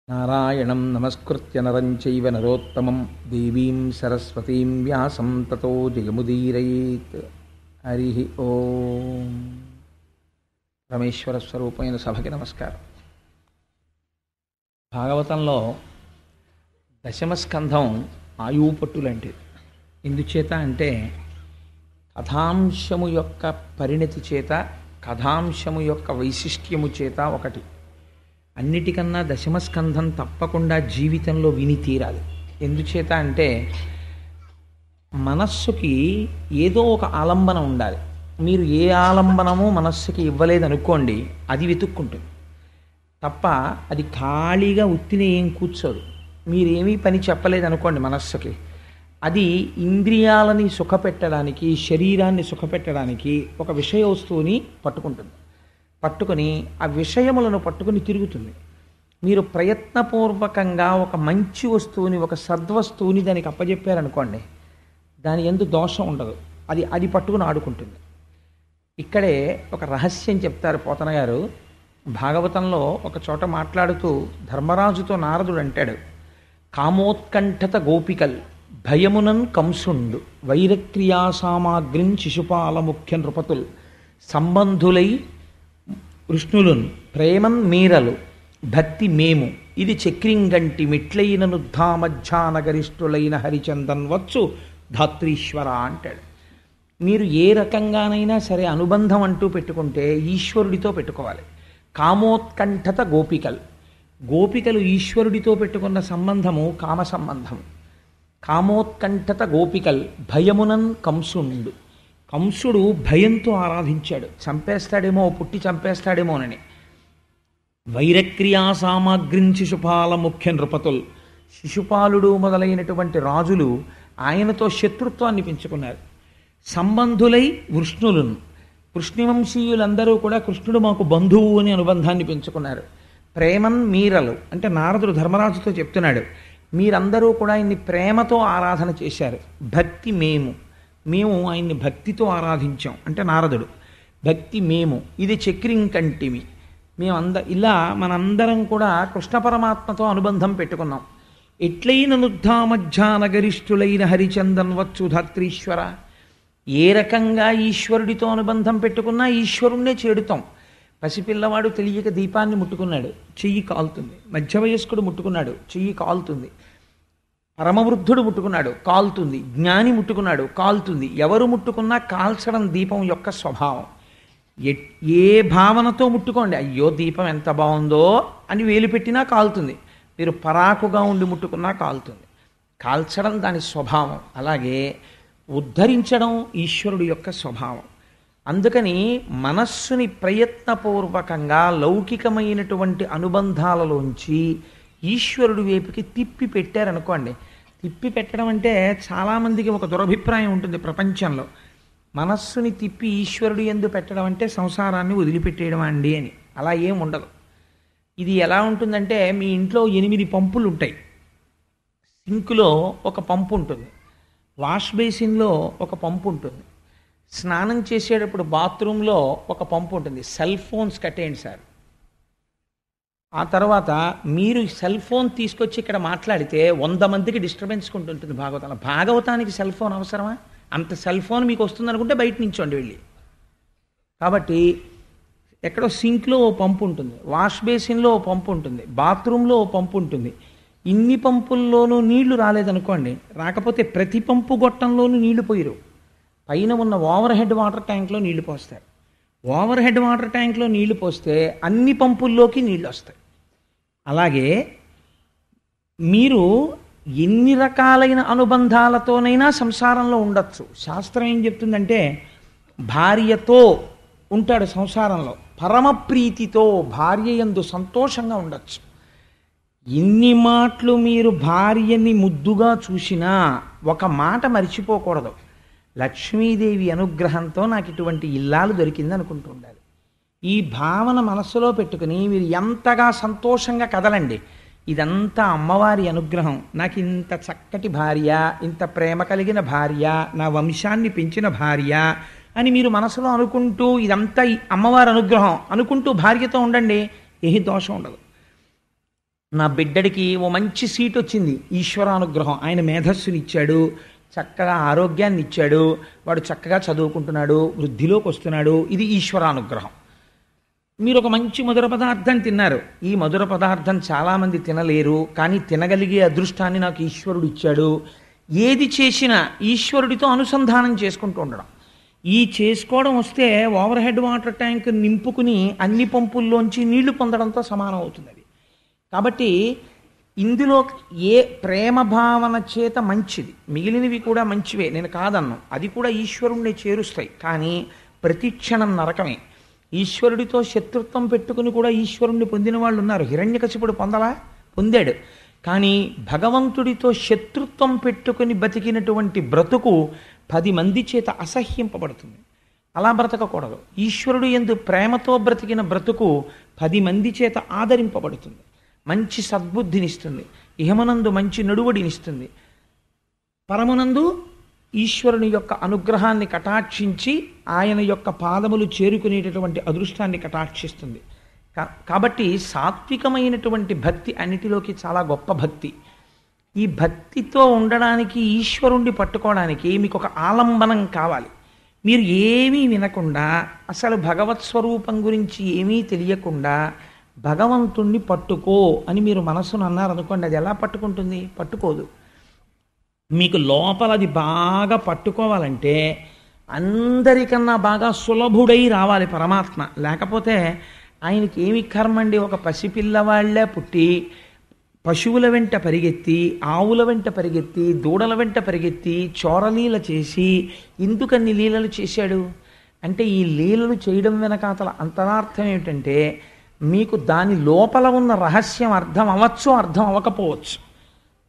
నారాయణం నమస్కృత్య నరం చైవ నరోత్తమం దేవీం సరస్వతీం వ్యాసం తతో జయముదీరయేత్. హరి ఓం. పరమేశ్వర స్వరూపమైన సభకి నమస్కారం. భాగవతంలో దశమస్కంధం ఆయువు పట్టులాంటిది. ఎందుచేత అంటే కథాంశము యొక్క పరిణతి చేత, కథాంశము యొక్క వైశిష్ట్యము చేత ఒకటి. అన్నిటికన్నా దశమస్కంధం తప్పకుండా జీవితంలో విని తీరాలి. ఎందుచేత అంటే మనస్సుకి ఏదో ఒక ఆలంబన ఉండాలి. మీరు ఏ ఆలంబనము మనస్సుకి ఇవ్వలేదనుకోండి, అది వెతుక్కుంటుంది తప్ప అది ఖాళీగా ఉత్తినే ఏం కూర్చోదు. మీరేమీ పని చెప్పలేదనుకోండి మనస్సుకి, అది ఇంద్రియాలని సుఖపెట్టడానికి, శరీరాన్ని సుఖపెట్టడానికి ఒక విషయ వస్తువుని పట్టుకుంటుంది. పట్టుకుని ఆ విషయములను పట్టుకుని తిరుగుతుంది. మీరు ప్రయత్నపూర్వకంగా ఒక మంచి వస్తువుని, ఒక సద్వస్తువుని దానికి అప్పజెప్పారనుకోండి, దాని యందు దోషం ఉండదు. అది పట్టుకుని ఆడుకుంటుంది. ఇక్కడే ఒక రహస్యం చెప్తారు పోతన గారు. భాగవతంలో ఒక చోట మాట్లాడుతూ ధర్మరాజుతో నారదుడు అంటాడు, కామోత్కంఠత గోపికల్ భయమునన్ కంసుండు వైరక్రియా సామాగ్రిం శిశుపాల ముఖ్య నృపతుల్ సంబంధులై వృష్ణులున్ ప్రేమన్ మీరలు భక్తి మేము ఇది చక్రింగంటి మిట్లైన నుద్ధామధ్యానగరిష్ఠులైన హరిచందన్ వచ్చు ధాత్రీశ్వర అంటాడు. మీరు ఏ రకంగానైనా సరే అనుబంధం అంటూ పెట్టుకుంటే ఈశ్వరుడితో పెట్టుకోవాలి. కామోత్కంఠత గోపికలు ఈశ్వరుడితో పెట్టుకున్న సంబంధము కామ సంబంధము. కామోత్కంఠత గోపికల్ భయమునన్ కంసుండు. కంసుడు భయంతో ఆరాధించాడు, చంపేస్తాడేమో, పుట్టి చంపేస్తాడేమోనని. వైరక్రియా సామాగ్రిం శిశుపాల ముఖ్య నృపతుల్, శిశుపాలుడు మొదలైనటువంటి రాజులు ఆయనతో శత్రుత్వాన్ని పెంచుకున్నారు. సంబంధులై వృష్ణులను, వృష్ణివంశీయులందరూ కూడా కృష్ణుడు మాకు బంధువు అని అనుబంధాన్ని పెంచుకున్నారు. ప్రేమన్ మీరలు అంటే నారదుడు ధర్మరాజుతో చెప్తున్నాడు, మీరందరూ కూడా ఆయన్ని ప్రేమతో ఆరాధన చేశారు. భక్తి మేము ఆయన్ని భక్తితో ఆరాధించాం అంటే నారదుడు. భక్తి మేము ఇది చక్రింకంటిమి, ఇలా మనందరం కూడా కృష్ణ పరమాత్మతో అనుబంధం పెట్టుకున్నాం. ఎట్లైన నుద్ధామధ్యానగరిష్ఠులైన హరిచందన్ వచ్చు ధాత్రీశ్వర. ఏ రకంగా ఈశ్వరుడితో అనుబంధం పెట్టుకున్నా ఈశ్వరుణ్ణే చేడుతాం. పసిపిల్లవాడు తెలియక దీపాన్ని ముట్టుకున్నాడు, చెయ్యి కాలుతుంది. మధ్య వయస్కుడు ముట్టుకున్నాడు, చెయ్యి కాలుతుంది. పరమవృద్ధుడు ముట్టుకున్నాడు, కాలుతుంది. జ్ఞాని ముట్టుకున్నాడు, కాలుతుంది. ఎవరు ముట్టుకున్నా కాల్చడం దీపం యొక్క స్వభావం. ఏ భావనతో ముట్టుకోండి, అయ్యో దీపం ఎంత బాగుందో అని వేలు పెట్టినా కాలుతుంది. మీరు పరాకుగా ఉండి ముట్టుకున్నా కాలుతుంది. కాల్చడం దాని స్వభావం. అలాగే ఉద్ధరించడం ఈశ్వరుడు యొక్క స్వభావం. అందుకని మనస్సుని ప్రయత్నపూర్వకంగా లౌకికమైనటువంటి అనుబంధాలలోంచి ఈశ్వరుడి వైపుకి తిప్పి పెట్టారనుకోండి. తిప్పి పెట్టడం అంటే చాలామందికి ఒక దురభిప్రాయం ఉంటుంది ప్రపంచంలో. మనస్సుని తిప్పి ఈశ్వరుడు యందు పెట్టడం అంటే సంసారాన్ని వదిలిపెట్టేయడం అండి అని. అలా ఏం ఉండదు. ఇది ఎలా ఉంటుందంటే, మీ ఇంట్లో 8 పంపులు ఉంటాయి. సింకులో ఒక పంపు ఉంటుంది, వాష్ బేసిన్లో ఒక పంపు ఉంటుంది, స్నానం చేసేటప్పుడు బాత్రూంలో ఒక పంపు ఉంటుంది. సెల్ ఫోన్స్ కట్టేయండి సార్. ఆ తర్వాత మీరు సెల్ ఫోన్ తీసుకొచ్చి ఇక్కడ మాట్లాడితే 100 మందికి డిస్టర్బెన్స్ ఉంటుంది భాగవతంలో. భాగవతానికి సెల్ ఫోన్ అవసరమా? అంత సెల్ ఫోన్ మీకు వస్తుందనుకుంటే బయట నుంచోండి వెళ్ళి. కాబట్టి ఎక్కడో సింక్లో ఓ పంపు ఉంటుంది, వాష్ బేసిన్లో ఓ పంపు ఉంటుంది, బాత్రూంలో ఓ పంపు ఉంటుంది. ఇన్ని పంపుల్లోనూ నీళ్లు రాలేదనుకోండి, రాకపోతే ప్రతి పంపు గొట్టంలోనూ నీళ్లు పోయిరు. పైన ఉన్న ఓవర్ హెడ్ వాటర్ ట్యాంక్లో నీళ్లు పోస్తారు. ఓవర్ హెడ్ వాటర్ ట్యాంక్లో నీళ్లు పోస్తే అన్ని పంపుల్లోకి నీళ్ళు వస్తాయి. అలాగే మీరు ఎన్ని రకాలైన అనుబంధాలతోనైనా సంసారంలో ఉండొచ్చు. శాస్త్రం ఏం చెప్తుందంటే, భార్యతో ఉంటాడు సంసారంలో, పరమప్రీతితో భార్య యందు సంతోషంగా ఉండొచ్చు. ఎన్ని మాటలు మీరు భార్యని ముద్దుగా చూసినా ఒక మాట మర్చిపోకూడదు, లక్ష్మీదేవి అనుగ్రహంతో నాకు ఇటువంటి ఇల్లాలు దొరికింది అనుకుంటూ ఉండాలి. ఈ భావన మనస్సులో పెట్టుకుని మీరు ఎంతగా సంతోషంగా కదలండి. ఇదంతా అమ్మవారి అనుగ్రహం, నాకు ఇంత చక్కటి భార్య, ఇంత ప్రేమ కలిగిన భార్య, నా వంశాన్ని పెంచిన భార్య అని మీరు మనసులో అనుకుంటూ ఇదంతా అమ్మవారి అనుగ్రహం అనుకుంటూ భార్యతో ఉండండి. ఏ దోషం ఉండదు. నా బిడ్డడికి ఓ మంచి సీట్ వచ్చింది, ఈశ్వరానుగ్రహం, ఆయన మేధస్సుని ఇచ్చాడు, చక్కగా ఆరోగ్యాన్ని ఇచ్చాడు, వాడు చక్కగా చదువుకుంటున్నాడు, వృద్ధిలోకి వస్తున్నాడు, ఇది ఈశ్వరానుగ్రహం. మీరు ఒక మంచి మధుర పదార్థం తిన్నారు, ఈ మధుర పదార్థం చాలామంది తినలేరు, కానీ తినగలిగే అదృష్టాన్ని నాకు ఈశ్వరుడు ఇచ్చాడు. ఏది చేసినా ఈశ్వరుడితో అనుసంధానం చేసుకుంటూ ఉండడం. ఈ చేసుకోవడం వస్తే ఓవర్ హెడ్ వాటర్ ట్యాంక్ నింపుకుని అన్ని పంపుల్లోంచి నీళ్లు పొందడంతో సమానం అవుతుంది అది. కాబట్టి ఇందులో ఏ ప్రేమ భావన చేత మంచిది, మిగిలినవి కూడా మంచివే, నేను కాదన్ను, అది కూడా ఈశ్వరుణ్ణి చేరుస్తాయి. కానీ ప్రతి క్షణం నరకమే. ఈశ్వరుడితో శత్రుత్వం పెట్టుకుని కూడా ఈశ్వరుణ్ణి పొందిన వాళ్ళు ఉన్నారు. హిరణ్యకశిపుడు పొందాడు. కానీ భగవంతుడితో శత్రుత్వం పెట్టుకుని బతికినటువంటి బ్రతుకు 10 మంది చేత అసహ్యింపబడుతుంది. అలా బ్రతకకూడదు. ఈశ్వరుడు యందు ప్రేమతో బ్రతికిన బ్రతుకు 10 మంది చేత ఆదరింపబడుతుంది, మంచి సద్బుద్ధినిస్తుంది, ఇహమునందు మంచి నడువడినిస్తుంది, పరమునందు ఈశ్వరుని యొక్క అనుగ్రహాన్ని కటాక్షించి ఆయన యొక్క పాదములు చేరుకునేటటువంటి అదృష్టాన్ని కటాక్షిస్తుంది. కాబట్టి సాత్వికమైనటువంటి భక్తి అన్నిటిలోకి చాలా గొప్ప భక్తి. ఈ భక్తితో ఉండడానికి, ఈశ్వరుణ్ణి పట్టుకోవడానికి మీకు ఒక ఆలంబనం కావాలి. మీరు ఏమీ వినకుండా, అసలు భగవత్ స్వరూపం గురించి ఏమీ తెలియకుండా భగవంతుణ్ణి పట్టుకో అని మీరు మనస్సును అన్నారనుకోండి, అది ఎలా పట్టుకుంటుంది? పట్టుకోదు. మీకు లోపల అది బాగా పట్టుకోవాలంటే అందరికన్నా బాగా సులభుడై రావాలి పరమాత్మ. లేకపోతే ఆయనకి ఏమి కర్మండి? ఒక పసిపిల్లవాళ్లే పుట్టి పశువుల వెంట పరిగెత్తి, ఆవుల వెంట పరిగెత్తి, దూడల వెంట పరిగెత్తి, చోరలీల చేసి ఎందుకన్ని లీలలు చేశాడు అంటే, ఈ లీలలు చేయడం వెనకాతల అంతరార్థం ఏమిటంటే, మీకు దాని లోపల ఉన్న రహస్యం అర్థం అవ్వచ్చు, అర్థం అవ్వకపోవచ్చు.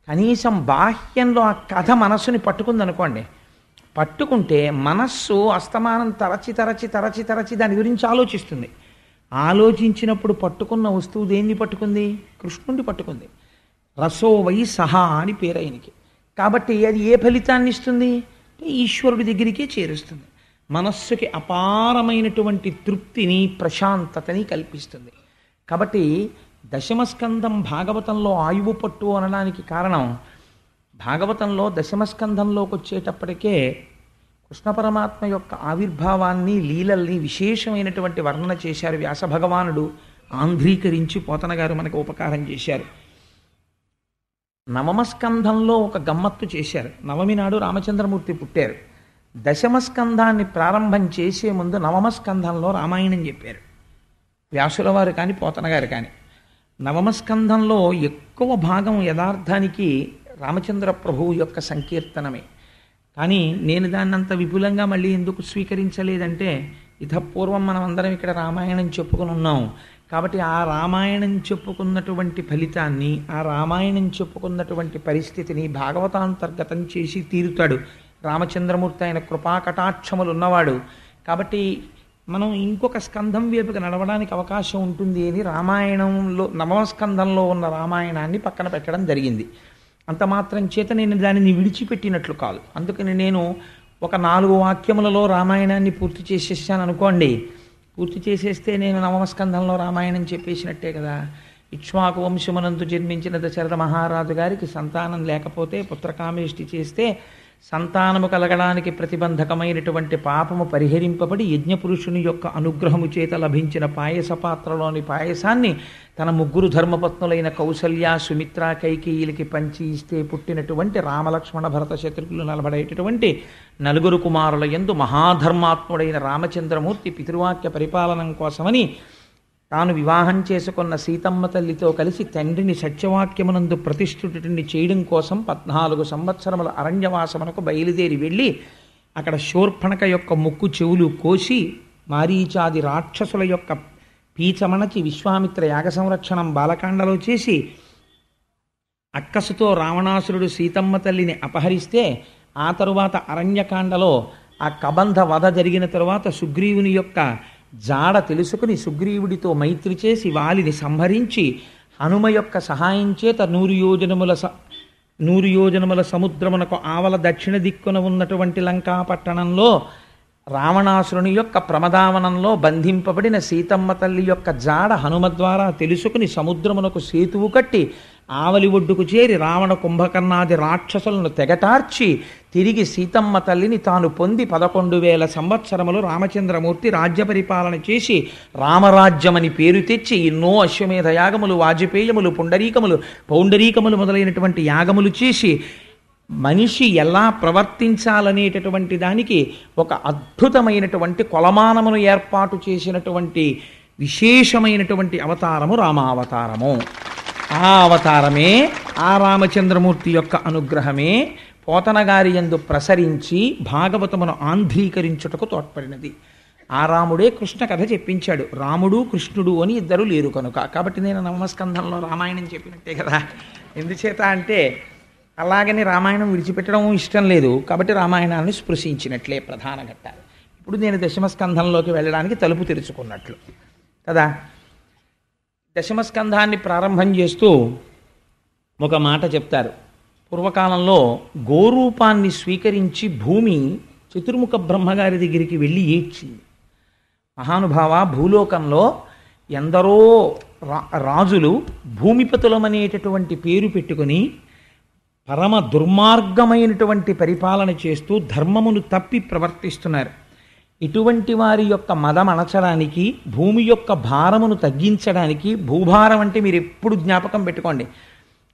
కనీసం బాహ్యంలో ఆ కథ మనస్సుని పట్టుకుందనుకోండి, పట్టుకుంటే మనస్సు అస్తమానం తరచి దాని గురించి ఆలోచిస్తుంది. ఆలోచించినప్పుడు పట్టుకున్న వస్తువు దేన్ని పట్టుకుంది? కృష్ణుడిని పట్టుకుంది. రసో వై సహా అని పేరు ఆయనకి. కాబట్టి అది ఏ ఫలితాన్ని ఇస్తుంది? ఈశ్వరుడి దగ్గరికే చేరుస్తుంది. మనస్సుకి అపారమైనటువంటి తృప్తిని, ప్రశాంతతని కల్పిస్తుంది. కాబట్టి దశమస్కంధం భాగవతంలో ఆయువు పట్టు అనడానికి కారణం, భాగవతంలో దశమస్కంధంలోకి వచ్చేటప్పటికే కృష్ణ పరమాత్మ యొక్క ఆవిర్భావాన్ని, లీలల్ని విశేషమైనటువంటి వర్ణన చేశారు వ్యాస భగవానుడు. ఆంధ్రీకరించి పోతన గారు మనకు ఉపకారం చేశారు. నవమస్కంధంలో ఒక గమ్మత్తు చేశారు. నవమి నాడు రామచంద్రమూర్తి పుట్టారు. దశమస్కంధాన్ని ప్రారంభం చేసే ముందు నవమస్కంధంలో రామాయణం చెప్పారు వ్యాసుల వారు కానీ పోతన గారు కానీ. నవమస్కంధంలో ఎక్కువ భాగం యథార్థానికి రామచంద్ర ప్రభువు యొక్క సంకీర్తనమే. కానీ నేను దాన్ని అంత విపులంగా మళ్ళీ ఎందుకు స్వీకరించలేదంటే, ఇతపూర్వం మనం అందరం ఇక్కడ రామాయణం చెప్పుకుని ఉన్నాం కాబట్టి ఆ రామాయణం చెప్పుకున్నటువంటి ఫలితాన్ని, ఆ రామాయణం చెప్పుకున్నటువంటి పరిస్థితిని భాగవతాంతర్గతం చేసి తీరుతాడు రామచంద్రమూర్తి. ఆయన కృపాకటాక్షములు ఉన్నవాడు. కాబట్టి మనం ఇంకొక స్కంధం వైపుకి నడవడానికి అవకాశం ఉంటుంది అని రామాయణంలో నవమస్కంధంలో ఉన్న రామాయణాన్ని పక్కన పెట్టడం జరిగింది. అంత మాత్రం చేత నేను దానిని విడిచిపెట్టినట్లు కాదు. అందుకని నేను ఒక 4 వాక్యములలో రామాయణాన్ని పూర్తి చేసేసాను అనుకోండి. పూర్తి చేసేస్తే నేను నవమస్కంధంలో రామాయణం చెప్పేసినట్టే కదా. ఇక్ష్వాకు వంశమునందు జన్మించిన దశరథ మహారాజు గారికి సంతానం లేకపోతే పుత్రకామేష్టి చేస్తే సంతానము కలగడానికి ప్రతిబంధకమైనటువంటి పాపము పరిహరింపబడి యజ్ఞపురుషుని యొక్క అనుగ్రహము చేత లభించిన పాయస పాత్రలోని పాయసాన్ని తన 3 ధర్మపత్నులైన కౌసల్య, సుమిత్ర, కైకేయిలకి పంచి ఇస్తే పుట్టినటువంటి రామలక్ష్మణ భరత శత్రుఘ్నులు నలబడేటటువంటి 4 కుమారుల యందు మహాధర్మాత్ముడైన రామచంద్రమూర్తి పితృవాక్య పరిపాలనం కోసమని తాను వివాహం చేసుకున్న సీతమ్మ తల్లితో కలిసి తండ్రిని సత్యవాక్యమునందు ప్రతిష్ఠితుడిని చేయడం కోసం 14 సంవత్సరముల అరణ్యవాసమునకు బయలుదేరి వెళ్ళి అక్కడ శూర్పణఖ యొక్క ముక్కు చెవులు కోసి, మారీచాది రాక్షసుల యొక్క పీచమణచి, విశ్వామిత్ర యాగ సంరక్షణం బాలకాండలో చేసి, అక్కసుతో రావణాసురుడు సీతమ్మ తల్లిని అపహరిస్తే ఆ తరువాత అరణ్యకాండలో ఆ కబంధ వధ జరిగిన తరువాత సుగ్రీవుని యొక్క జాడ తెలుసుకుని సుగ్రీవుడితో మైత్రి చేసి వాలిని సంహరించి హనుమ యొక్క సహాయం చేత 100 యోజనముల సముద్రమునకు ఆవల దక్షిణ దిక్కున ఉన్నటువంటి లంకా పట్టణంలో రావణాసురుని యొక్క ప్రమదావనంలో బంధింపబడిన సీతమ్మ తల్లి యొక్క జాడ హనుమ ద్వారా తెలుసుకుని సముద్రమునకు సేతువు కట్టి ఆవలి ఒడ్డుకు చేరి రావణ కుంభకర్ణాది రాక్షసులను తెగటార్చి తిరిగి సీతమ్మ తల్లిని తాను పొంది 11,000 సంవత్సరములు రామచంద్రమూర్తి రాజ్య పరిపాలన చేసి రామరాజ్యమని పేరు తెచ్చి ఎన్నో అశ్వమేధ యాగములు వాజపేయములు పౌండరీకములు మొదలైనటువంటి యాగములు చేసి మనిషి ఎలా ప్రవర్తించాలనేటటువంటి దానికి ఒక అద్భుతమైనటువంటి కొలమానమును ఏర్పాటు చేసినటువంటి విశేషమైనటువంటి అవతారము రామావతారము. ఆ అవతారమే ఆ రామచంద్రమూర్తి యొక్క అనుగ్రహమే పోతనగారి యందు ప్రసరించి భాగవతమును ఆంధ్రీకరించుటకు తోడ్పడినది. ఆ రాముడే కృష్ణ కథ చెప్పించాడు. రాముడు కృష్ణుడు అని ఇద్దరు లేరు కనుక. కాబట్టి నేను నవమస్కంధంలో రామాయణం చెప్పినట్టే కదా. ఎందుచేత అంటే అలాగని రామాయణం విడిచిపెట్టడం ఇష్టం లేదు కాబట్టి రామాయణాన్ని స్పృశించినట్లే ప్రధాన ఘట్టాలు. ఇప్పుడు నేను దశమస్కంధంలోకి వెళ్ళడానికి తలుపు తెరుచుకున్నట్లు కదా. దశమస్కంధాన్ని ప్రారంభం చేస్తూ ఒక మాట చెప్తారు. పూర్వకాలంలో గోరూపాన్ని స్వీకరించి భూమి చతుర్ముఖ బ్రహ్మగారి దగ్గరికి వెళ్ళి ఏడ్చింది. మహానుభావ, భూలోకంలో ఎందరో రాజులు భూమిపతులమనేటటువంటి పేరు పెట్టుకుని పరమ దుర్మార్గమైనటువంటి పరిపాలన చేస్తూ ధర్మమును తప్పి ప్రవర్తిస్తున్నారు. ఇటువంటి వారి యొక్క మదం అణచడానికి, భూమి యొక్క భారమును తగ్గించడానికి, భూభారం అంటే మీరు ఎప్పుడు జ్ఞాపకం పెట్టుకోండి,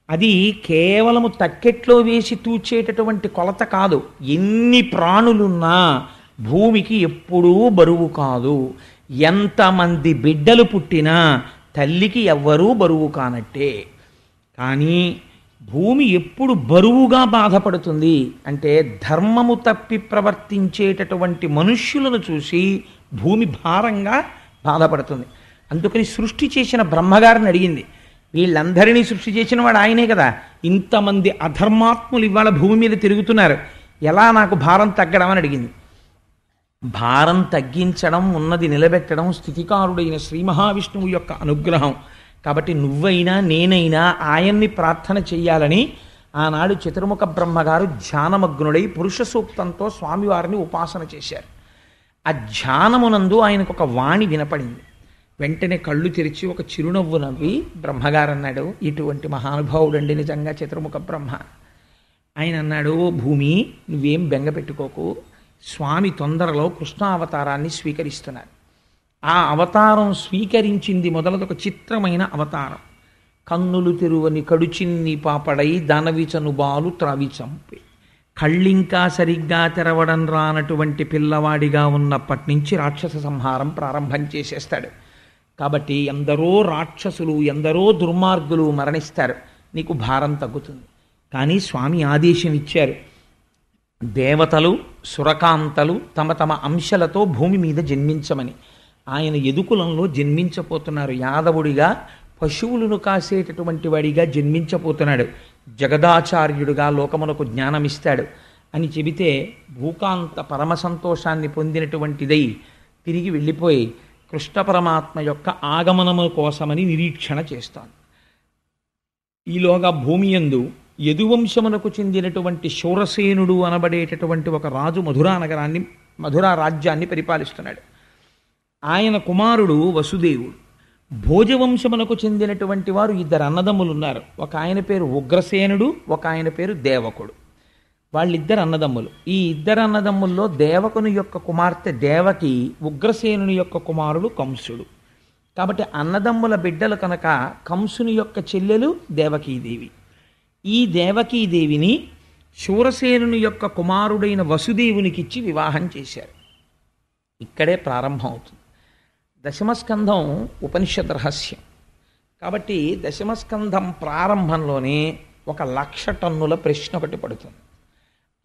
అది కేవలము తక్కెట్లో వేసి తూచేటటువంటి కొలత కాదు. ఎన్ని ప్రాణులున్నా భూమికి ఎప్పుడూ బరువు కాదు. ఎంతమంది బిడ్డలు పుట్టినా తల్లికి ఎవ్వరూ బరువు కానట్టే. కానీ భూమి ఎప్పుడు బరువుగా బాధపడుతుంది అంటే ధర్మము తప్పి ప్రవర్తించేటటువంటి మనుష్యులను చూసి భూమి భారంగా బాధపడుతుంది. అందుకని సృష్టి చేసిన బ్రహ్మగారిని అడిగింది. వీళ్ళందరినీ సృష్టి చేసిన వాడు ఆయనే కదా. ఇంతమంది అధర్మాత్ములు ఇవాళ భూమి మీద తిరుగుతున్నారు, ఎలా నాకు భారం తగ్గడం అని అడిగింది. భారం తగ్గించడం, ఉన్నది నిలబెట్టడం స్థితికారుడైన శ్రీ మహావిష్ణువు యొక్క అనుగ్రహం. కాబట్టి నువ్వైనా నేనైనా ఆయన్ని ప్రార్థన చెయ్యాలని ఆనాడు చతుర్ముఖ బ్రహ్మగారు ధ్యానమగ్నుడై పురుష సూక్తంతో స్వామివారిని ఉపాసన చేశారు. ఆ ధ్యానమునందు ఆయనకు ఒక వాణి వినపడింది. వెంటనే కళ్ళు తెరిచి ఒక చిరునవ్వు నవ్వి బ్రహ్మగారు అన్నాడు, ఇటువంటి మహానుభావుడండి నిజంగా చతుర్ముఖ బ్రహ్మ. ఆయన అన్నాడు, ఓ భూమి, నువ్వేం బెంగ పెట్టుకోకు, స్వామి తొందరలో కృష్ణావతారాన్ని స్వీకరిస్తున్నారు. ఆ అవతారం స్వీకరించింది మొదలదొక చిత్రమైన అవతారం. కన్నులు తెరువని కడుచిన్ని పాపడై దానవిచను బాలు త్రావి చంపి, కళ్ళింకా సరిగ్గా తెరవడం రానటువంటి పిల్లవాడిగా ఉన్నప్పటి నుంచి రాక్షస సంహారం ప్రారంభం చేసేస్తాడు. కాబట్టి ఎందరో రాక్షసులు, ఎందరో దుర్మార్గులు మరణిస్తారు, నీకు భారం తగ్గుతుంది. కానీ స్వామి ఆదేశం ఇచ్చారు, దేవతలు సురకాంతలు తమ తమ అంశలతో భూమి మీద జన్మించమని. ఆయన యదుకులంలో జన్మించపోతున్నారు. యాదవుడిగా పశువులను కాసేటటువంటి వాడిగా జన్మించపోతున్నాడు. జగదాచార్యుడిగా లోకమునకు జ్ఞానమిస్తాడు అని చెబితే భూకాంత పరమ సంతోషాన్ని పొందినటువంటిదై తిరిగి వెళ్ళిపోయి కృష్ణ పరమాత్మ యొక్క ఆగమనము కోసమని నిరీక్షణ చేస్తాను. ఈలోగా భూమి యందు యదువంశమునకు చెందినటువంటి శూరసేనుడు అనబడేటటువంటి ఒక రాజు మధురా రాజ్యాన్ని పరిపాలిస్తున్నాడు. ఆయన కుమారుడు వసుదేవుడు. భోజవంశమునకు చెందినటువంటి వారు ఇద్దరు అన్నదమ్ములు ఉన్నారు. ఒక ఆయన పేరు ఉగ్రసేనుడు, ఒక ఆయన పేరు దేవకుడు. వాళ్ళిద్దరు అన్నదమ్ములు. ఈ ఇద్దరు అన్నదమ్ముల్లో దేవకుని యొక్క కుమార్తె దేవకి, ఉగ్రసేనుని యొక్క కుమారుడు కంసుడు. కాబట్టి అన్నదమ్ముల బిడ్డలు కనుక కంసుని యొక్క చెల్లెలు దేవకీదేవి. ఈ దేవకీదేవిని శూరసేనుని యొక్క కుమారుడైన వసుదేవునికిచ్చి వివాహం చేశారు. ఇక్కడే ప్రారంభం అవుతుంది. దశమస్కంధం ఉపనిషద్ రహస్యం. కాబట్టి దశమస్కంధం ప్రారంభంలోనే 1,00,000 టన్నుల ప్రశ్న ఒకటి పడుతుంది.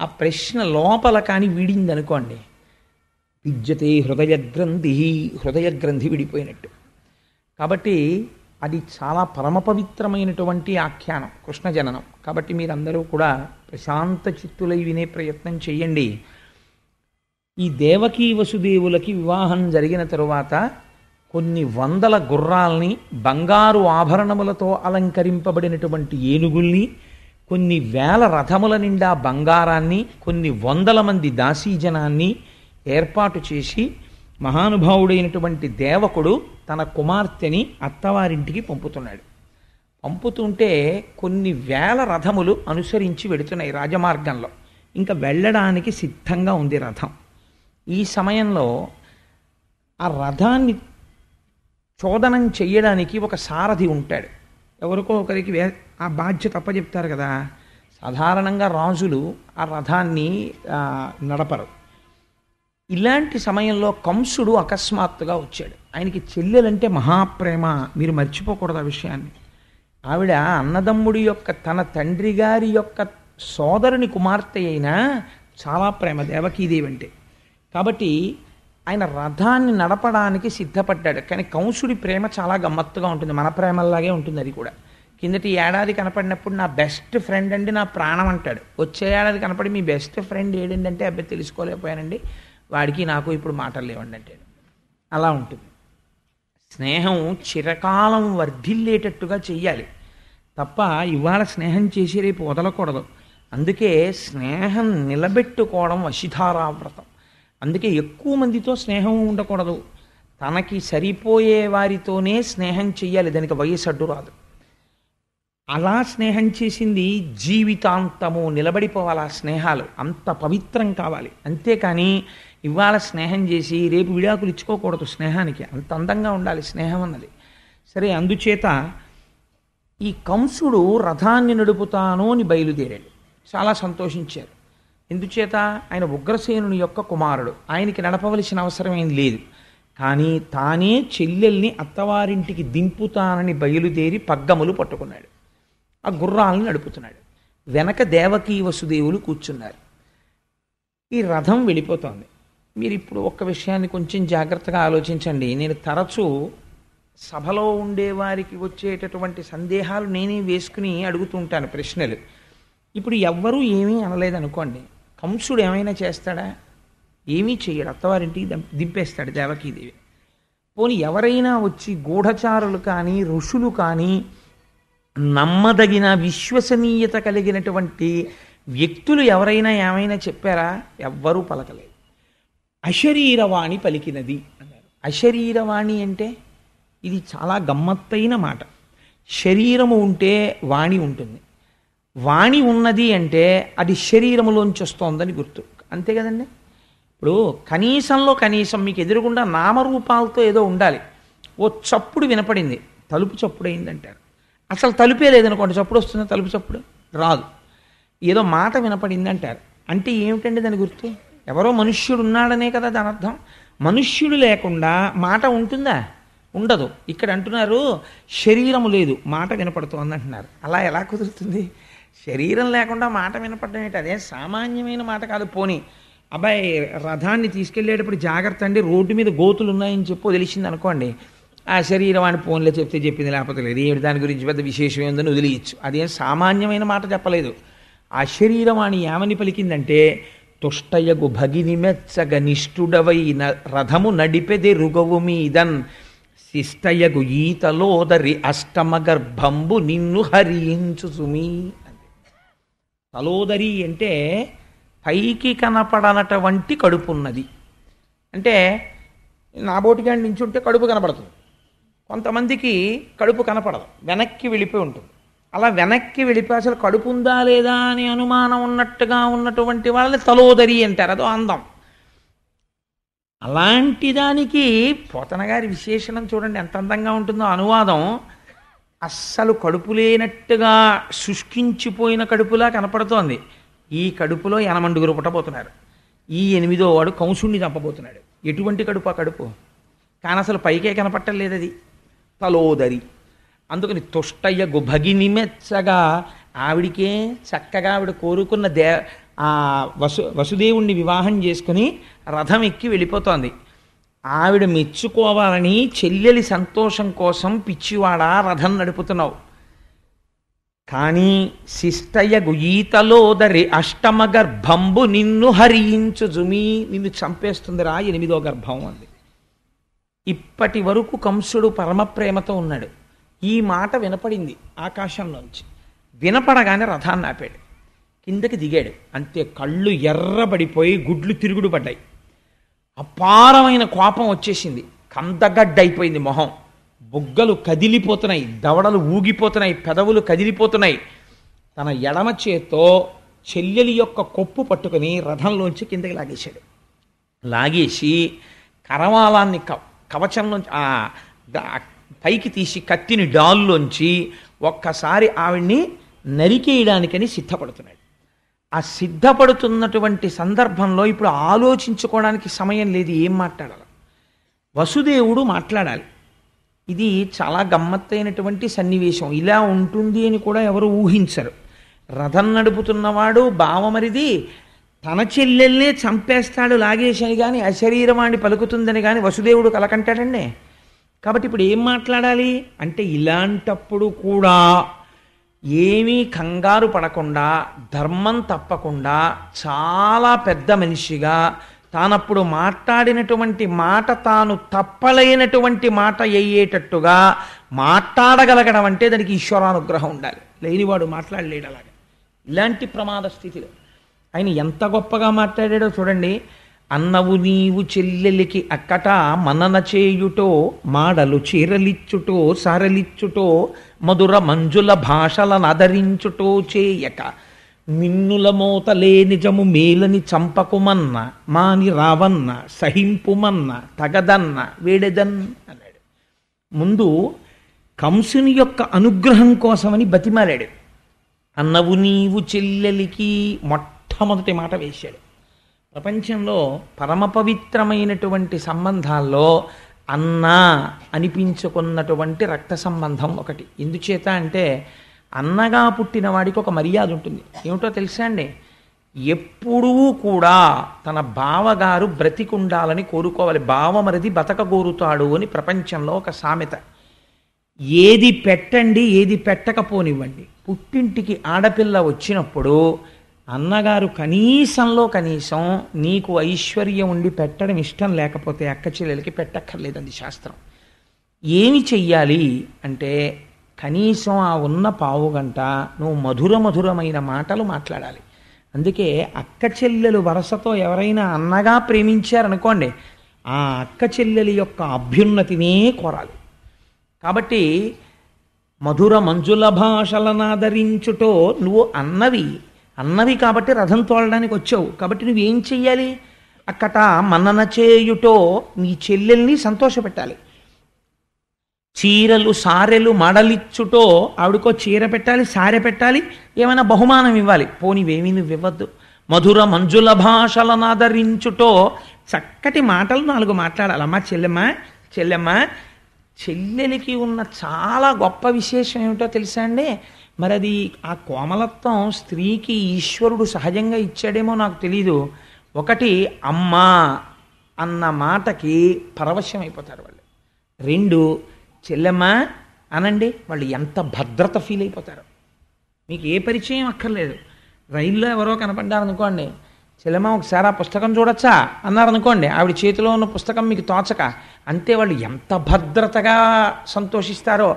ఆ ప్రశ్న లోపల కానీ వీడిందనుకోండి, విద్యతే హృదయ గ్రంథి విడిపోయినట్టు. కాబట్టి అది చాలా పరమ పవిత్రమైనటువంటి ఆఖ్యానం, కృష్ణ జననం. కాబట్టి మీరందరూ కూడా ప్రశాంత చిత్తులై వినే ప్రయత్నం చేయండి. ఈ దేవకీ వసుదేవులకి వివాహం జరిగిన తరువాత కొన్ని వందల గుర్రాల్ని, బంగారు ఆభరణములతో అలంకరింపబడినటువంటి ఏనుగుల్ని, కొన్ని వేల రథముల నిండా బంగారాన్ని, కొన్ని వందల మంది దాసీజనాన్ని, ఏర్పాటు చేసి మహానుభావుడైనటువంటి దేవకుడు తన కుమార్తెని అత్తవారింటికి పంపుతున్నాడు. పంపుతుంటే కొన్ని వేల రథములు అనుసరించి వెడుతున్నాయి రాజమార్గంలో. ఇంకా వెళ్ళడానికి సిద్ధంగా ఉంది రథం. ఈ సమయంలో ఆ రథాన్ని చోదనం చెయ్యడానికి ఒక సారథి ఉంటాడు. ఎవరికో ఒకరికి ఆ బాధ్యత అప్పచెప్తారు కదా. సాధారణంగా రాజులు ఆ రథాన్ని నడపరు. ఇలాంటి సమయంలో కంసుడు అకస్మాత్తుగా వచ్చాడు. ఆయనకి చెల్లెలంటే మహాప్రేమ, మీరు మర్చిపోకూడదు ఆ విషయాన్ని. ఆవిడ అన్నదమ్ముడి యొక్క తన తండ్రి గారి యొక్క సోదరుని కుమార్తె అయినా చాలా ప్రేమ దేవకీదేవి అంటే. కాబట్టి ఆయన రథాన్ని నడపడానికి సిద్ధపడ్డాడు. కానీ కంసుడి ప్రేమ చాలా గమ్మత్తుగా ఉంటుంది, మన ప్రేమలాగే ఉంటుంది అది కూడా. కిందటి ఏడాది కనపడినప్పుడు నా బెస్ట్ ఫ్రెండ్ అండి, నా ప్రాణం అంటాడు. వచ్చే ఏడాది కనపడి మీ బెస్ట్ ఫ్రెండ్ ఏడండి అంటే అబ్బాయి తెలుసుకోలేకపోయానండి, వాడికి నాకు ఇప్పుడు మాటలు లేవండి అంటాడు. అలా ఉంటుంది. స్నేహం చిరకాలం వర్ధిల్లేటట్టుగా చెయ్యాలి తప్ప ఇవాళ స్నేహం చేసి రేపు వదలకూడదు. అందుకే స్నేహం నిలబెట్టుకోవడం వశిధారావ్రతం. అందుకే ఎక్కువ మందితో స్నేహం ఉండకూడదు. తనకి సరిపోయే వారితోనే స్నేహం చెయ్యాలి, దానికి వయసు అడ్డు రాదు. అలా స్నేహం చేసింది జీవితాంతము నిలబడిపోవాలి. ఆ స్నేహాలు అంత పవిత్రం కావాలి. అంతేకాని ఇవాళ స్నేహం చేసి రేపు విడాకులు ఇచ్చుకోకూడదు. స్నేహానికి అంత అందంగా ఉండాలి స్నేహం అన్నది. సరే, అందుచేత ఈ కంసుడు రథాన్ని నడుపుతాను అని బయలుదేరాడు. చాలా సంతోషించారు. ఎందుచేత ఆయన ఉగ్రసేనుని యొక్క కుమారుడు, ఆయనకి నడపవలసిన అవసరం ఏం లేదు. కానీ తానే చెల్లెల్ని అత్తవారింటికి దింపుతానని బయలుదేరి పగ్గములు పట్టుకున్నాడు. ఆ గుర్రాలను నడుపుతున్నాడు. వెనక దేవకీ వసుదేవులు కూర్చున్నారు. ఈ రథం వెళ్ళిపోతోంది. మీరు ఇప్పుడు ఒక్క విషయాన్ని కొంచెం జాగ్రత్తగా ఆలోచించండి. నేను తరచూ సభలో ఉండేవారికి వచ్చేటటువంటి సందేహాలు నేనే వేసుకుని అడుగుతుంటాను ప్రశ్నలు. ఇప్పుడు ఎవ్వరూ ఏమీ అనలేదనుకోండి, కంసుడు ఏమైనా చేస్తాడా? ఏమీ చెయ్యడు. అత్తవారింటికి దింపేస్తాడు దేవకీదేవి. పోనీ ఎవరైనా వచ్చి గూఢచారులు కానీ ఋషులు కానీ నమ్మదగిన విశ్వసనీయత కలిగినటువంటి వ్యక్తులు ఎవరైనా ఏమైనా చెప్పారా? ఎవ్వరూ పలకలేదు. అశరీరవాణి పలికినది అన్నారు. అశరీరవాణి అంటే ఇది చాలా గమ్మత్తైన మాట. శరీరము ఉంటే వాణి ఉంటుంది. వాణి ఉన్నది అంటే అది శరీరములోంచి వస్తోందని గుర్తు. అంతే కదండి. ఇప్పుడు కనీసంలో కనీసం మీకు ఎదురుగుండా నామరూపాలతో ఏదో ఉండాలి. ఓ చప్పుడు వినపడింది, తలుపు చప్పుడు అయిందంటారు. అసలు తలుపే లేదనుకోండి, చప్పుడు వస్తుందా? తలుపు చప్పుడు రాదు. ఏదో మాట వినపడింది అంటారు. అంటే ఏమిటండి దాని గుర్తు? ఎవరో మనుష్యుడు ఉన్నాడనే కదా దాని అర్థం. మనుష్యుడు లేకుండా మాట ఉంటుందా? ఉండదు. ఇక్కడ అంటున్నారు శరీరము లేదు, మాట వినపడుతోంది అంటున్నారు. అలా ఎలా కుదురుతుంది? శరీరం లేకుండా మాట వినపడడం ఏంటి? అదే సామాన్యమైన మాట కాదు. పోనీ అబ్బాయి రథాన్ని తీసుకెళ్ళేటప్పుడు జాగ్రత్త అండి, రోడ్డు మీద గోతులు ఉన్నాయని చెప్పి తెలిసింది అనుకోండి, ఆ శరీరవాణి ఫోన్లో చెప్తే చెప్పింది, లేకపోతే లేదు, ఏమిటి దాని గురించి పెద్ద విశేషం ఏందని వదిలేయచ్చు. అదేం సామాన్యమైన మాట చెప్పలేదు. ఆ శరీరవాణి ఏమని పలికిందంటే, తుష్టయగు భగిని మెచ్చగ నిష్ఠుడవై రథము నడిపెది రుగవు మీదన్ శిష్టయగు ఈతలోదరి అష్టమ గర్భంబు నిన్ను హరించు సుమీ. తలోదరి అంటే పైకి కనపడనటువంటి కడుపు ఉన్నది. అంటే నా బోటిగాడి నుంచి ఉంటే కడుపు కనపడుతుంది, కొంతమందికి కడుపు కనపడదు, వెనక్కి వెళ్ళిపోయి ఉంటుంది. అలా వెనక్కి వెళ్ళిపోయి అసలు కడుపు ఉందా లేదా అని అనుమానం ఉన్నట్టుగా ఉన్నటువంటి వాళ్ళని తలోదరి అంటారు. అదో అందం. అలాంటి దానికి పోతన గారి విశేషణం చూడండి ఎంత అందంగా ఉంటుందో. అనువాదం అస్సలు కడుపు లేనట్టుగా శుష్కించిపోయిన కడుపులా కనపడుతోంది. ఈ కడుపులో 8 పుట్టబోతున్నారు. ఈ 8వ వాడు కంసుణ్ణి చంపబోతున్నాడు. ఎటువంటి కడుపు? ఆ కడుపు కానీ అసలు పైకే కనపట్టలేదు, అది తలోదరి. అందుకని తుష్టయ్య గుభగిని మెచ్చగా ఆవిడికే చక్కగా ఆవిడ కోరుకున్న ఆ వసుదేవుణ్ణి వివాహం చేసుకుని రథం ఎక్కి వెళ్ళిపోతోంది. ఆవిడ మెచ్చుకోవాలని చెల్లెలి సంతోషం కోసం పిచ్చివాడా రథం నడుపుతున్నావు. కానీ శిష్టయ్యగు ఈతలోదరి అష్టమ గర్భంబు నిన్ను హరించు జుమి, నిన్ను చంపేస్తుందిరా 8వ గర్భం అంది. ఇప్పటి వరకు కంసుడు పరమప్రేమతో ఉన్నాడు. ఈ మాట వినపడింది ఆకాశంలోంచి. వినపడగానే రథాన్ని ఆపాడు, కిందకి దిగాడు. అంతే, కళ్ళు ఎర్రబడిపోయి గుడ్లు తిరుగుడు పడ్డాయి. అపారమైన కోపం వచ్చేసింది. కందగడ్డైపోయింది మొహం, బుగ్గలు కదిలిపోతున్నాయి, దవడలు ఊగిపోతున్నాయి, పెదవులు కదిలిపోతున్నాయి. తన ఎడమ చేత్తో చెల్లెలి యొక్క కొప్పు పట్టుకుని రథంలోంచి కిందకి లాగేశాడు. లాగేసి కరవాలాన్ని కవచంలోంచి పైకి తీసి కత్తిని డాల్లోంచి ఒక్కసారి ఆవిడ్ని నరికేయడానికని సిద్ధపడుతున్నాడు. ఆ సిద్ధపడుతున్నటువంటి సందర్భంలో ఇప్పుడు ఆలోచించుకోవడానికి సమయం లేదు, ఏం మాట్లాడాలి. వసుదేవుడు మాట్లాడాలి. ఇది చాలా గమ్మత్తైనటువంటి సన్నివేశం. ఇలా ఉంటుంది అని కూడా ఎవరు ఊహించరు. రథం నడుపుతున్నవాడు బావమరిది తన చెల్లెల్నే చంపేస్తాడు లాగేశని కానీ అశరీరవాణి పలుకుతుందని కానీ వసుదేవుడు కలకంటాడండి. కాబట్టి ఇప్పుడు ఏం మాట్లాడాలి అంటే, ఇలాంటప్పుడు కూడా ఏమీ కంగారు పడకుండా, ధర్మం తప్పకుండా, చాలా పెద్ద మనిషిగా తానప్పుడు మాట్లాడినటువంటి మాట తాను తప్పలేనటువంటి మాట అయ్యేటట్టుగా మాట్లాడగలగడం అంటే దానికి ఈశ్వరానుగ్రహం ఉండాలి. లేనివాడు మాట్లాడలేడు. అలాగే ఇలాంటి ప్రమాద స్థితిలో ఆయన ఎంత గొప్పగా మాట్లాడాడో చూడండి. అన్నవు నీవు చెల్లెలికి అక్కట మనన చేయుటో, మాడలు చీరలిచ్చుటో సారలిచ్చుటో, మధుర మంజుల భాషలను ఆదరించుటో చేయక, మిన్నుల మోతలే నిజము మేలని చంపకుమన్న, మాని రావన్న సహింపుమన్న, తగదన్న వేడెదన్ అన్నాడు. ముందు కంసుని యొక్క అనుగ్రహం కోసమని బతిమాలాడు. అన్నవు నీవు చెల్లెలికి మొట్టమొదటి మాట వేశాడు. ప్రపంచంలో పరమ పవిత్రమైనటువంటి సంబంధాల్లో అన్న అనిపించుకున్నటువంటి రక్త సంబంధం ఒకటి. ఎందుచేత అంటే అన్నగా పుట్టిన వాడికి ఒక మర్యాద ఉంటుంది. ఏమిటో తెలుసా అండి, ఎప్పుడూ కూడా తన బావగారు బ్రతికుండాలని కోరుకోవాలి. బావమరిది బతకగోరుతాడు అని ప్రపంచంలో ఒక సామెత. ఏది పెట్టండి ఏది పెట్టకపోనివ్వండి, పుట్టింటికి ఆడపిల్ల వచ్చినప్పుడు అన్నగారు కనీసంలో కనీసం నీకు ఐశ్వర్యం ఉండి పెట్టడం ఇష్టం లేకపోతే అక్క చెల్లెలకి పెట్టక్కర్లేదండి శాస్త్రం. ఏమి చెయ్యాలి అంటే కనీసం ఆ ఉన్న పావుగంట నువ్వు మధురమైన మాటలు మాట్లాడాలి. అందుకే అక్క చెల్లెలు వరసతో ఎవరైనా అన్నగా ప్రేమించారనుకోండి, ఆ అక్క చెల్లెలి యొక్క అభ్యున్నతినే కోరాలి. కాబట్టి మధుర మంజుల భాషలను ఆదరించుటో, నువ్వు అన్నవి కాబట్టి రథం తోలడానికి వచ్చావు. కాబట్టి నువ్వేం చెయ్యాలి, అక్కట మన్నన చేయుటో, నీ చెల్లెల్ని సంతోషపెట్టాలి. చీరలు సారెలు మడలిచ్చుటో, ఆవిడకో చీర పెట్టాలి, సారె పెట్టాలి, ఏమైనా బహుమానం ఇవ్వాలి. పోనివేమీ నువ్వు ఇవ్వద్దు. మధుర మంజుల భాషలను ఆదరించుటో, చక్కటి మాటలు 4 మాట్లాడాలి. అమ్మా చెల్లెమ్మ చెల్లెలికి ఉన్న చాలా గొప్ప విశేషం ఏమిటో తెలుసా అండి. మరి అది ఆ కోమలత్వం స్త్రీకి ఈశ్వరుడు సహజంగా ఇచ్చాడేమో నాకు తెలీదు. ఒకటి, అమ్మా అన్న మాటకి పరవశం అయిపోతారు వాళ్ళు. 2, చెల్లెమ్మ అనండి, వాళ్ళు ఎంత భద్రత ఫీల్ అయిపోతారు. మీకు ఏ పరిచయం అక్కర్లేదు. రైల్లో ఎవరో కనపడ్డారనుకోండి, చెల్లెమ్మ ఒకసారి ఆ పుస్తకం చూడొచ్చా అన్నారనుకోండి, ఆవిడ చేతిలో ఉన్న పుస్తకం మీకు తోచక, అంతే వాళ్ళు ఎంత భద్రతగా సంతోషిస్తారో.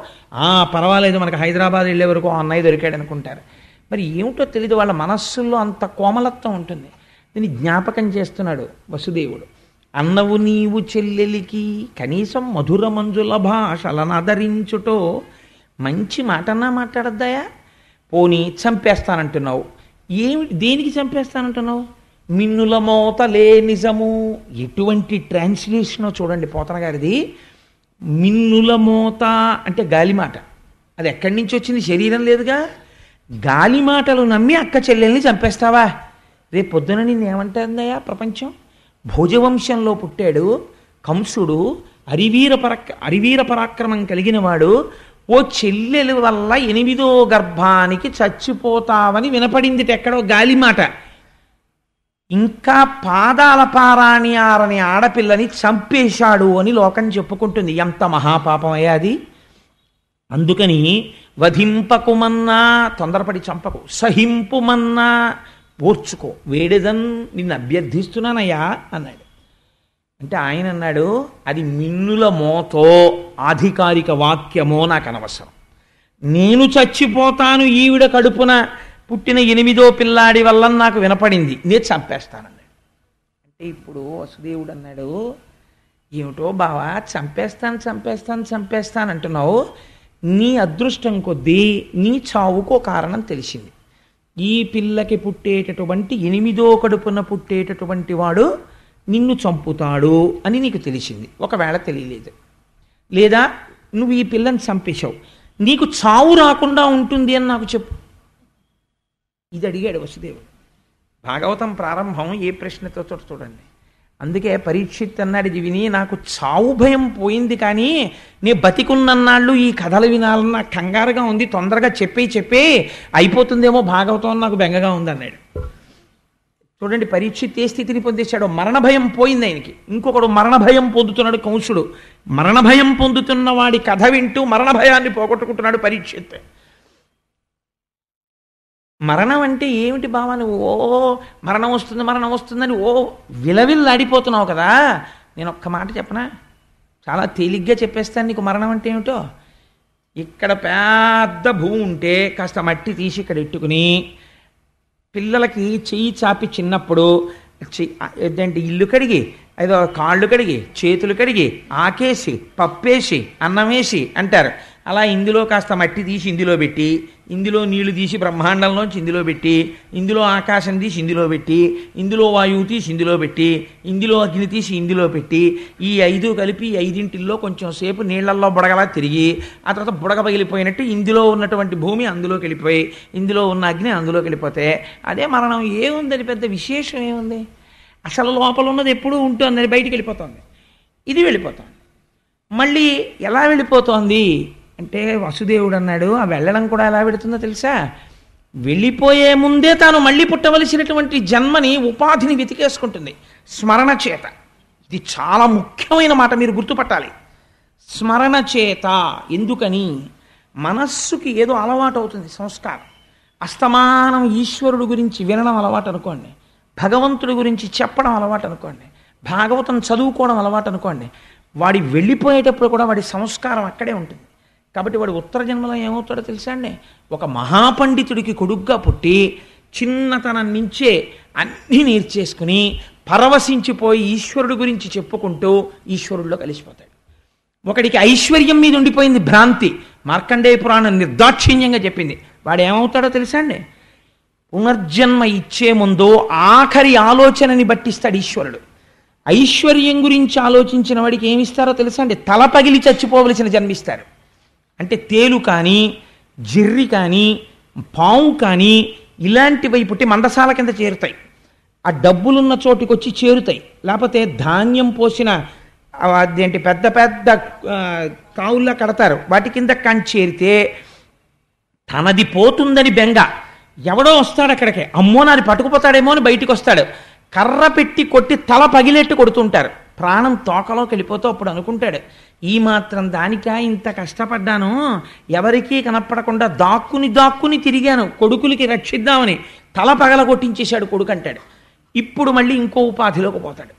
పర్వాలేదు, మనకు హైదరాబాద్ వెళ్ళే వరకు అన్నయ్య దొరికాడు అనుకుంటారు. మరి ఏమిటో తెలీదు, వాళ్ళ మనస్సుల్లో అంత కోమలత్వం ఉంటుంది. దీన్ని జ్ఞాపకం చేస్తున్నాడు వసుదేవుడు. అన్నవు నీవు చెల్లెలికి కనీసం మధుర మంజుల భాషలను ఆదరించుటో, మంచి మాటన్నా మాట్లాడద్దాయా? పోనీ చంపేస్తానంటున్నావు. దేనికి చంపేస్తానంటున్నావు? మిన్నుల మోతలే నిజము. ఎటువంటి ట్రాన్స్లేషనో చూడండి పోతన గారిది. మిన్నుల మోత అంటే గాలిమాట. అది ఎక్కడి నుంచి వచ్చింది? శరీరం లేదుగా. గాలిమాటలు నమ్మి అక్క చెల్లెల్ని చంపేస్తావా? రేపు పొద్దున నిన్నేమంటుందయ్యా ప్రపంచం? భోజవంశంలో పుట్టాడు కంసుడు, అరివీర పరాక్రమం కలిగిన వాడు. ఓ చెల్లెల వల్ల 8వ గర్భానికి చచ్చిపోతావని వినపడింది ఎక్కడో గాలిమాట. ఇంకా పాదాల పారాణి ఆరని ఆడపిల్లని చంపేశాడు అని లోకం చెప్పుకుంటుంది. ఎంత మహాపాపం అయ్యా అది. అందుకని వధింపకుమన్నా, తొందరపడి చంపకు, సహింపుమన్నా ఓర్చుకో, వేడెదన్ నిన్ను అభ్యర్థిస్తున్నానయ్యా అన్నాడు. అంటే ఆయన అన్నాడు, అది మిన్నుల మోతో ఆధికారిక వాక్యమో నాకు అనవసరం. నేను చచ్చిపోతాను ఈవిడ కడుపున పుట్టిన 8వ పిల్లాడి వల్ల నాకు వినపడింది, నేను చంపేస్తానన్నాడు. ఇప్పుడు వసుదేవుడు అన్నాడు, ఏమిటో బావా చంపేస్తాను అంటున్నావు, నీ అదృష్టం కొద్దీ నీ చావుకో కారణం తెలిసింది. ఈ పిల్లకి పుట్టేటటువంటి 8వ కడుపున పుట్టేటటువంటి వాడు నిన్ను చంపుతాడు అని నీకు తెలిసింది. ఒకవేళ తెలియలేదు, లేదా నువ్వు ఈ పిల్లని చంపేశావు, నీకు చావు రాకుండా ఉంటుంది అని నాకు చెప్పు. ఇది అడిగాడు వసుదేవుడు. భాగవతం ప్రారంభం ఏ ప్రశ్నతో చూడండి. అందుకే పరీక్షిత్ అన్నాడు, ఇది విని నాకు చావు భయం పోయింది, కానీ నీ బతికున్నన్నాళ్ళు ఈ కథలు వినాలన్న నాకు కంగారుగా ఉంది, తొందరగా చెప్పే అయిపోతుందేమో భాగవతం నాకు బెంగగా ఉంది అన్నాడు. చూడండి పరీక్షిత్ ఏ స్థితిని పొందేశాడో. మరణ భయం పోయింది ఆయనకి. ఇంకొకడు మరణ భయం పొందుతున్నాడు కంసుడు. మరణ భయం పొందుతున్న వాడి కథ వింటూ మరణ భయాన్ని పోగొట్టుకుంటున్నాడు పరీక్షిత్. మరణం అంటే ఏమిటి బావా, నువ్వు మరణం వస్తుందని విలవిల్లాడిపోతున్నావు కదా. నేను ఒక్క మాట చెప్పనా, చాలా తేలిగ్గా చెప్పేస్తాను నీకు మరణం అంటే ఏమిటో. ఇక్కడ పెద్ద భూమి ఉంటే కాస్త మట్టి తీసి ఇక్కడ ఎట్టుకుని పిల్లలకి చెయ్యి చాపి చిన్నప్పుడు ఏంటంటే ఇల్లు కడిగి, ఏదో కాళ్ళు కడిగి, చేతులు కడిగి, ఆకేసి, పప్పేసి, అన్నం వేసి అంటారు. అలా ఇందులో కాస్త మట్టి తీసి ఇందులో పెట్టి, ఇందులో నీళ్లు తీసి బ్రహ్మాండంలోంచి ఇందులో పెట్టి, ఇందులో ఆకాశం తీసి ఇందులో పెట్టి, ఇందులో వాయువు తీసి ఇందులో పెట్టి, ఇందులో అగ్ని తీసి ఇందులో పెట్టి, ఈ 5 కలిపి 5 కొంచెం సేపు నీళ్లల్లో బుడగలా తిరిగి, ఆ తర్వాత బుడగ పగిలిపోయినట్టు ఇందులో ఉన్నటువంటి భూమి అందులోకి వెళ్ళిపోయి, ఇందులో ఉన్న అగ్ని అందులోకి వెళ్ళిపోతే అదే మరణం. ఏముందని పెద్ద విశేషం ఏముంది, అసలు లోపల ఉన్నది ఎప్పుడూ ఉంటుంది, అది బయటికి వెళ్ళిపోతుంది. ఇది వెళ్ళిపోతుంది. మళ్ళీ ఎలా వెళ్ళిపోతోంది అంటే వసుదేవుడు అన్నాడు, ఆ వెళ్ళడం కూడా ఎలా పెడుతుందో తెలుసా, వెళ్ళిపోయే ముందే తాను మళ్ళీ పుట్టవలసినటువంటి జన్మని, ఉపాధిని వెతికేసుకుంటుంది స్మరణ చేత. ఇది చాలా ముఖ్యమైన మాట, మీరు గుర్తుపట్టాలి. స్మరణ చేత. ఎందుకని, మనస్సుకి ఏదో అలవాటు అవుతుంది, సంస్కారం. అస్తమానం ఈశ్వరుడు గురించి వినడం అలవాటు అనుకోండి, భగవంతుడి గురించి చెప్పడం అలవాటు అనుకోండి, భాగవతం చదువుకోవడం అలవాటు అనుకోండి, వాడి వెళ్ళిపోయేటప్పుడు కూడా వాడి సంస్కారం అక్కడే ఉంటుంది. కాబట్టి వాడు ఉత్తర జన్మలో ఏమవుతాడో తెలుసా అండి, ఒక మహాపండితుడికి కొడుగ్గా పుట్టి చిన్నతనం నుంచే అన్నీ నేర్చేసుకుని పరవశించిపోయి ఈశ్వరుడు గురించి చెప్పుకుంటూ ఈశ్వరుడిలో కలిసిపోతాడు. ఒకడికి ఐశ్వర్యం మీద ఉండిపోయింది భ్రాంతి, మార్కండేయ పురాణం నిర్దాక్షిణ్యంగా చెప్పింది. వాడు ఏమవుతాడో తెలుసా అండి, పునర్జన్మ ఇచ్చే ముందు ఆఖరి ఆలోచనని బట్టిస్తాడు ఈశ్వరుడు. ఐశ్వర్యం గురించి ఆలోచించిన వాడికి ఏమిస్తారో తెలుసా అండి, తల పగిలి చచ్చిపోవలసిన జన్మిస్తారు. అంటే తేలు కానీ, జిర్రి కానీ, పాము కానీ ఇలాంటివి పుట్టి మందసాల కింద చేరుతాయి. ఆ డబ్బులున్న చోటుకి వచ్చి చేరుతాయి. లేకపోతే ధాన్యం పోసిన అదేంటి పెద్ద పెద్ద కావుల్లా కడతారు, వాటి కింద కానీ చేరితే తనది పోతుందని బెంగ. ఎవడో వస్తాడు అక్కడికి, అమ్మో నాది పట్టుకుపోతాడేమో అని బయటికి వస్తాడు, కర్ర పెట్టి కొట్టి తల పగిలేట్టు కొడుతుంటారు. ప్రాణం తోకలోకి వెళ్ళిపోతూ అప్పుడు అనుకుంటాడు, ఈ మాత్రం దానికా ఇంత కష్టపడ్డాను, ఎవరికీ కనపడకుండా దాక్కుని తిరిగాను కొడుకులకి రక్షిద్దామని, తల పగల కొట్టించేశాడు కొడుకు అంటాడు. ఇప్పుడు మళ్ళీ ఇంకో ఉపాధిలోకి పోతాడు.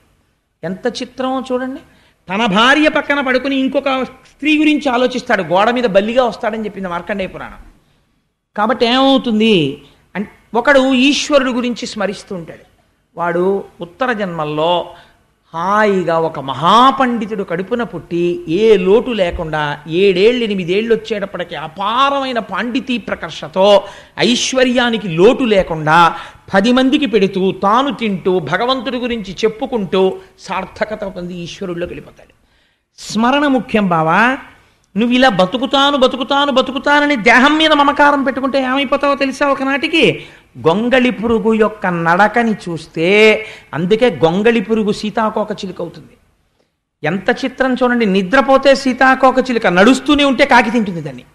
ఎంత చిత్రమో చూడండి. తన భార్య పక్కన పడుకుని ఇంకొక స్త్రీ గురించి ఆలోచిస్తాడు, గోడ మీద బల్లిగా వస్తాడని చెప్పింది మార్కండేయ పురాణం. కాబట్టి ఏమవుతుంది అంటే, ఒకడు ఈశ్వరుడు గురించి స్మరిస్తూ ఉంటాడు, వాడు ఉత్తర జన్మల్లో హాయిగా ఒక మహాపండితుడు కడుపున పుట్టి ఏ లోటు లేకుండా 7 ఏళ్ళు 8 ఏళ్ళు వచ్చేటప్పటికి అపారమైన పాండితీ ప్రకర్షతో ఐశ్వర్యానికి లోటు లేకుండా 10 మందికి పెడుతూ తాను తింటూ భగవంతుడి గురించి చెప్పుకుంటూ సార్థకత పొంది ఈశ్వరుడిలోకి వెళ్ళిపోతాడు. స్మరణ ముఖ్యం బావా. నువ్వు ఇలా బతుకుతానని దేహం మీద మమకారం పెట్టుకుంటే ఏమైపోతావో తెలుసా, ఒకనాటికి గొంగళి పురుగు యొక్క నడకని చూస్తే, అందుకే గొంగళి పురుగు సీతాకోక చిలుక అవుతుంది. ఎంత చిత్రం చూడండి, నిద్రపోతే సీతాకోక చిలుక, నడుస్తూనే ఉంటే కాకి తింటుంది దాన్ని,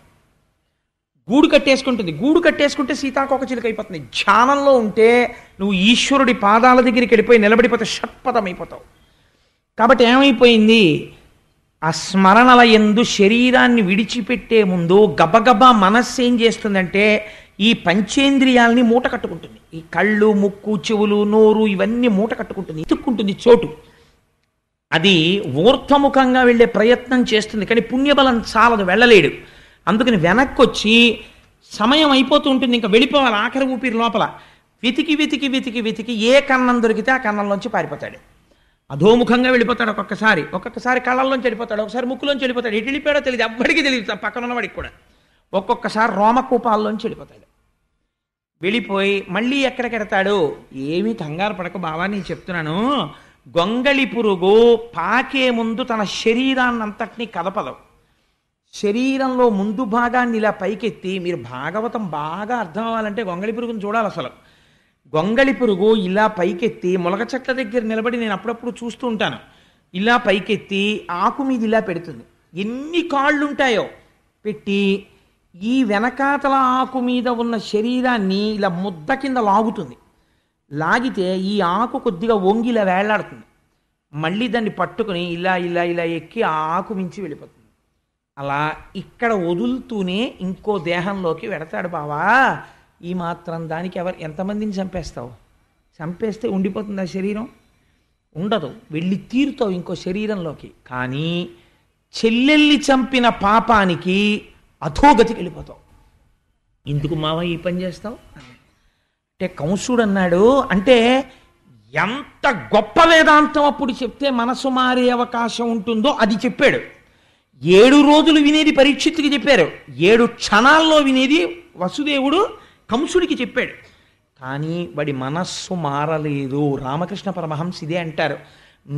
గూడు కట్టేసుకుంటుంది, గూడు కట్టేసుకుంటే సీతాకోక చిలుక అయిపోతుంది. ధ్యానంలో ఉంటే నువ్వు ఈశ్వరుడి పాదాల దగ్గరికి వెళ్ళిపోయి నిలబడిపోతే షట్పదం అయిపోతావు. కాబట్టి ఏమైపోయింది, ఆ స్మరణల యందు శరీరాన్ని విడిచిపెట్టే ముందు గబగబా మనస్సు ఏం చేస్తుందంటే ఈ పంచేంద్రియాలని మూట కట్టుకుంటుంది. ఈ కళ్ళు, ముక్కు, చెవులు, నోరు ఇవన్నీ మూట కట్టుకుంటుంది, ఇతుక్కుంటుంది చోటు. అది ఊర్ధ్వముఖంగా వెళ్ళే ప్రయత్నం చేస్తుంది, కానీ పుణ్యబలం చాలదు, వెళ్ళలేడు. అందుకని వెనక్కి వచ్చి సమయం అయిపోతూ ఉంటుంది, ఇంకా వెళ్ళిపోవాలి. ఆఖరి ఊపిరి లోపల వెతికి ఏ కన్నం దొరికితే ఆ కన్నంలోంచి పారిపోతాడు. అధోముఖంగా వెళ్ళిపోతాడు ఒక్కొక్కసారి కళ్ళల్లోంచి వెళ్ళిపోతాడు, ఒకసారి ముక్కులోంచి వెళ్ళిపోతాడు, ఎటు వెళ్ళిపోయాడో తెలియదు, ఎవ్వడికి తెలియదు, పక్కన ఉన్నవాడికి కూడా. ఒక్కొక్కసారి రోమకూపాల్లోంచి వెళ్ళిపోతాడు. వెళ్ళిపోయి మళ్ళీ ఎక్కడికెడతాడు? ఏమీ కంగారు పడక బావా, నేను చెప్తున్నాను. గొంగళి పురుగు పాకే ముందు తన శరీరాన్నంతటినీ కదపదు. శరీరంలో ముందు భాగాన్ని ఇలా పైకెత్తి, మీరు భాగవతం బాగా అర్థం అవ్వాలంటే గొంగళి పురుగుని చూడాలి అసలు. గొంగళి పురుగు ఇలా పైకెత్తి ములగ చెట్ల దగ్గర నిలబడి నేను అప్పుడప్పుడు చూస్తూ ఉంటాను. ఇలా పైకెత్తి ఆకు మీద ఇలా పెడుతుంది. ఎన్ని కాళ్ళు ఉంటాయో పెట్టి ఈ వెనకాతల ఆకు మీద ఉన్న శరీరాన్ని ఇలా ముద్ద కింద లాగుతుంది. లాగితే ఈ ఆకు కొద్దిగా వంగి ఇలా వేళ్లాడుతుంది. మళ్ళీ దాన్ని పట్టుకుని ఇలా ఇలా ఇలా ఎక్కి ఆ ఆకు మించి వెళ్ళిపోతుంది. అలా ఇక్కడ వదులుతూనే ఇంకో దేహంలోకి వెడతాడు బావా. ఈ మాత్రం దానికి ఎంతమందిని చంపేస్తావు? చంపేస్తే ఉండిపోతుంది ఆ శరీరం? ఉండదు, వెళ్ళి తీరుతావు ఇంకో శరీరంలోకి. కానీ చెల్లెల్ని చంపిన పాపానికి అధోగతికి వెళ్ళిపోతావు. ఎందుకు మావ ఈ పని చేస్తావు అంటే కంసుడు అన్నాడు. అంటే ఎంత గొప్ప వేదాంతం అప్పుడు చెప్తే మనసు మారే అవకాశం ఉంటుందో అది చెప్పాడు. 7 రోజులు వినేది పరీక్షిత్తుకి చెప్పారు, 7 క్షణాల్లో వినేది వసుదేవుడు కంసుడికి చెప్పాడు. కానీ వాడి మనస్సు మారలేదు. రామకృష్ణ పరమహంస ఇదే అంటారు.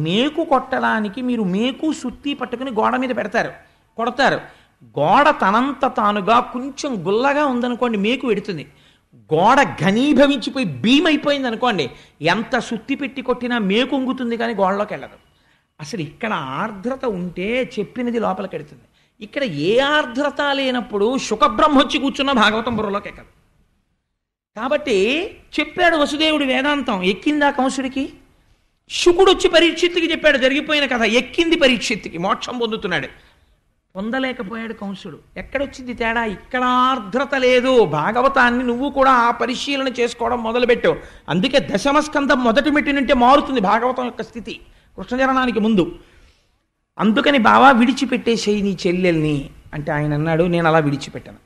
మేకు కొట్టడానికి మీరు మేకు సుత్తి పట్టుకుని గోడ మీద పెడతారు, కొడతారు. గోడ తనంత తానుగా కొంచెం గుల్లగా ఉందనుకోండి, మేకు పెడుతుంది. గోడ ఘనీభవించిపోయి భీమైపోయింది అనుకోండి, ఎంత సుత్తి పెట్టి కొట్టినా మేకు ఉంగుతుంది కానీ గోడలోకి వెళ్ళదు. అసలు ఇక్కడ ఆర్ద్రత ఉంటే చెప్పినది లోపలికి వెడుతుంది. ఇక్కడ ఏ ఆర్ద్రత లేనప్పుడు శుకబ్రహ్మ వచ్చి కూర్చున్న భాగవతం బుర్రలోకి ఎక్కదు. కాబట్టి చెప్పాడు వసుదేవుడు వేదాంతం. ఎక్కిందా కంసుడికి? శుకుడు వచ్చి పరీక్షిత్తుకి చెప్పాడు జరిగిపోయిన కథ. ఎక్కింది పరీక్షిత్తుకి, మోక్షం పొందుతున్నాడు. పొందలేకపోయాడు కంసుడు. ఎక్కడొచ్చింది తేడా? ఇక్కడ ఆర్ద్రత లేదు. భాగవతాన్ని నువ్వు కూడా ఆ పరిశీలన చేసుకోవడం మొదలుపెట్టు. అందుకే దశమస్కంధం మొదటి మెట్టినంటే మారుతుంది భాగవతం యొక్క స్థితి కృష్ణజననానికి ముందు. అందుకని బావా విడిచిపెట్టేసేయి నీ చెల్లెల్ని అంటే ఆయన అన్నాడు, నేను అలా విడిచిపెట్టాను.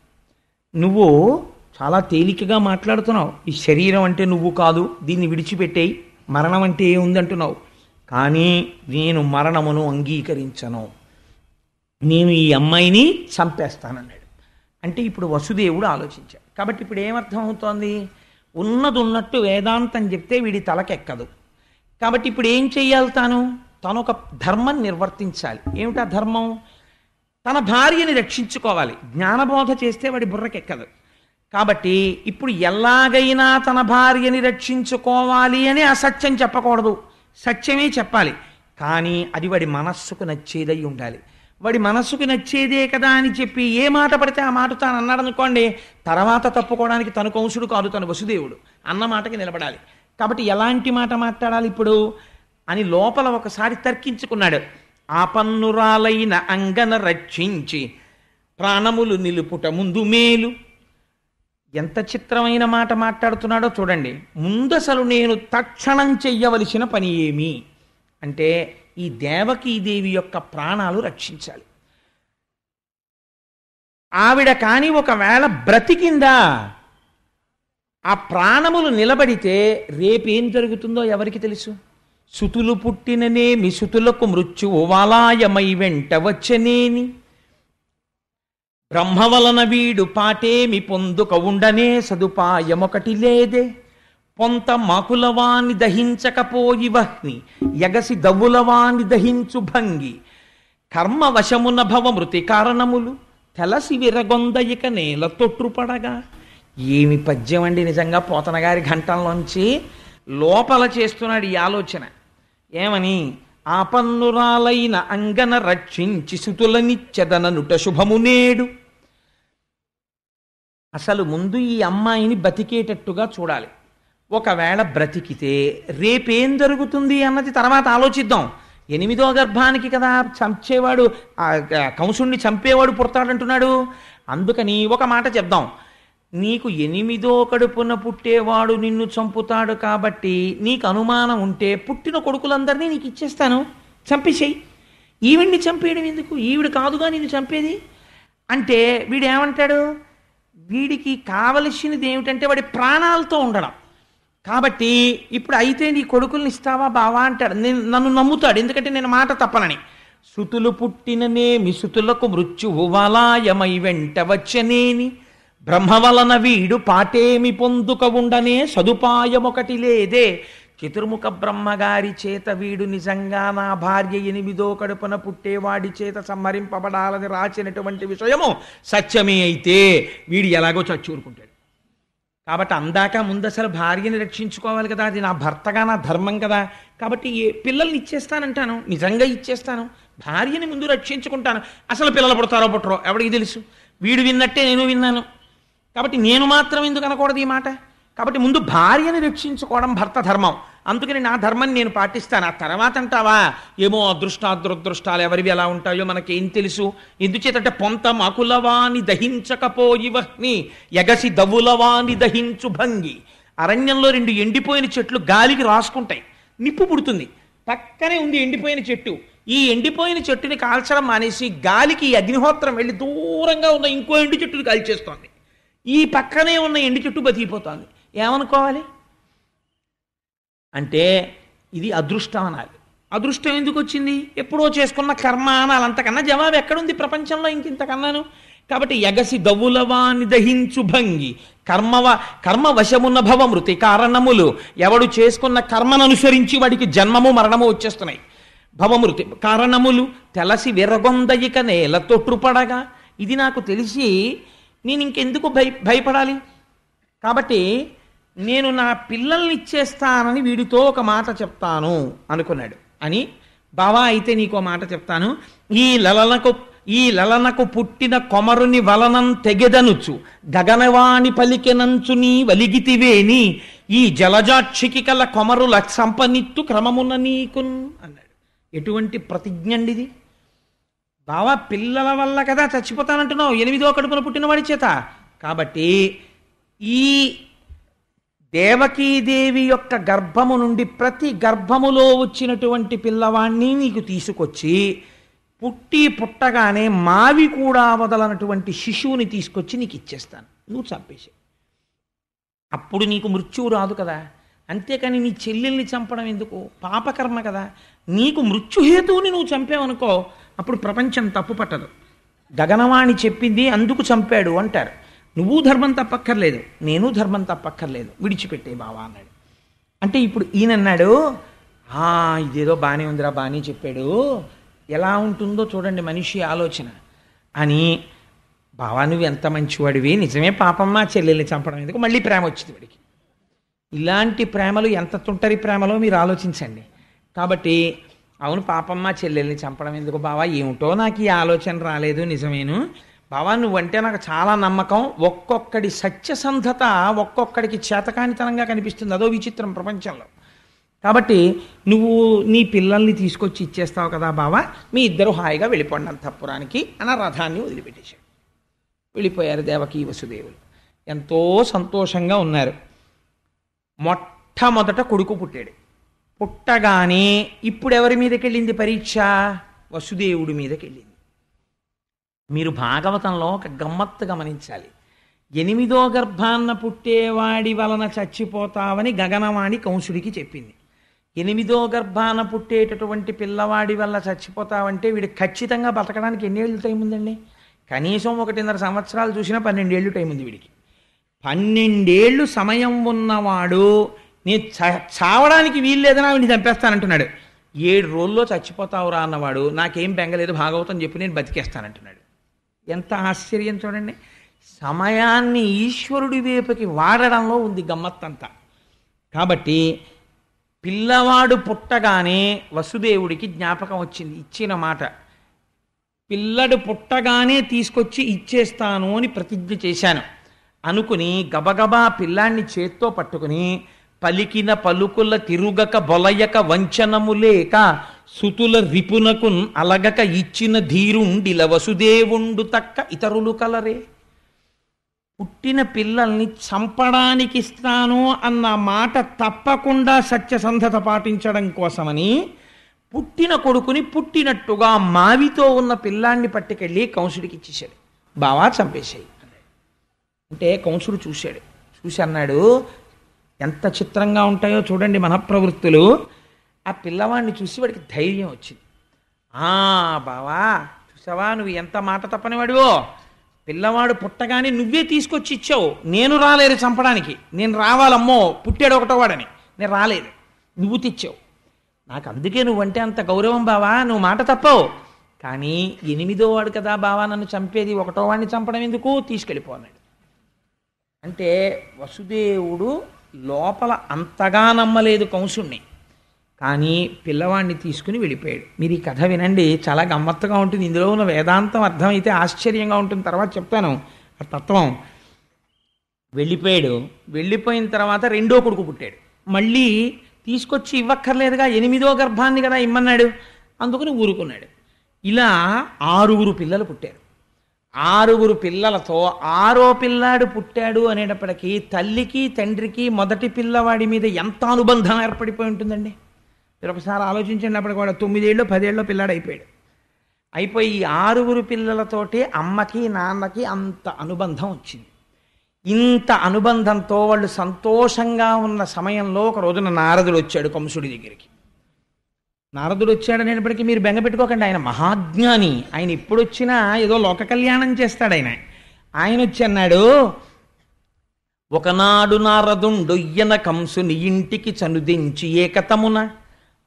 నువ్వు చాలా తేలికగా మాట్లాడుతున్నావు. ఈ శరీరం అంటే నువ్వు కాదు, దీన్ని విడిచిపెట్టేయి, మరణం అంటే ఏముంది అంటున్నావు. కానీ నేను మరణమును అంగీకరించను, నేను ఈ అమ్మాయిని చంపేస్తానన్నాడు. అంటే ఇప్పుడు వసుదేవుడు ఆలోచించాడు. కాబట్టి ఇప్పుడు ఏమర్థం అవుతోంది? ఉన్నది ఉన్నట్టు వేదాంతం చెప్తే వీడి తలకెక్కదు. కాబట్టి ఇప్పుడు ఏం చెయ్యాలి? తను ఒక ధర్మం నిర్వర్తించాలి. ఏమిటా ధర్మం? తన భార్యని రక్షించుకోవాలి. జ్ఞానబోధ చేస్తే వాడి బుర్రకెక్కదు. కాబట్టి ఇప్పుడు ఎలాగైనా తన భార్యని రక్షించుకోవాలి అని అసత్యం చెప్పకూడదు, సత్యమే చెప్పాలి. కానీ అది వాడి మనస్సుకు నచ్చేదై ఉండాలి. వాడి మనస్సుకు నచ్చేదే కదా అని చెప్పి ఏ మాట పడితే ఆ మాట తాను అన్నాడు అనుకోండి, తర్వాత తప్పుకోవడానికి తను కంసుడు కాదు, తను వసుదేవుడు. అన్న మాటకి నిలబడాలి. కాబట్టి ఎలాంటి మాట మాట్లాడాలి ఇప్పుడు అని లోపల ఒకసారి తర్కించుకున్నాడు. ఆపన్నురాలైన అంగన రక్షించి ప్రాణములు నిలుపుట ముందు మేలు. ఎంత చిత్రమైన మాట మాట్లాడుతున్నాడో చూడండి. ముందసలు నేను తక్షణం చెయ్యవలసిన పని ఏమి అంటే ఈ దేవకీదేవి యొక్క ప్రాణాలు రక్షించాలి. ఆవిడ కాని ఒకవేళ బ్రతికిందా, ఆ ప్రాణములు నిలబడితే రేపేం జరుగుతుందో ఎవరికి తెలుసు? సుతులు పుట్టిననేమి సుతులకు మృత్యువు వాలాయమై వెంట వచ్చనేని, బ్రహ్మ వలన వీడు పాటేమి పొందుక ఉండనే సదుపాయమొకటి లేదే, పొంత మాకులవాన్ని దహించకపోయి వహ్ని ఎగసి దవ్వులవాన్ని దహించు భంగి, కర్మ వశమున భవ మృతి కారణములు తెలసి విరగొందయిక నేల తొట్టుపడగా. ఏమి పద్యం అండి నిజంగా. పోతన గారి ఘంటంలోంచి లోపల చేస్తున్నాడు ఈ ఆలోచన. ఏమని? ఆపన్నురాలైన అంగన రక్షించి సుతులనిచ్చెదననుట శుభము నేడు. అసలు ముందు ఈ అమ్మాయిని బతికేటట్టుగా చూడాలి. ఒకవేళ బ్రతికితే రేపేం జరుగుతుంది అన్నది తర్వాత ఆలోచిద్దాం. 8వ గర్భానికి కదా చంపేవాడు, కంసుణ్ణి చంపేవాడు పుడతాడంటున్నాడు. అందుకని ఒక మాట చెప్దాం. నీకు 8వ కడుపున పుట్టేవాడు నిన్ను చంపుతాడు కాబట్టి నీకు అనుమానం ఉంటే పుట్టిన కొడుకులందరినీ నీకు ఇచ్చేస్తాను, చంపేసేయి. ఈవిడ్ని చంపేయడం ఎందుకు? ఈవిడ కాదుగా నిన్ను చంపేది అంటే వీడేమంటాడు? వీడికి కావలసినది ఏమిటంటే వాడి ప్రాణాలతో ఉండడం. కాబట్టి ఇప్పుడు అయితే నీ కొడుకుల్ని ఇస్తావా బావా అంటాడు. నన్ను నమ్ముతాడు, ఎందుకంటే నేను మాట తప్పనని. సుతులు పుట్టిననేమి సుతులకు మృత్యువు వలాయమై వెంట వచ్చనేని, బ్రహ్మ వలన వీడు పాటేమి పొందుక ఉండనే సదుపాయమొకటి లేదే. చతుర్ముఖ బ్రహ్మగారి చేత వీడు నిజంగా నా భార్య 8వ కడుపున పుట్టేవాడి చేత సంహరింపబడాలని రాసినటువంటి విషయము సత్యమే అయితే వీడు ఎలాగో చచ్చూరుకుంటాడు. కాబట్టి అందాక ముందు అసలు భార్యని రక్షించుకోవాలి కదా, అది నా భర్తగా నా ధర్మం కదా. కాబట్టి పిల్లల్ని ఇచ్చేస్తానంటాను, నిజంగా ఇచ్చేస్తాను, భార్యని ముందు రక్షించుకుంటాను. అసలు పిల్లలు పుడతారో పుట్టరో ఎవడికి తెలుసు, వీడు విన్నట్టే నేను విన్నాను. కాబట్టి నేను మాత్రం ఎందుకు అనకూడదు ఈ మాట. కాబట్టి ముందు భార్యని రక్షించుకోవడం భర్త ధర్మం, అందుకని నా ధర్మాన్ని నేను పాటిస్తాను. ఆ తర్వాత అంటావా ఏమో అదృష్టాదురదృష్టాలు ఎవరివి ఎలా ఉంటాయో మనకేం తెలుసు. ఎందుచేతంటే పొంత మాకులవాని దహించకపోయివని ఎగసి దవులవాని దహించు భంగి. అరణ్యంలో 2 ఎండిపోయిన చెట్లు గాలికి రాసుకుంటాయి, నిప్పు పుడుతుంది. పక్కనే ఉంది ఎండిపోయిన చెట్టు. ఈ ఎండిపోయిన చెట్టుని కాల్చడం మానేసి గాలికి అగ్నిహోత్రం వెళ్ళి దూరంగా ఉన్న ఇంకో ఎండు చెట్టుని కాల్చేస్తోంది. ఈ పక్కనే ఉన్న ఎండు చెట్టు బతికిపోతోంది. ఏమనుకోవాలి అంటే ఇది అదృష్టం అనాలి. అదృష్టం ఎందుకు వచ్చింది? ఎప్పుడో చేసుకున్న కర్మ అనాలి. అంతకన్నా జవాబు ఎక్కడుంది ప్రపంచంలో ఇంతకన్నాను. కాబట్టి ఎగసి దవులవాని దహించు భంగి కర్మ వశమున్న భవమృతి కారణములు. ఎవడు చేసుకున్న కర్మను అనుసరించి వాడికి జన్మము మరణము వచ్చేస్తున్నాయి. భవమృతి కారణములు తెలసి విరగొందయిక నేల తొట్టుపడగా. ఇది నాకు తెలిసి నేను ఇంకెందుకు భయపడాలి. కాబట్టి నేను నా పిల్లల్ని ఇచ్చేస్తానని వీడితో ఒక మాట చెప్తాను అనుకున్నాడు. అని బావా అయితే నీకో మాట చెప్తాను. ఈ లలనకు పుట్టిన కొమరుని వలనం తెగెదనుచు గగనవాణి పలికెనంచు నీ వలిగితివేని, ఈ జలజాక్షికి కల కొమరుల సంపనిత్తు క్రమమున నీకున్ అన్నాడు. ఎటువంటి ప్రతిజ్ఞండిది? బావా పిల్లల వల్ల కదా చచ్చిపోతానంటున్నావు, 8వ కడుపున పుట్టినవాడి చేత. కాబట్టి ఈ దేవకీదేవి యొక్క గర్భము నుండి ప్రతి గర్భములో వచ్చినటువంటి పిల్లవాణ్ణి నీకు తీసుకొచ్చి పుట్టగానే మావి కూడా వదలనటువంటి శిశువుని తీసుకొచ్చి నీకు ఇచ్చేస్తాను, నువ్వు చంపేసి. అప్పుడు నీకు మృత్యువు రాదు కదా. అంతేకాని నీ చెల్లెల్ని చంపడం ఎందుకు? పాపకర్మ కదా. నీకు మృత్యుహేతువుని నువ్వు చంపావనుకో అప్పుడు ప్రపంచం తప్పు పట్టదు. గగనవాణి చెప్పింది అందుకు చంపాడు అంటారు. నువ్వు ధర్మం తప్పక్కర్లేదు, నేను ధర్మం తప్పక్కర్లేదు, విడిచిపెట్టే బావా అన్నాడు. అంటే ఇప్పుడు ఈయనన్నాడు, ఇదేదో బాగానే ఉందిరా, బాగానే చెప్పాడు, ఎలా ఉంటుందో చూడండి మనిషి ఆలోచన అని. బావా నువ్వు ఎంత మంచివాడివి, నిజమే పాపమ్మ చెల్లెల్ని చంపడం ఎందుకు? మళ్ళీ ప్రేమ వచ్చింది వాడికి. ఇలాంటి ప్రేమలు ఎంత తుంటరి ప్రేమలో మీరు ఆలోచించండి. కాబట్టి అవును పాపమ్మ చెల్లెల్ని చంపడం ఎందుకు బావా, ఏమిటో నాకు ఈ ఆలోచన రాలేదు, నిజమేను బావా నువ్వంటే నాకు చాలా నమ్మకం. ఒక్కొక్కడి సత్యసంధత ఒక్కొక్కడికి చేతకానితనంగా కనిపిస్తుంది, అదో విచిత్రం ప్రపంచంలో. కాబట్టి నువ్వు నీ పిల్లల్ని తీసుకొచ్చి ఇచ్చేస్తావు కదా బావా, మీ ఇద్దరు హాయిగా వెళ్ళిపోండి అంతఃపురానికి అని రథాన్ని వదిలిపెట్టేశాడు. వెళ్ళిపోయారు దేవకీ వసుదేవులు. ఎంతో సంతోషంగా ఉన్నారు. మొట్టమొదట కొడుకు పుట్టాడు. పుట్టగానే ఇప్పుడు ఎవరి మీదకి వెళ్ళింది పరీక్ష? వసుదేవుడి మీదకి వెళ్ళింది. మీరు భాగవతంలో ఒక గమ్మత్తు గమనించాలి. 8వ గర్భాన్న పుట్టేవాడి వలన చచ్చిపోతావని గగనవాణి కంసుడికి చెప్పింది. 8వ గర్భాన పుట్టేటటువంటి పిల్లవాడి వల్ల చచ్చిపోతావంటే వీడు ఖచ్చితంగా బతకడానికి ఎన్నేళ్ళు టైం ఉందండి? కనీసం 1.5 సంవత్సరాలు చూసినా 12 ఏళ్ళు టైం ఉంది వీడికి. 12 ఏళ్ళు సమయం ఉన్నవాడు నేను చావడానికి వీల్లేదని ఆవిడ్ని చంపేస్తానంటున్నాడు. 7 రోజుల్లో చచ్చిపోతావురా అన్నవాడు నాకేం బెంగలేదు భాగవతం చెప్పి నేను బతికేస్తానంటున్నాడు. ఎంత ఆశ్చర్యం చూడండి. సమయాన్ని ఈశ్వరుడి వైపుకి వాడడంలో ఉంది గమ్మత్తంతా. కాబట్టి పిల్లవాడు పుట్టగానే వసుదేవుడికి జ్ఞాపకం వచ్చింది ఇచ్చిన మాట. పిల్లడు పుట్టగానే తీసుకొచ్చి ఇచ్చేస్తాను అని ప్రతిజ్ఞ చేశాను అనుకుని గబగబా పిల్లాన్ని చేత్తో పట్టుకుని పలికిన పలుకుల తిరుగక బొలయక వంచనము లేక సుతుల రిపునకు అలగక ఇచ్చిన ధీరుండిల వసుదేవుండు తక్క ఇతరులు కలరే. పుట్టిన పిల్లల్ని చంపడానికి ఇస్తాను అన్న మాట తప్పకుండా సత్యసంధత పాటించడం కోసమని పుట్టిన కొడుకుని పుట్టినట్టుగా మావితో ఉన్న పిల్లాన్ని పట్టుకెళ్ళి కంసుడికి ఇచ్చేశాడు. బావా చంపేశాయి అంటే కంసుడు చూశాడు. చూసి అన్నాడు, ఎంత చిత్రంగా ఉంటాయో చూడండి మన ప్రవృత్తులు. ఆ పిల్లవాడిని చూసి వాడికి ధైర్యం వచ్చింది. బావా చూసావా, నువ్వు ఎంత మాట తప్పనివాడివో, పిల్లవాడు పుట్టగానే నువ్వే తీసుకొచ్చి ఇచ్చావు, నేను రాలేదు చంపడానికి, నేను రావాలమ్మో పుట్టాడు ఒకటో వాడని, నేను రాలేదు, నువ్వు తెచ్చావు, నాకు అందుకే నువ్వంటే అంత గౌరవం బావా, నువ్వు మాట తప్పవు. కానీ 8వ వాడు కదా బావా నన్ను చంపేది, ఒకటో వాడిని చంపడం ఎందుకు, తీసుకెళ్ళిపోన్నాడు. అంటే వసుదేవుడు లోపల అంతగా నమ్మలేదు కంసుణ్ణి, కానీ పిల్లవాడిని తీసుకుని వెళ్ళిపోయాడు. మీరు ఈ కథ వినండి, చాలా గమ్మత్తుగా ఉంటుంది. ఇందులో ఉన్న వేదాంతం అర్థమైతే ఆశ్చర్యంగా ఉంటుంది. తర్వాత చెప్తాను ఆ తత్వం. వెళ్ళిపోయాడు. వెళ్ళిపోయిన తర్వాత రెండో కొడుకు పుట్టాడు. మళ్ళీ తీసుకొచ్చి ఇవ్వక్కర్లేదుగా, 8వ గర్భాన్ని కదా ఇమ్మన్నాడు, అందుకని ఊరుకున్నాడు. ఇలా 6 పిల్లలు పుట్టారు. 6 పిల్లలతో 6వ పిల్లాడు పుట్టాడు అనేటప్పటికీ తల్లికి తండ్రికి మొదటి పిల్లవాడి మీద ఎంత అనుబంధం ఏర్పడిపోయి ఉంటుందండి. మీరు ఒకసారి ఆలోచించండి. అప్పటికి వాడు 9 ఏళ్ళు 10 ఏళ్ళు పిల్లాడు అయిపోయాడు. అయిపోయి ఈ 6 పిల్లలతోటి అమ్మకి నాన్నకి అంత అనుబంధం వచ్చింది. ఇంత అనుబంధంతో వాళ్ళు సంతోషంగా ఉన్న సమయంలో ఒక రోజున నారదుడు వచ్చాడు కంసుడి దగ్గరికి. నారదుడు వచ్చాడనేటప్పటికీ మీరు బెంగ పెట్టుకోకండి, ఆయన మహాజ్ఞాని. ఆయన ఎప్పుడు వచ్చినా ఏదో లోక కళ్యాణం చేస్తాడు ఆయన. ఆయన వచ్చి అన్నాడు, ఒకనాడు నారదుండొయ్యన కంసుని ఇంటికి చనుదించి ఏకతమున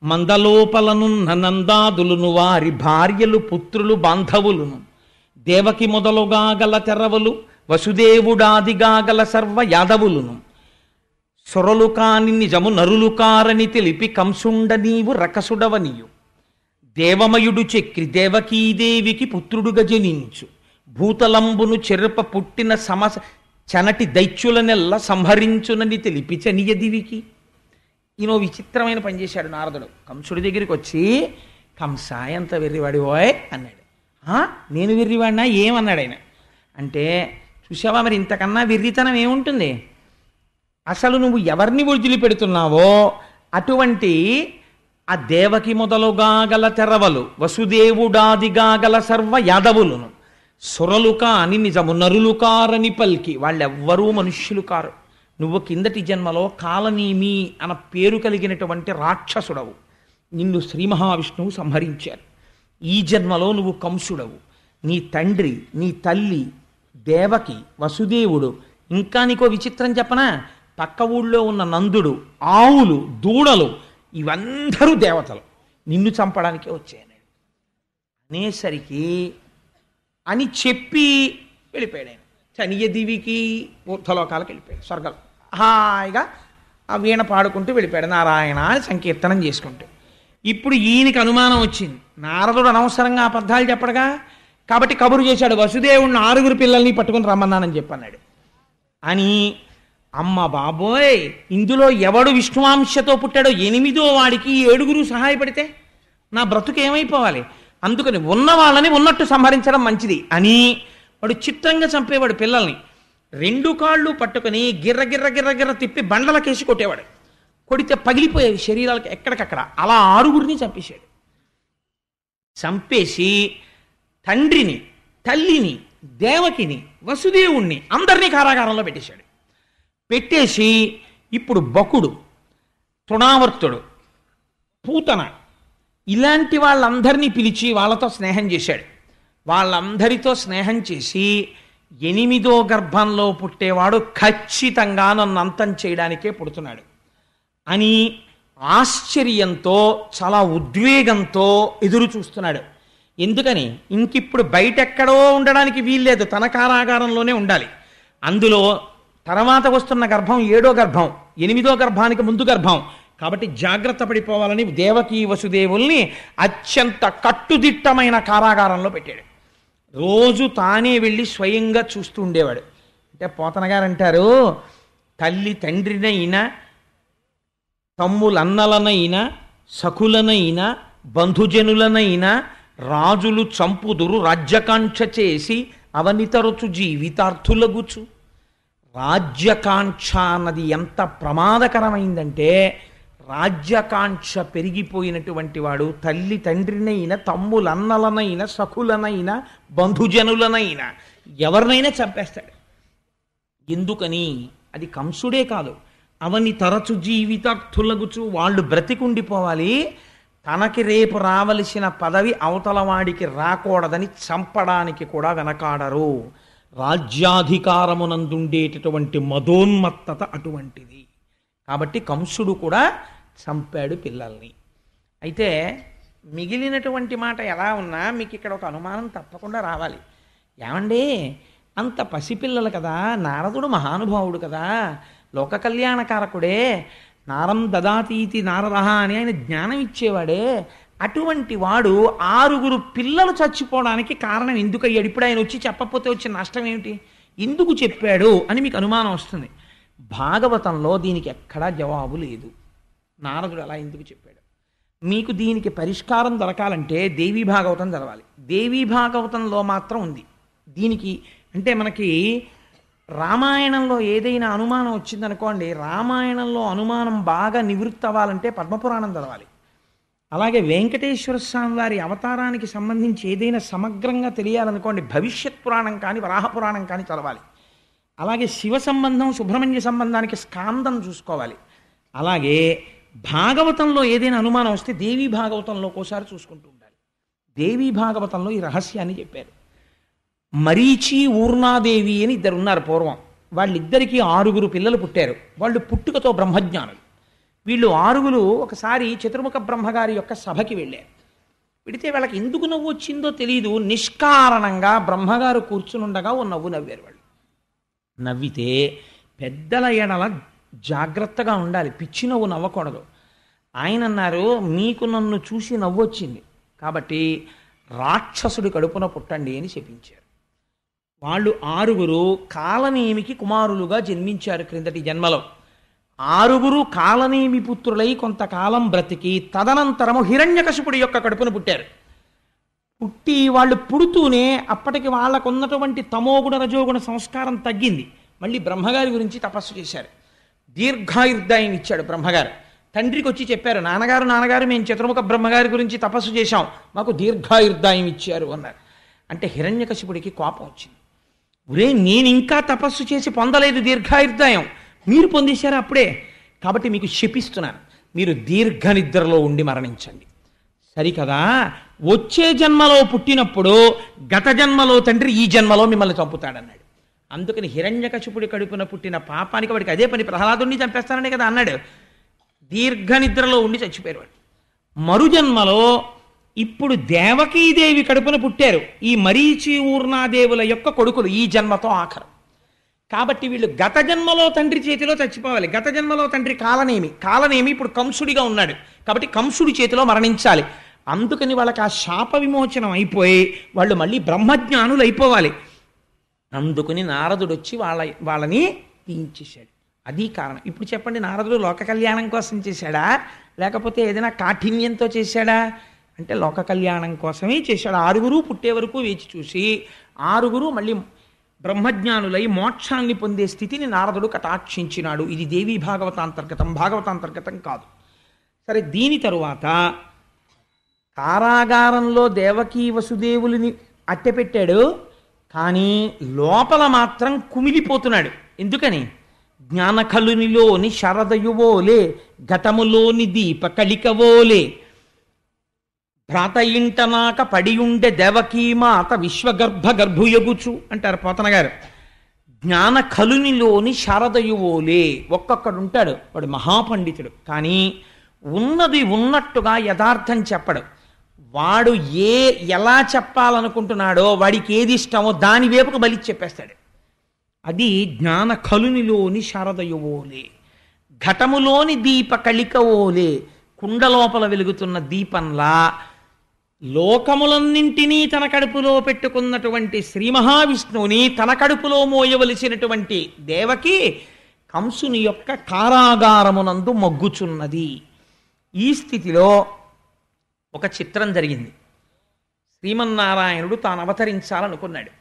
మందలోపలనున్న నందాదులును వారి భార్యలు పుత్రులు బాంధవులును దేవకి మొదలుగా గల తెరవలు వసుదేవుడాదిగా గల సర్వ యాదవులును సొరలు కాని నిజము నరులు కారని తెలిపి కంసుండ నీవు రకసుడవనియు దేవమయుడు చక్రి దేవకీదేవికి పుత్రుడుగా జనించు భూతలంబును చెరుప పుట్టిన చనటి దైత్యులనెల్ల సంహరించునని తెలిపి చనియదివికి. ఈయనో విచిత్రమైన పని చేశాడు నారదుడు. కంసుడి దగ్గరికి వచ్చి, కంస ఎంత వెర్రివాడివోయ్ అన్నాడు. నేను వెర్రివాడినా ఏమన్నాడు ఆయన అంటే, చూసావా మరి ఇంతకన్నా వెర్రితనం ఏముంటుంది, అసలు నువ్వు ఎవరిని వదిలిపెడుతున్నావో అటువంటి ఆ దేవకి మొదలుగా గల తెరవలు వసుదేవుడాదిగా గల సర్వ యాదవులును సురలు కాని నిజము నరులు కారని పల్కి, వాళ్ళెవ్వరూ మనుష్యులు కారు. నువ్వు కిందటి జన్మలో కాలనీమి అన్న పేరు కలిగినటువంటి రాక్షసుడవు, నిన్ను శ్రీ మహావిష్ణువు సంహరించారు. ఈ జన్మలో నువ్వు కంసుడవు. నీ తండ్రి నీ తల్లి దేవకి వసుదేవుడు, ఇంకా నీకో విచిత్రం చెప్పనా, పక్క ఊళ్ళో ఉన్న నందుడు, ఆవులు, దూడలు ఇవందరూ దేవతలు నిన్ను చంపడానికే వచ్చాయన్నాడు. అనేసరికి అని చెప్పి వెళ్ళిపోయాడు ఆయన. చనియదివికి ఊర్ధలోకాలకు వెళ్ళిపోయాడు, స్వర్గం హాయిగా ఆ వీణ పాడుకుంటూ వెళ్ళిపోయాడు, నారాయణ అని సంకీర్తనం చేసుకుంటూ. ఇప్పుడు ఈయనకి అనుమానం వచ్చింది, నారదుడు అనవసరంగా అబద్ధాలు చెప్పడగా, కాబట్టి కబురు చేశాడు, వసుదేవుడిని 6 పిల్లల్ని పట్టుకుని రమ్మన్నానని చెప్పన్నాడు అని. అమ్మ బాబోయ్, ఇందులో ఎవడు విష్ణువాంశతో పుట్టాడో 8వ వాడికి 7 సహాయపడితే నా బ్రతుకు ఏమైపోవాలి, అందుకని ఉన్న వాళ్ళని ఉన్నట్టు సంహరించడం మంచిది అని వాడు చిత్రంగా చంపేవాడు పిల్లల్ని. 2 కాళ్ళు పట్టుకుని గిర్ర గిర్ర గిర్ర గిర్ర తిప్పి బండలకేసి కొట్టేవాడు. కొడితే పగిలిపోయేవి శరీరాలకు ఎక్కడికక్కడ. అలా 6 చంపేశాడు. చంపేసి తండ్రిని, తల్లిని, దేవకిని, వసుదేవుణ్ణి అందరినీ కారాగారంలో పెట్టేశాడు. పెట్టేసి ఇప్పుడు బకుడు, తృణావర్తుడు, పూతన ఇలాంటి వాళ్ళందరినీ పిలిచి వాళ్ళతో స్నేహం చేశాడు. వాళ్ళందరితో స్నేహం చేసి 8వ గర్భంలో పుట్టేవాడు ఖచ్చితంగా నన్ను అంతం చేయడానికే పుడుతున్నాడు అని ఆశ్చర్యంతో చాలా ఉద్వేగంతో ఎదురు చూస్తున్నాడు. ఎందుకని, ఇంకిప్పుడు బయటెక్కడో ఉండడానికి వీల్లేదు, తన కారాగారంలోనే ఉండాలి. అందులో తర్వాత వస్తున్న గర్భం 7వ గర్భం, 8వ గర్భానికి ముందు గర్భం కాబట్టి జాగ్రత్త పడిపోవాలని దేవకీ వసుదేవుల్ని అత్యంత కట్టుదిట్టమైన కారాగారంలో పెట్టాడు. రోజు తానే వెళ్ళి స్వయంగా చూస్తూ ఉండేవాడు. అంటే పోతన గారు అంటారు, తల్లి తండ్రినైనా, తమ్ములన్నలనైనా, సఖులనైనా, బంధుజనులనైనా రాజులు చంపుదురు రాజ్యకాంక్ష చేసి అవనితరచు జీవితార్థులగుచు. రాజ్యకాంక్ష అన్నది ఎంత ప్రమాదకరమైందంటే, రాజ్యకాంక్ష పెరిగిపోయినటువంటి వాడు తల్లి తండ్రినైనా, తమ్ములన్నలనైనా, సఖులనైనా, బంధుజనులనైనా ఎవరినైనా చంపేస్తాడు. ఎందుకని, అది కంసుడే కాదు, అవని తరచు జీవితార్థులగుచు, వాళ్ళు బ్రతికుండిపోవాలి, తనకి రేపు రావలసిన పదవి అవతల వాడికి రాకూడదని చంపడానికి కూడా వెనకాడరు. రాజ్యాధికారమునందుండేటటువంటి మదోన్మత్తత అటువంటిది. కాబట్టి కంసుడు కూడా చంపాడు పిల్లల్ని. అయితే మిగిలినటువంటి మాట ఎలా ఉన్నా మీకు ఇక్కడ ఒక అనుమానం తప్పకుండా రావాలి. ఏమండి, అంత పసిపిల్లలు కదా, నారదుడు మహానుభావుడు కదా, లోక కళ్యాణకారకుడే, నారం దదాతీతి నారదహ అని ఆయన జ్ఞానం ఇచ్చేవాడే, అటువంటి వాడు 6 పిల్లలు చచ్చిపోవడానికి కారణం ఎందుకయ్యాడు? ఇప్పుడు ఆయన వచ్చి చెప్పకపోతే వచ్చిన నష్టం ఏమిటి? ఎందుకు చెప్పాడు అని మీకు అనుమానం వస్తుంది. భాగవతంలో దీనికి ఎక్కడా జవాబు లేదు. నారదుడు అలా ఎందుకు చెప్పాడు? మీకు దీనికి పరిష్కారం దొరకాలంటే దేవీ భాగవతం చదవాలి. దేవీ భాగవతంలో మాత్రం ఉంది దీనికి. అంటే మనకి రామాయణంలో ఏదైనా అనుమానం వచ్చిందనుకోండి, రామాయణంలో అనుమానం బాగా నివృత్తి అవ్వాలంటే పద్మపురాణం చదవాలి. అలాగే వెంకటేశ్వర స్వామి వారి అవతారానికి సంబంధించి ఏదైనా సమగ్రంగా తెలియాలనుకోండి, భవిష్యత్ పురాణం కానీ వరాహ పురాణం కానీ చదవాలి. అలాగే శివ సంబంధం సుబ్రహ్మణ్య సంబంధానికి స్కాందం చూసుకోవాలి. అలాగే భాగవతంలో ఏదైనా అనుమానం వస్తే దేవీ భాగవతంలో ఒకసారి చూసుకుంటూ ఉండాలి. దేవీ భాగవతంలో ఈ రహస్యాన్ని చెప్పారు. మరీచి ఊర్ణాదేవి అని 2 ఉన్నారు పూర్వం. వాళ్ళిద్దరికీ 6 పిల్లలు పుట్టారు. వాళ్ళు పుట్టుకతో బ్రహ్మజ్ఞానులు. వీళ్ళు 6 ఒకసారి చతుర్ముఖ బ్రహ్మగారి యొక్క సభకి వెళ్ళారు. వెడితే వాళ్ళకి ఎందుకు నవ్వు వచ్చిందో తెలియదు, నిష్కారణంగా బ్రహ్మగారు కూర్చునుండగా ఓ నవ్వు నవ్వారు. వాళ్ళు నవ్వితే పెద్దల ఎడల జాగ్రత్తగా ఉండాలి, పిచ్చి నవ్వు నవ్వకూడదు. ఆయన అన్నారు, మీకు నన్ను చూసి నవ్వు వచ్చింది కాబట్టి రాక్షసుడి కడుపున పుట్టండి అని చెప్పించారు. వాళ్ళు 6 కాలనేమికి కుమారులుగా జన్మించారు క్రిందటి జన్మలో. 6 కాలనేమి పుత్రులై కొంతకాలం బ్రతికి తదనంతరము హిరణ్యకశిపుడి యొక్క కడుపున పుట్టారు. పుట్టి వాళ్ళు పుడుతూనే అప్పటికి వాళ్ళకు ఉన్నటువంటి తమోగుణ రజోగుణ సంస్కారం తగ్గింది. మళ్ళీ బ్రహ్మగారి గురించి తపస్సు చేశారు. దీర్ఘాయుర్దాయం ఇచ్చాడు బ్రహ్మగారు. తండ్రికి వచ్చి చెప్పారు, నాన్నగారు మేము చతుర్ముఖ బ్రహ్మగారి గురించి తపస్సు చేశాం, మాకు దీర్ఘాయుర్దాయం ఇచ్చారు అన్నారు. అంటే హిరణ్యకశిపుడికి కోపం వచ్చింది. ఒరే, నేను ఇంకా తపస్సు చేసి పొందలేదు దీర్ఘాయుర్దాయం, మీరు పొందేశారా అప్పుడే? కాబట్టి మీకు శపిస్తున్నాను, మీరు దీర్ఘ నిద్రలో ఉండి మరణించండి. సరికదా, వచ్చే జన్మలో పుట్టినప్పుడు గత జన్మలో తండ్రి ఈ జన్మలో మిమ్మల్ని చంపుతాడన్నాడు. అందుకని హిరణ్యకశిపుడి కడుపున పుట్టిన పాపానికి వాడికి అదే పని, ప్రహ్లాదుని చంపేస్తానని కదా అన్నాడు. దీర్ఘ నిద్రలో ఉండి చచ్చిపోయారు వాడు. మరుజన్మలో ఇప్పుడు దేవకీదేవి కడుపున పుట్టారు ఈ మరీచి ఊర్ణాదేవుల యొక్క కొడుకులు, ఈ జన్మతో ఆఖరు. కాబట్టి వీళ్ళు గత జన్మలో తండ్రి చేతిలో చచ్చిపోవాలి. గత జన్మలో తండ్రి కాలనేమి ఇప్పుడు కంసుడిగా ఉన్నాడు కాబట్టి కంసుడి చేతిలో మరణించాలి. అందుకని వాళ్ళకి ఆ శాప విమోచనం అయిపోయి వాళ్ళు మళ్ళీ బ్రహ్మజ్ఞానులు అయిపోవాలి. అందుకని నారదుడు వచ్చి వాళ్ళని తీయించేశాడు. అది కారణం. ఇప్పుడు చెప్పండి, నారదుడు లోక కళ్యాణం కోసం చేశాడా లేకపోతే ఏదైనా కాఠిన్యంతో చేశాడా అంటే లోక కళ్యాణం కోసమే చేశాడు. 6 పుట్టే వరకు వేచి చూసి 6 మళ్ళీ బ్రహ్మజ్ఞానులై మోక్షాన్ని పొందే స్థితిని నారదుడు కటాక్షించినాడు. ఇది దేవీ భాగవతాంతర్గతం, భాగవతాంతర్గతం కాదు. సరే, దీని తరువాత కారాగారంలో దేవకీ వసుదేవులని అట్టెపెట్టాడు, కానీ లోపల మాత్రం కుమిలిపోతున్నాడు. ఎందుకని? జ్ఞానకలునిలోని శరదయువోలే, ఘటములోని దీప కళికవోలే, భ్రాత ఇంటనాక పడియుండె దేవకీమాత విశ్వగర్భ గర్భుయగుచు అంటారు పోతన గారు. జ్ఞాన కలునిలోని శారదయువోలే, ఒక్కొక్కడు ఉంటాడు, వాడు మహాపండితుడు, కానీ ఉన్నది ఉన్నట్టుగా యథార్థం చెప్పడు. వాడు ఎలా చెప్పాలనుకుంటున్నాడో, వాడికి ఏది ఇష్టమో దాని వైపుకు బలి చెప్పేస్తాడు. అది జ్ఞాన కలునిలోని శారదయువోలే, ఘటములోని దీప కళికవోలే, కుండలోపల వెలుగుతున్న దీపంలా లోకములన్నింటినీ తన కడుపులో పెట్టుకున్నటువంటి శ్రీ మహావిష్ణువుని తన కడుపులో మోయవలసినటువంటి దేవకి కంసుని యొక్క కారాగారమునందు మొగ్గుచున్నది. ఈ స్థితిలో ఒక చిత్రం జరిగింది. శ్రీమన్నారాయణుడు తాను అవతరించాలనుకున్నాడు.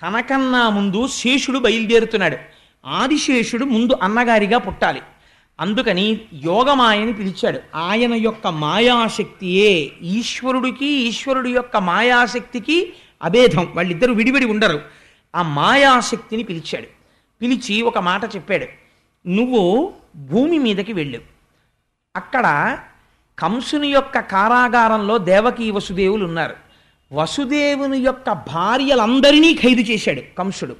తనకన్నా ముందు శేషుడు బయలుదేరుతున్నాడు. ఆదిశేషుడు ముందు అన్నగారిగా పుట్టాలి. అందుకని యోగమాయని పిలిచాడు. ఆయన యొక్క మాయాశక్తియే ఈశ్వరుడికి, ఈశ్వరుడి యొక్క మాయాశక్తికి అభేదం, వాళ్ళిద్దరూ విడివిడి ఉండరు. ఆ మాయాశక్తిని పిలిచాడు. పిలిచి ఒక మాట చెప్పాడు, నువ్వు భూమి మీదకి వెళ్ళు. అక్కడ కంసుని యొక్క కారాగారంలో దేవకీ వసుదేవులు ఉన్నారు. వసుదేవుని యొక్క భార్యలందరినీ ఖైదు చేశాడు కంసుడు.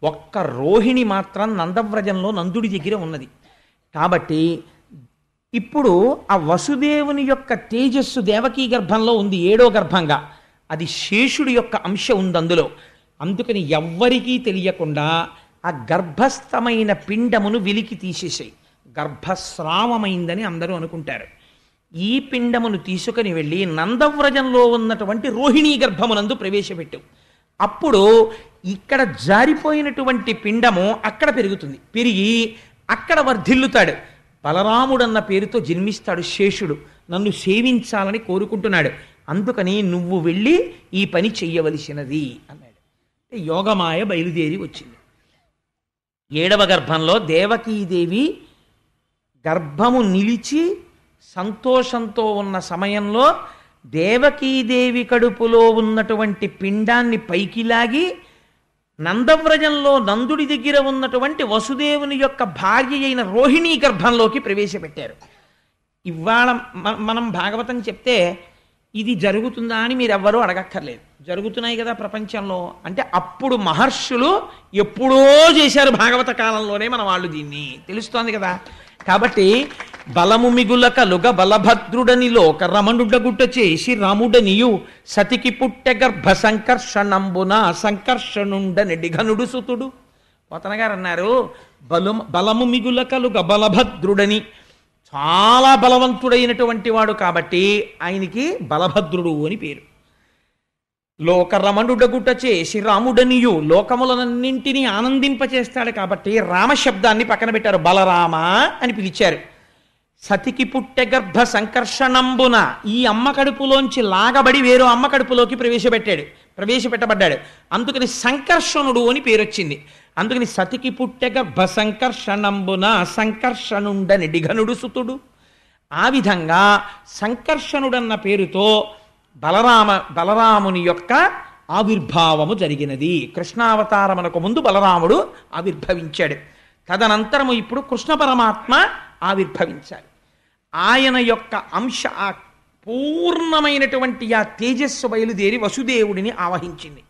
ఒక్క రోహిణి మాత్రం నందవ్రజంలో నందుడి దగ్గర ఉన్నది. కాబట్టి ఇప్పుడు ఆ వసుదేవుని యొక్క తేజస్సు దేవకీ గర్భంలో ఉంది, 7వ గర్భంగా. అది శేషుడి యొక్క అంశ ఉంది అందులో. అందుకని ఎవ్వరికీ తెలియకుండా ఆ గర్భస్థమైన పిండమును వెలికి తీసేసాయి. గర్భస్రావమైందని అందరూ అనుకుంటారు. ఈ పిండమును తీసుకుని వెళ్ళి నందవ్రజంలో ఉన్నటువంటి రోహిణీ గర్భమునందు ప్రవేశపెట్టావు. అప్పుడు ఇక్కడ జారిపోయినటువంటి పిండము అక్కడ పెరుగుతుంది. పెరిగి అక్కడ వర్ధిల్లుతాడు. బలరాముడన్న పేరుతో జన్మిస్తాడు శేషుడు. నన్ను సేవించాలని కోరుకుంటున్నాడు. అందుకని నువ్వు వెళ్ళి ఈ పని చెయ్యవలసినది అన్నాడు. యోగమాయ బయలుదేరి వచ్చింది. 7వ గర్భంలో దేవకీదేవి గర్భము నిలిచి సంతోషంతో ఉన్న సమయంలో దేవకీదేవి కడుపులో ఉన్నటువంటి పిండాన్ని పైకి లాగి నందవ్రజంలో నందుడి దగ్గర ఉన్నటువంటి వసుదేవుని యొక్క భార్య అయిన రోహిణీ గర్భంలోకి ప్రవేశపెట్టారు. ఇవాళ మనం భాగవతం చెప్తే ఇది జరుగుతుందా అని మీరెవ్వరూ అడగక్కర్లేదు. జరుగుతున్నాయి కదా ప్రపంచంలో. అంటే అప్పుడు మహర్షులు ఎప్పుడో చేశారు, భాగవత కాలంలోనే మన వాళ్ళు దీన్ని. తెలుస్తోంది కదా. కాబట్టి బలము మిగుల కలుగ బలభద్రుడని లోక రమణుడగుట్ట చేసి రాముడనియు సతికి పుట్టె గర్భ సంకర్షణంబున సంకర్షణుండనెడి ఘనుడు సుతుడు. పోతన గారు అన్నారు, బలము మిగుల కలుగ బలభద్రుడని, చాలా బలవంతుడైనటువంటి వాడు కాబట్టి ఆయనకి బలభద్రుడు అని పేరు. లోకరమణుడగుట చేసి రాముడనియు, లోకములన్నింటినీ ఆనందింపచేస్తాడు కాబట్టి రామశబ్దాన్ని పక్కన పెట్టారు, బలరామ అని పిలిచారు. సతికి పుట్టె గర్భ సంకర్షణంబున, ఈ అమ్మ కడుపులోంచి లాగబడి వేరో అమ్మ కడుపులోకి ప్రవేశపెట్టబడ్డాడు. అందుకని సంకర్షణుడు అని పేరు వచ్చింది. అందుకని సతికి పుట్టె గర్భ సంకర్షణంబున సంకర్షణుండని డిఘనుడు సుతుడు. ఆ విధంగా సంకర్షణుడన్న పేరుతో బలరాముని యొక్క ఆవిర్భావము జరిగినది. కృష్ణావతారమునకు ముందు బలరాముడు ఆవిర్భవించాడు. తదనంతరము ఇప్పుడు కృష్ణ పరమాత్మ ఆవిర్భవించాలి. ఆయన యొక్క అంశ ఆ పూర్ణమైనటువంటి ఆ తేజస్సు బయలుదేరి వసుదేవుడిని ఆవహించింది.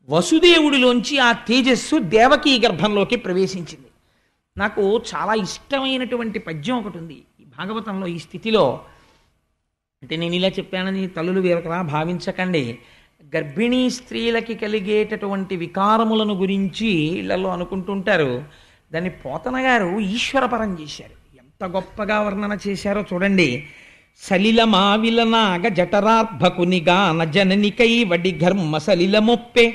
వసుదేవుడిలోంచి ఆ తేజస్సు దేవకీ గర్భంలోకి ప్రవేశించింది. నాకు చాలా ఇష్టమైనటువంటి పద్యం ఒకటి ఉంది ఈ భాగవతంలో. ఈ స్థితిలో అంటే నేను ఇలా చెప్పానని తల్లులు వేరొకలా భావించకండి. గర్భిణీ స్త్రీలకి కలిగేటటువంటి వికారములను గురించి ఇళ్లలో అనుకుంటుంటారు. దాన్ని పోతన గారు ఈశ్వరపరం చేశారు. ఎంత గొప్పగా వర్ణన చేశారో చూడండి. సలిల మావిల నాగ జఠరార్భకునిగా నజననికై వడి ఘర్మ సలిల మొప్పే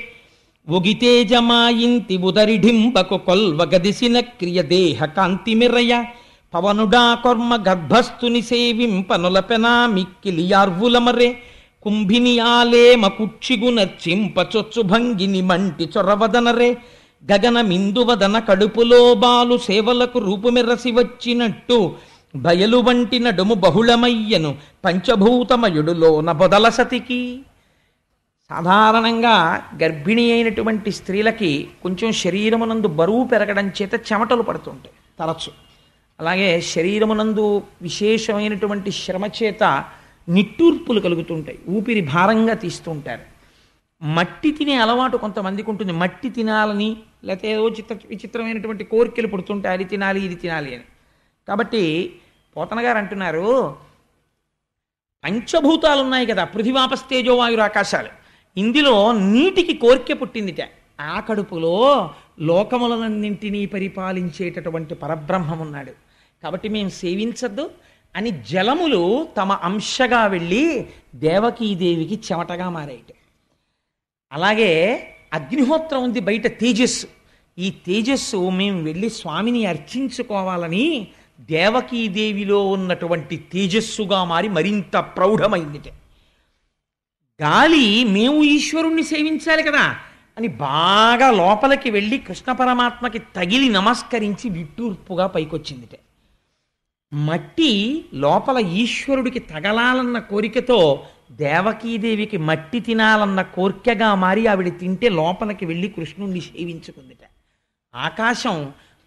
ఒగితేజమాయింతి ఉదరిఢింబకు కొల్వగదిసిన క్రియ దేహ కాంతి మిరయ పవనుడా కొర్మ గర్భస్థుని సేవింపనులపెనా మిక్కిలియార్వులమరే కుంభిని ఆలేమ కుక్షిగునర్చింప చొచ్చు భంగిని మంటి చొరవదనరే గగన మిందువదన కడుపులో బాలు సేవలకు రూపుమెరసి వచ్చినట్టు బయలు వంటి నడుము బహుళమయ్యను పంచభూతమయుడులోన బొదల సతికి. సాధారణంగా గర్భిణి అయినటువంటి స్త్రీలకి కొంచెం శరీరమునందు బరువు పెరగడం చేత చెమటలు పడుతుంటాయి తరచు. అలాగే శరీరమునందు విశేషమైనటువంటి శ్రమ చేత నిట్టూర్పులు కలుగుతుంటాయి, ఊపిరి భారంగా తీస్తుంటారు. మట్టి తినే అలవాటు కొంతమందికి ఉంటుంది. మట్టి తినాలని లేకపోతే ఏదో విచిత్రమైనటువంటి కోరికలు పుడుతుంటాయి, అది తినాలి ఇది తినాలి అని. కాబట్టి పోతన గారు అంటున్నారు, పంచభూతాలు ఉన్నాయి కదా, పృథివాపస్తేజో వాయురు ఆకాశాలు. ఇందులో నీటికి కోరిక పుట్టిందిట. ఆ కడుపులో లోకములన్నింటినీ పరిపాలించేటటువంటి పరబ్రహ్మం ఉన్నాడు. కాబట్టి మేము సేవించద్దు అని జలములు తమ అంశగా వెళ్ళి దేవకీదేవికి చెమటగా మారాయి. అలాగే అగ్నిహోత్రం ఉంది బయట, తేజస్సు. ఈ తేజస్సు మేము వెళ్ళి స్వామిని అర్చించుకోవాలని దేవకీదేవిలో ఉన్నటువంటి తేజస్సుగా మారి మరింత ప్రౌఢమైందిట. గాలి మేము ఈశ్వరుణ్ణి సేవించాలి కదా అని బాగా లోపలికి వెళ్ళి కృష్ణ పరమాత్మకి తగిలి నమస్కరించి విట్టూర్పుగా పైకొచ్చిందిట. మట్టి లోపల ఈశ్వరుడికి తగలాలన్న కోరికతో దేవకీదేవికి మట్టి తినాలన్న కోరికగా మారి ఆవిడ తింటే లోపలికి వెళ్ళి కృష్ణుణ్ణి సేవించుకుందిట. ఆకాశం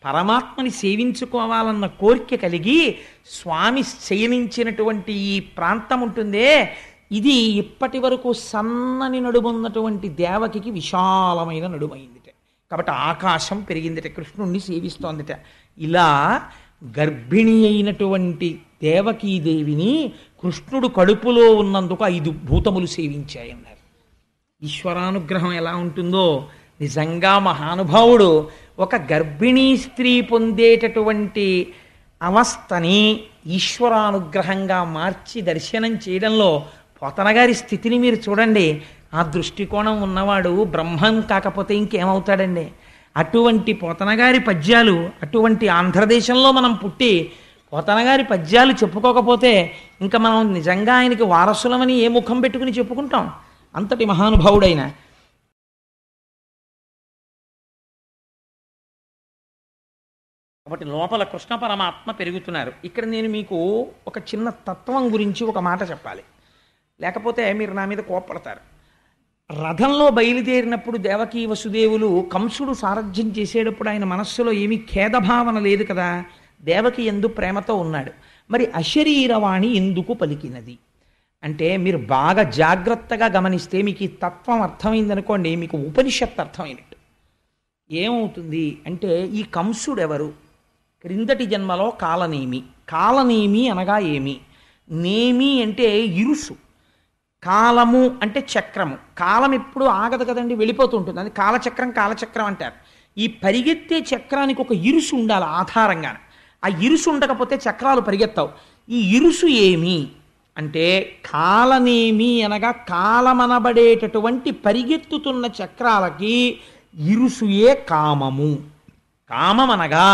పరమాత్మని సేవించుకోవాలన్న కోరిక కలిగి స్వామి శయనించినటువంటి ఈ ప్రాంతం ఉంటుందే, ఇది ఇప్పటి వరకు సన్నని నడుమున్నటువంటి దేవకికి విశాలమైన నడుమైందిట. కాబట్టి ఆకాశం పెరిగిందిట, కృష్ణుణ్ణి సేవిస్తోందిట. ఇలా గర్భిణి అయినటువంటి దేవకీదేవిని కృష్ణుడు కడుపులో ఉన్నందుకు 5 భూతములు సేవించాయన్నారు. ఈశ్వరానుగ్రహం ఎలా ఉంటుందో నిజంగా మహానుభావుడు ఒక గర్భిణీ స్త్రీ పొందేటటువంటి అవస్థని ఈశ్వరానుగ్రహంగా మార్చి దర్శనం చేయడంలో పోతనగారి స్థితిని మీరు చూడండి. ఆ దృష్టికోణం ఉన్నవాడు బ్రహ్మం కాకపోతే ఇంకేమవుతాడండి? అటువంటి పోతనగారి పద్యాలు, అటువంటి ఆంధ్రదేశంలో మనం పుట్టి పోతనగారి పద్యాలు చెప్పుకోకపోతే ఇంకా మనం నిజంగా ఆయనకి వారసులమని ఏ ముఖం పెట్టుకుని చెప్పుకుంటాం? అంతటి మహానుభావుడైన కాబట్టి లోపల కృష్ణ పరమాత్మ పెరుగుతున్నారు. ఇక్కడ నేను మీకు ఒక చిన్న తత్వం గురించి ఒక మాట చెప్పాలి, లేకపోతే మీరు నా మీద కోప్పడతారు. రథంలో బయలుదేరినప్పుడు దేవకీ వసుదేవులు కంసుడు సారథ్యం చేసేటప్పుడు ఆయన మనస్సులో ఏమీ ఖేదభావన లేదు కదా, దేవకి ఎందు ప్రేమతో ఉన్నాడు. మరి అశరీరవాణి ఎందుకు పలికినది అంటే మీరు బాగా జాగ్రత్తగా గమనిస్తే మీకు ఈ తత్వం అర్థమైందనుకోండి, మీకు ఉపనిషత్తు అర్థమైనట్టు. ఏమవుతుంది అంటే ఈ కంసుడు ఎవరు? క్రిందటి జన్మలో కాలనేమి. కాలనేమి అనగా ఏమి? నేమి అంటే ఇరుసు, కాలము అంటే చక్రము. కాలం ఎప్పుడు ఆగదు కదండి, వెళ్ళిపోతూ ఉంటుంది. అది కాలచక్రం కాలచక్రం అంటారు. ఈ పరిగెత్తే చక్రానికి ఒక ఇరుసు ఉండాలి ఆధారంగా. ఆ ఇరుసు ఉండకపోతే చక్రాలు పరిగెత్తావు. ఈ ఇరుసు ఏమి అంటే కాలనేమి అనగా కాలమనబడేటటువంటి పరిగెత్తుతున్న చక్రాలకి ఇరుసుయే కామము. కామం అనగా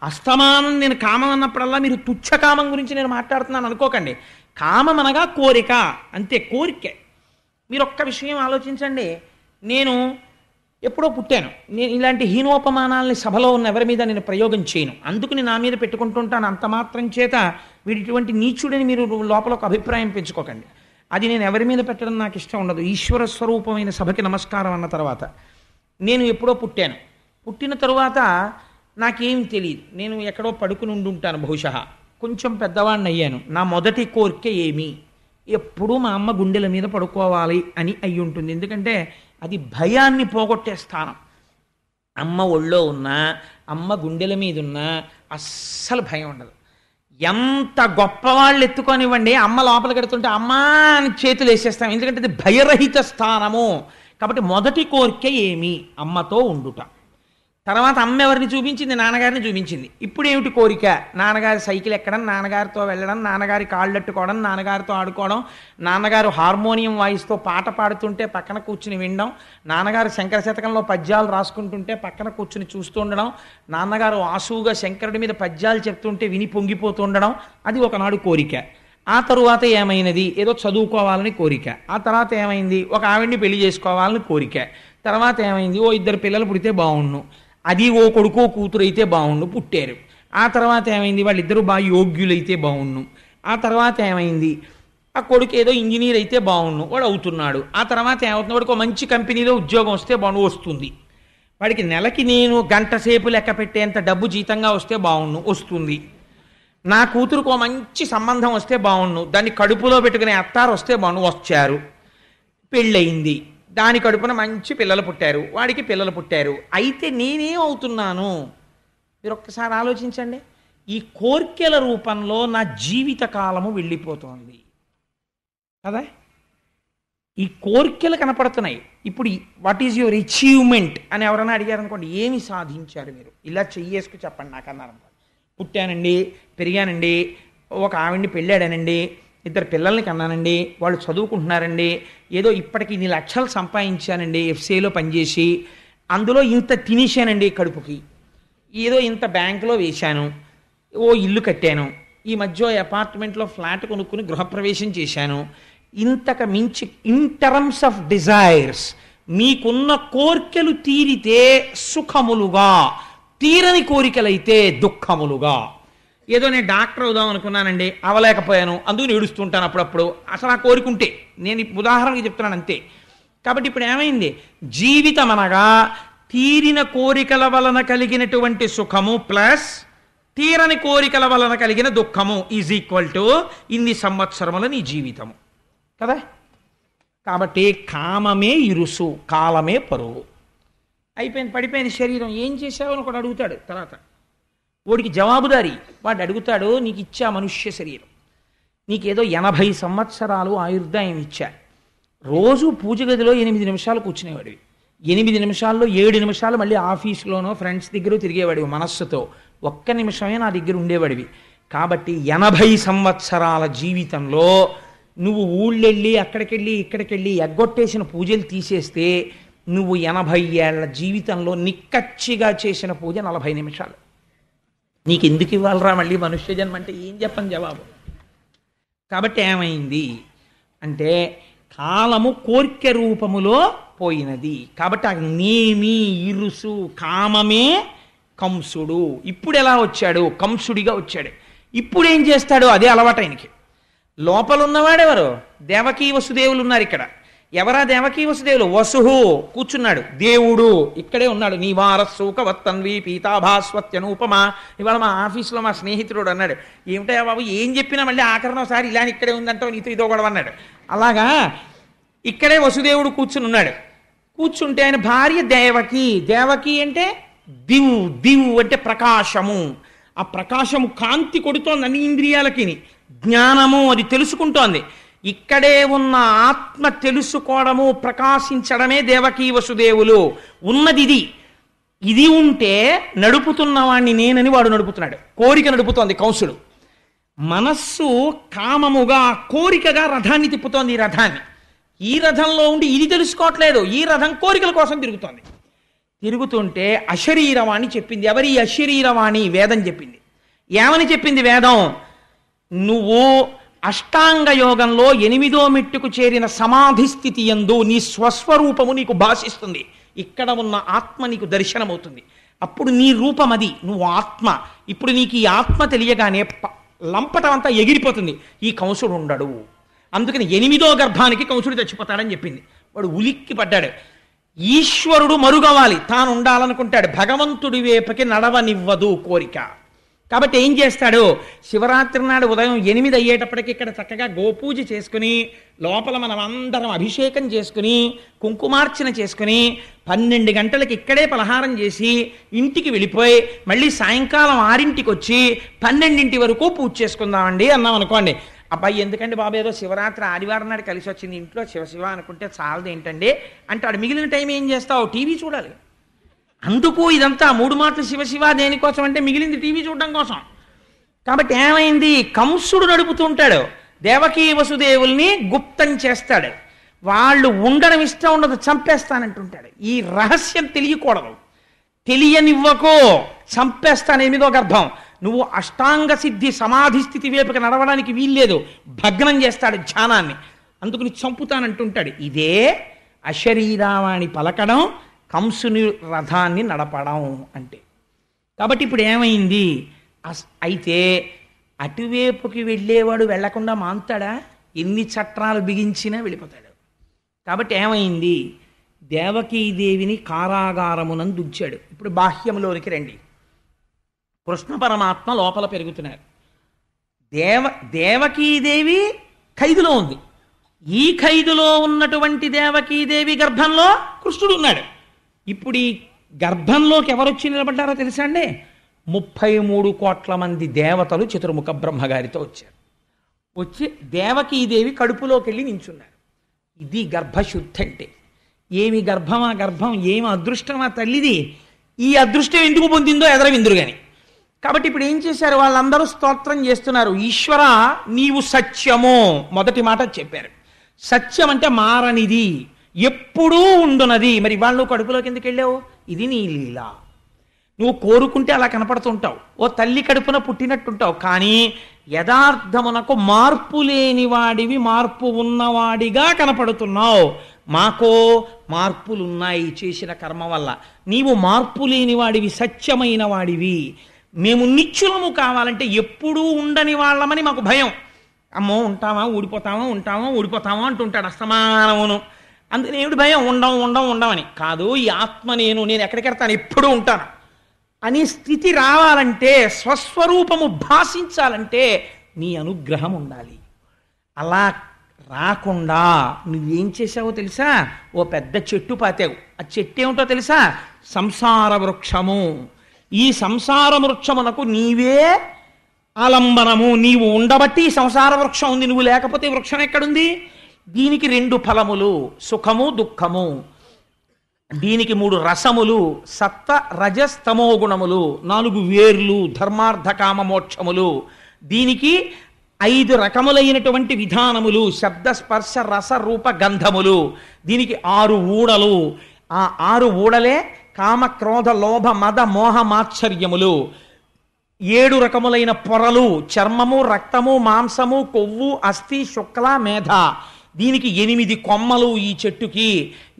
అస్తమానం నేను కామం అన్నప్పుడల్లా మీరు తుచ్చకామం గురించి నేను మాట్లాడుతున్నాను అనుకోకండి. కామం అనగా కోరిక, అంతే, కోరికే. మీరు ఒక్క విషయం ఆలోచించండి. నేను ఎప్పుడో పుట్టాను, నేను ఇలాంటి హీనోపమానాలని సభలో ఉన్న ఎవరి మీద నేను ప్రయోగం చేయను, అందుకని నా మీద పెట్టుకుంటుంటాను. అంత మాత్రం చేత వీడిటువంటి నీచుడిని మీరు లోపల ఒక అభిప్రాయం పెంచుకోకండి. అది నేను ఎవరి మీద పెట్టడం నాకు ఇష్టం ఉండదు. ఈశ్వర స్వరూపమైన సభకి నమస్కారం అన్న తర్వాత నేను ఎప్పుడో పుట్టాను. పుట్టిన తరువాత నాకేం తెలియదు, నేను ఎక్కడో పడుకుని ఉండుంటాను బహుశా. కొంచెం పెద్దవాడిని అయ్యాను. నా మొదటి కోరిక ఏమి? ఎప్పుడూ మా అమ్మ గుండెల మీద పడుకోవాలి అని అయి ఉంటుంది. ఎందుకంటే అది భయాన్ని పోగొట్టే స్థానం. అమ్మ ఒళ్ళో ఉన్నా, అమ్మ గుండెల మీద ఉన్నా అస్సలు భయం ఉండదు. ఎంత గొప్పవాళ్ళు ఎత్తుకొనివ్వండి, అమ్మ లోపల కడుతుంటే అమ్మా అని చేతులు వేసేస్తాం, ఎందుకంటే అది భయరహిత స్థానము. కాబట్టి మొదటి కోరిక ఏమి? అమ్మతో ఉండుట. తర్వాత అమ్మ ఎవరిని చూపించింది? నాన్నగారిని చూపించింది. ఇప్పుడు ఏమిటి కోరిక? నాన్నగారి సైకిల్ ఎక్కడం, నాన్నగారితో వెళ్ళడం, నాన్నగారి కాళ్ళట్టుకోవడం, నాన్నగారితో ఆడుకోవడం, నాన్నగారు హార్మోనియం వాయిస్తూ పాట పాడుతుంటే పక్కన కూర్చుని వినడం, నాన్నగారు శంకర శతకంలో పద్యాలు రాసుకుంటుంటే పక్కన కూర్చుని చూస్తూ ఉండడం, నాన్నగారు ఆసువుగా శంకరుడి మీద పద్యాలు చెప్తుంటే విని పొంగిపోతూ ఉండడం. అది ఒకనాడు కోరిక. ఆ తరువాత ఏమైనది? ఏదో చదువుకోవాలని కోరిక. ఆ తర్వాత ఏమైంది? ఒక ఆవిడ్ని పెళ్లి చేసుకోవాలని కోరిక. తర్వాత ఏమైంది? ఓ 2 పిల్లలు పుడితే బాగుండు, అది ఓ కొడుకో కూతురు అయితే బాగుండు, పుట్టారు. ఆ తర్వాత ఏమైంది? వాళ్ళిద్దరూ బాగా యోగ్యులైతే బాగుండు. ఆ తర్వాత ఏమైంది? ఆ కొడుకు ఏదో ఇంజనీర్ అయితే బాగుండు, వాడు అవుతున్నాడు. ఆ తర్వాత ఏమవుతుంది? వాడికి ఒక మంచి కంపెనీలో ఉద్యోగం వస్తే బాగుండు, వస్తుంది. వాడికి నెలకి నేను గంట సేపు లెక్క పెట్టేంత డబ్బు జీతంగా వస్తే బాగుండు, వస్తుంది. నా కూతురుకు ఒక మంచి సంబంధం వస్తే బాగుండు, దాన్ని కడుపులో పెట్టుకునే అత్తారు వస్తే బాగుండు, వచ్చారు. పెళ్ళయింది, దాని కడుపున మంచి పిల్లలు పుట్టారు, వాడికి పిల్లలు పుట్టారు. అయితే నేనేం అవుతున్నాను? మీరు ఒక్కసారి ఆలోచించండి. ఈ కోర్కెల రూపంలో నా జీవిత కాలము వెళ్ళిపోతుంది కదా. ఈ కోర్కెలు కనపడుతున్నాయి. ఇప్పుడు వాట్ ఈజ్ యువర్ అచీవ్మెంట్ అని ఎవరైనా అడిగారు అనుకోండి, ఏమి సాధించారు మీరు? ఇలా చెయ్యేసుకు చెప్పండి నాకు అన్నారు అనుకోండి. పుట్టానండి, పెరిగానండి, ఒక ఆవిడ్ని పెళ్ళాడానండి, 2 పిల్లల్ని కన్నానండి, వాళ్ళు చదువుకుంటున్నారండి, ఏదో ఇప్పటికి ఇన్ని లక్షలు సంపాదించానండి ఎఫ్సీలో పనిచేసి, అందులో ఇంత తినేశానండి కడుపుకి, ఏదో ఇంత బ్యాంకులో వేశాను, ఓ ఇల్లు కట్టాను, ఈ మధ్య అపార్ట్మెంట్లో ఫ్లాట్ కొనుక్కుని గృహప్రవేశం చేశాను. ఇంతకు మించి ఇన్ టర్మ్స్ ఆఫ్ డిజైర్స్ మీకున్న కోరికలు తీరితే సుఖములుగా, తీరని కోరికలైతే దుఃఖములుగా. ఏదో నేను డాక్టర్ అవుదాం అనుకున్నానండి, అవలేకపోయాను, అందుకు ఏడుస్తుంటాను అప్పుడప్పుడు. అసలు ఆ కోరికుంటే నేను ఉదాహరణకి చెప్తున్నాను అంతే. కాబట్టి ఇప్పుడు ఏమైంది? జీవితం అనగా తీరిన కోరికల వలన కలిగినటువంటి సుఖము ప్లస్ తీరని కోరికల వలన కలిగిన దుఃఖము ఈజ్ ఈక్వల్ టు ఇన్ని సంవత్సరముల నీ జీవితము కదా. కాబట్టి కామమే ఇరుసు, కాలమే పరువు. అయిపోయింది, పడిపోయిన శరీరం, ఏం చేశావు అని ఒకడు అడుగుతాడు. తర్వాత వాడికి జవాబుదారి, వాడు అడుగుతాడు, నీకు ఇచ్చా మనుష్య శరీరం, నీకేదో 80 సంవత్సరాలు ఆయుర్దాయం ఇచ్చా, రోజు పూజ గదిలో 8 నిమిషాలు కూర్చునేవాడివి, 8 నిమిషాల్లో 7 నిమిషాలు మళ్ళీ ఆఫీసులోనో ఫ్రెండ్స్ దగ్గర తిరిగేవాడివి మనస్సుతో, 1 నిమిషమే నా దగ్గర ఉండేవాడివి. కాబట్టి 80 సంవత్సరాల జీవితంలో నువ్వు ఊళ్ళెళ్ళి అక్కడికెళ్ళి ఇక్కడికెళ్ళి ఎగ్గొట్టేసిన పూజలు తీసేస్తే నువ్వు 80 ఏళ్ల జీవితంలో నిక్కచ్చిగా చేసిన పూజ 40 నిమిషాలు. నీకు ఎందుకు ఇవ్వాలరా మళ్ళీ మనుష్య జన్మ అంటే ఏం చెప్పని జవాబు. కాబట్టి ఏమైంది అంటే కాలము కోర్కె రూపములో పోయినది. కాబట్టి ఆ నేమి ఇరుసు కామమే కంసుడు. ఇప్పుడు ఎలా వచ్చాడు? కంసుడిగా వచ్చాడు. ఇప్పుడు ఏం చేస్తాడు? అదే అలవాటు ఆయనకి. లోపల ఉన్నవాడెవరు? దేవకీ వసుదేవులు ఉన్నారు ఇక్కడ. ఎవరా దేవకీ వసుదేవులు? వసుహు కూర్చున్నాడు, దేవుడు ఇక్కడే ఉన్నాడు. నీవారస్సూకవత్తన్వి పీతాభాస్వత్యనూపమా. ఇవాళ మా ఆఫీసులో మా స్నేహితుడు అన్నాడు, ఏమిటా బాబు ఏం చెప్పినా మళ్ళీ ఆఖరణ ఒకసారి ఇలాని ఇక్కడే ఉందంటావు, నీతో ఇదో కూడా అన్నాడు. అలాగా ఇక్కడే వసుదేవుడు కూర్చుని ఉన్నాడు. కూర్చుంటే ఆయన భార్య దేవకి. దేవకి అంటే దివ్, దివ్ అంటే ప్రకాశము. ఆ ప్రకాశము కాంతి కొడుతోంది అన్ని ఇంద్రియాలకి, జ్ఞానము అది తెలుసుకుంటోంది. ఇక్కడే ఉన్న ఆత్మ తెలుసుకోవడము ప్రకాశించడమే దేవకీ వసుదేవులు. ఉన్నది ఇది. ఇది ఉంటే నడుపుతున్నవాణ్ణి నేనని వాడు నడుపుతున్నాడు. కోరిక నడుపుతోంది కంసుడు. మనస్సు కామముగా కోరికగా రథాన్ని తిప్పుతోంది. ఈ రథాన్ని, ఈ రథంలో ఉండి ఇది తెలుసుకోవట్లేదు. ఈ రథం కోరికల కోసం తిరుగుతోంది. తిరుగుతుంటే అశరీరవాణి చెప్పింది. ఎవరి అశరీరవాణి? వేదం చెప్పింది. ఏమని చెప్పింది వేదం? నువ్వు అష్టాంగ యోగంలో 8వ మెట్టుకు చేరిన సమాధి స్థితి యందు నీ స్వస్వరూపము నీకు భాషిస్తుంది. ఇక్కడ ఉన్న ఆత్మ నీకు దర్శనమవుతుంది. అప్పుడు నీ రూపం అది, నువ్వు ఆత్మ. ఇప్పుడు నీకు ఈ ఆత్మ తెలియగానే లంపటం అంతా ఎగిరిపోతుంది. ఈ కంసుడు ఉండడు. అందుకని 8వ గర్భానికి కంసుడు చచ్చిపోతాడని చెప్పింది. వాడు ఉలిక్కి పడ్డాడు. ఈశ్వరుడు మరుగవాలి, తాను ఉండాలనుకుంటాడు. భగవంతుడి వైపుకి నడవనివ్వదు కోరిక. కాబట్టి ఏం చేస్తాడు? శివరాత్రి నాడు ఉదయం 8 అయ్యేటప్పటికి ఇక్కడ చక్కగా గోపూజ చేసుకుని, లోపల మనం అందరం అభిషేకం చేసుకుని, కుంకుమార్చన చేసుకుని, 12 గంటలకి ఇక్కడే పలహారం చేసి ఇంటికి వెళ్ళిపోయి మళ్ళీ సాయంకాలం 6ంటికి వచ్చి 12 వరకు పూజ చేసుకుందామండి అన్నాం అనుకోండి. అబ్బాయి ఎందుకండి బాబు, ఏదో శివరాత్రి ఆదివారం నాడు కలిసి వచ్చింది, ఇంట్లో శివశివ అనుకుంటే చాలదు ఏంటండి అంటాడు. మిగిలిన టైం ఏం చేస్తావు? టీవీ చూడాలి. అందుకు ఇదంతా 3 మాటలు శివశివ దేనికోసం అంటే మిగిలింది టీవీ చూడడం కోసం. కాబట్టి ఏమైంది? కంసుడు నడుపుతుంటాడు. దేవకీ వసుదేవుల్ని గుప్తం చేస్తాడు. వాళ్ళు ఉండడం ఇష్టం ఉండదు, చంపేస్తానంటుంటాడు. ఈ రహస్యం తెలియకూడదు. తెలియనివ్వకో, చంపేస్తాను 8వ గర్భం. నువ్వు అష్టాంగ సిద్ధి సమాధి స్థితి వైపుకి నడవడానికి వీల్లేదు, భగ్నం చేస్తాడు ధ్యానాన్ని. అందుకని చంపుతానంటుంటాడు. ఇదే అశరీరావాణి పలకడం, కంసుని రథాన్ని నడపడం అంటే. కాబట్టి ఇప్పుడు ఏమైంది? అయితే అటువైపుకి వెళ్ళేవాడు వెళ్లకుండా మాంతాడా? ఎన్ని చట్టాలు బిగించినా వెళ్ళిపోతాడు. కాబట్టి ఏమైంది? దేవకీదేవిని కారాగారమునందు ఉంచాడు. ఇప్పుడు బాహ్యంలోనికి రండి. కృష్ణ పరమాత్మ లోపల పెరుగుతున్నారు. దేవకీదేవి ఖైదులో ఉంది. ఈ ఖైదులో ఉన్నటువంటి దేవకీదేవి గర్భంలో కృష్ణుడు ఉన్నాడు. ఇప్పుడు ఈ గర్భంలోకి ఎవరొచ్చి నిలబడ్డారో తెలుసా అండి? 33 కోట్ల మంది దేవతలు చతుర్ముఖ బ్రహ్మగారితో వచ్చారు. వచ్చి దేవకీదేవి కడుపులోకి వెళ్ళి నించున్నారు. ఇది గర్భశుద్ధి అంటే. ఏమి గర్భమా గర్భం, ఏమి అదృష్టమా తల్లిది. ఈ అదృష్టం ఎందుకు పొందిందో ఎదరవిందురు గాని. కాబట్టి ఇప్పుడు ఏం చేశారు? వాళ్ళందరూ స్తోత్రం చేస్తున్నారు. ఈశ్వర నీవు సత్యము, మొదటి మాట చెప్పారు. సత్యం అంటే మారనిది, ఎప్పుడూ ఉండునది. మరి వాళ్ళు కడుపులోకి ఎందుకు వెళ్ళావు? ఇది నీ లీల. నువ్వు కోరుకుంటే అలా కనపడుతుంటావు, ఓ తల్లి కడుపున పుట్టినట్టుంటావు. కానీ యథార్థమునకు మార్పు లేని వాడివి, మార్పు ఉన్నవాడిగా కనపడుతున్నావు. మాకో మార్పులున్నాయి చేసిన కర్మ వల్ల. నీవు మార్పు లేని వాడివి, సత్యమైన వాడివి. మేము నిత్యులము కావాలంటే ఎప్పుడూ ఉండని వాళ్ళమని మాకు భయం. అమ్మో ఉంటామా ఊడిపోతామా, ఉంటామా ఊడిపోతామా అంటుంటాడు అస్తమానమును. అందుకని ఏమిటి భయం? ఉండమని కాదు, ఈ ఆత్మ నేను ఎక్కడికి వెళ్తాను, ఎప్పుడూ ఉంటాను అని స్థితి రావాలంటే, స్వస్వరూపము భాషించాలంటే నీ అనుగ్రహం ఉండాలి. అలా రాకుండా నువ్వేం చేసావో తెలుసా? ఓ పెద్ద చెట్టు పాతావు. ఆ చెట్టు ఏమిటో తెలుసా? సంసార వృక్షము. ఈ సంసార వృక్షమునకు నీవే ఆలంబనము. నీవు ఉండబట్టి ఈ సంసార వృక్షం ఉంది, నువ్వు లేకపోతే వృక్షం ఎక్కడుంది? దీనికి 2 ఫలములు, సుఖము దుఃఖము. దీనికి 3 రసములు, సత్వ రజస్తమో గుణములు. 4 వేర్లు, ధర్మార్థ కామ మోక్షములు. దీనికి 5 రకములైనటువంటి విధానములు, శబ్ద స్పర్శ రస రూప గంధములు. దీనికి 6 ఊడలు. ఆ 6 ఊడలే కామ క్రోధ లోభ మద మోహ మాత్సర్యములు. 7 రకములైన పొరలు, చర్మము రక్తము మాంసము కొవ్వు అస్థి శుక్ల మేధ. దీనికి 8 కొమ్మలు ఈ చెట్టుకి.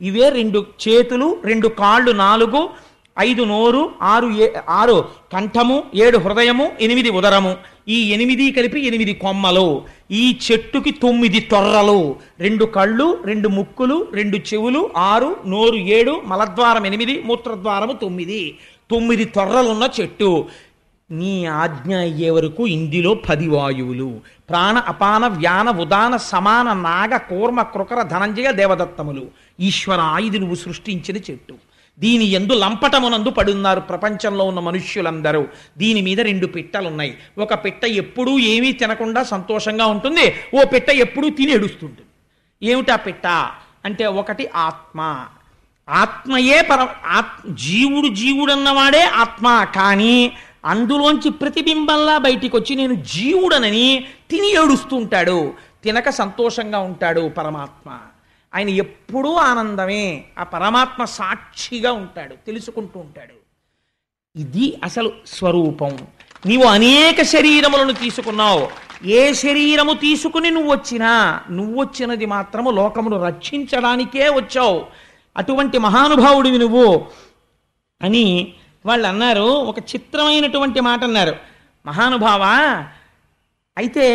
ఇవే 2 చేతులు, 2 కాళ్ళు, 4, 5 నోరు, 6 కంఠము, 7 హృదయము, 8 ఉదరము. ఈ 8 కలిపి 8 కొమ్మలు. ఈ చెట్టుకి 9 తొర్రలు, 2 కళ్ళు, 2 ముక్కులు, 2 చెవులు, 6 నోరు, 7 మలద్వారం, 8 మూత్రద్వారము, 9 తొర్రలున్న చెట్టు. నీ ఆజ్ఞ అయ్యే వరకు ఇందులో 10 వాయువులు, ప్రాణ అపాన వ్యాన ఉదాన సమాన నాగ కూర్మ కృకర ధనంజయ దేవదత్తములు. ఈశ్వర, ఇది నువ్వు సృష్టించిన చెట్టు. దీని యందు లంపటమునందు పడున్నారు ప్రపంచంలో ఉన్న మనుష్యులందరూ. దీని మీద 2 పిట్టలున్నాయి. ఒక పిట్ట ఎప్పుడూ ఏమీ తినకుండా సంతోషంగా ఉంటుంది, ఓ పిట్ట ఎప్పుడూ తిని ఏడుస్తుంటుంది. ఏమిటా పిట్ట అంటే, ఒకటి ఆత్మ. ఆత్మయే జీవుడన్నవాడే ఆత్మ. కానీ అందులోంచి ప్రతిబింబంలా బయటికి వచ్చి నేను జీవుడనని తిని ఏడుస్తూ ఉంటాడు, తినక సంతోషంగా ఉంటాడు పరమాత్మ. ఆయన ఎప్పుడూ ఆనందమే. ఆ పరమాత్మ సాక్షిగా ఉంటాడు, తెలుసుకుంటూ ఉంటాడు. ఇది అసలు స్వరూపం. నీవు అనేక శరీరములను తీసుకున్నావు. ఏ శరీరము తీసుకుని నువ్వు వచ్చినది మాత్రము లోకమును రక్షించడానికే వచ్చావు. అటువంటి మహానుభావుడివి నువ్వు అని వాళ్ళు అన్నారు. ఒక చిత్రమైనటువంటి మాట అన్నారు. మహానుభావా, అయితే